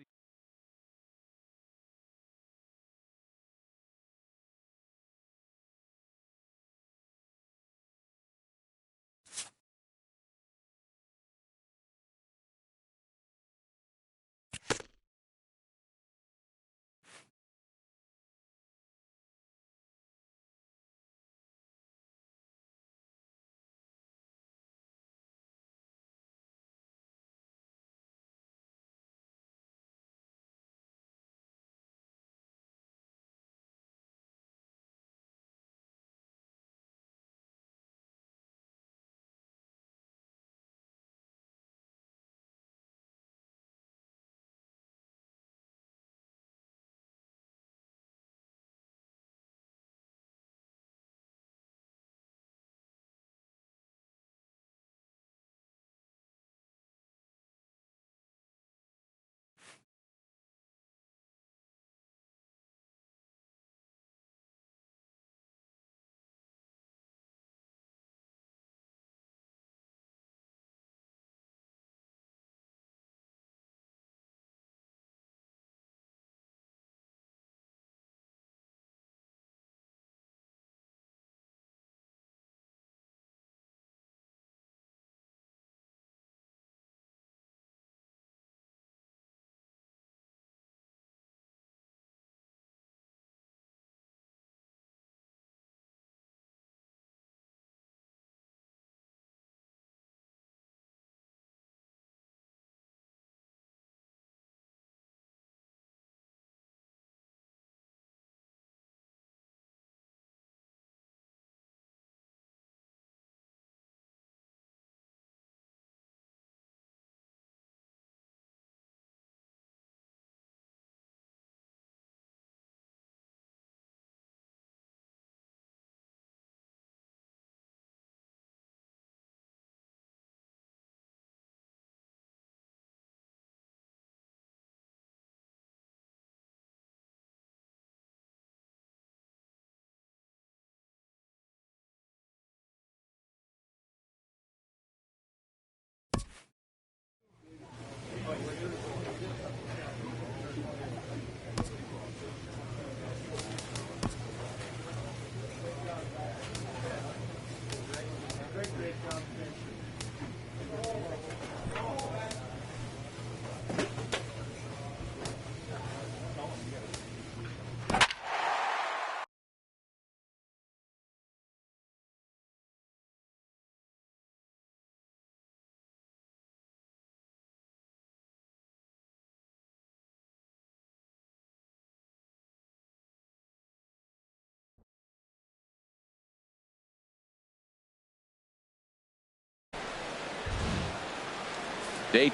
Day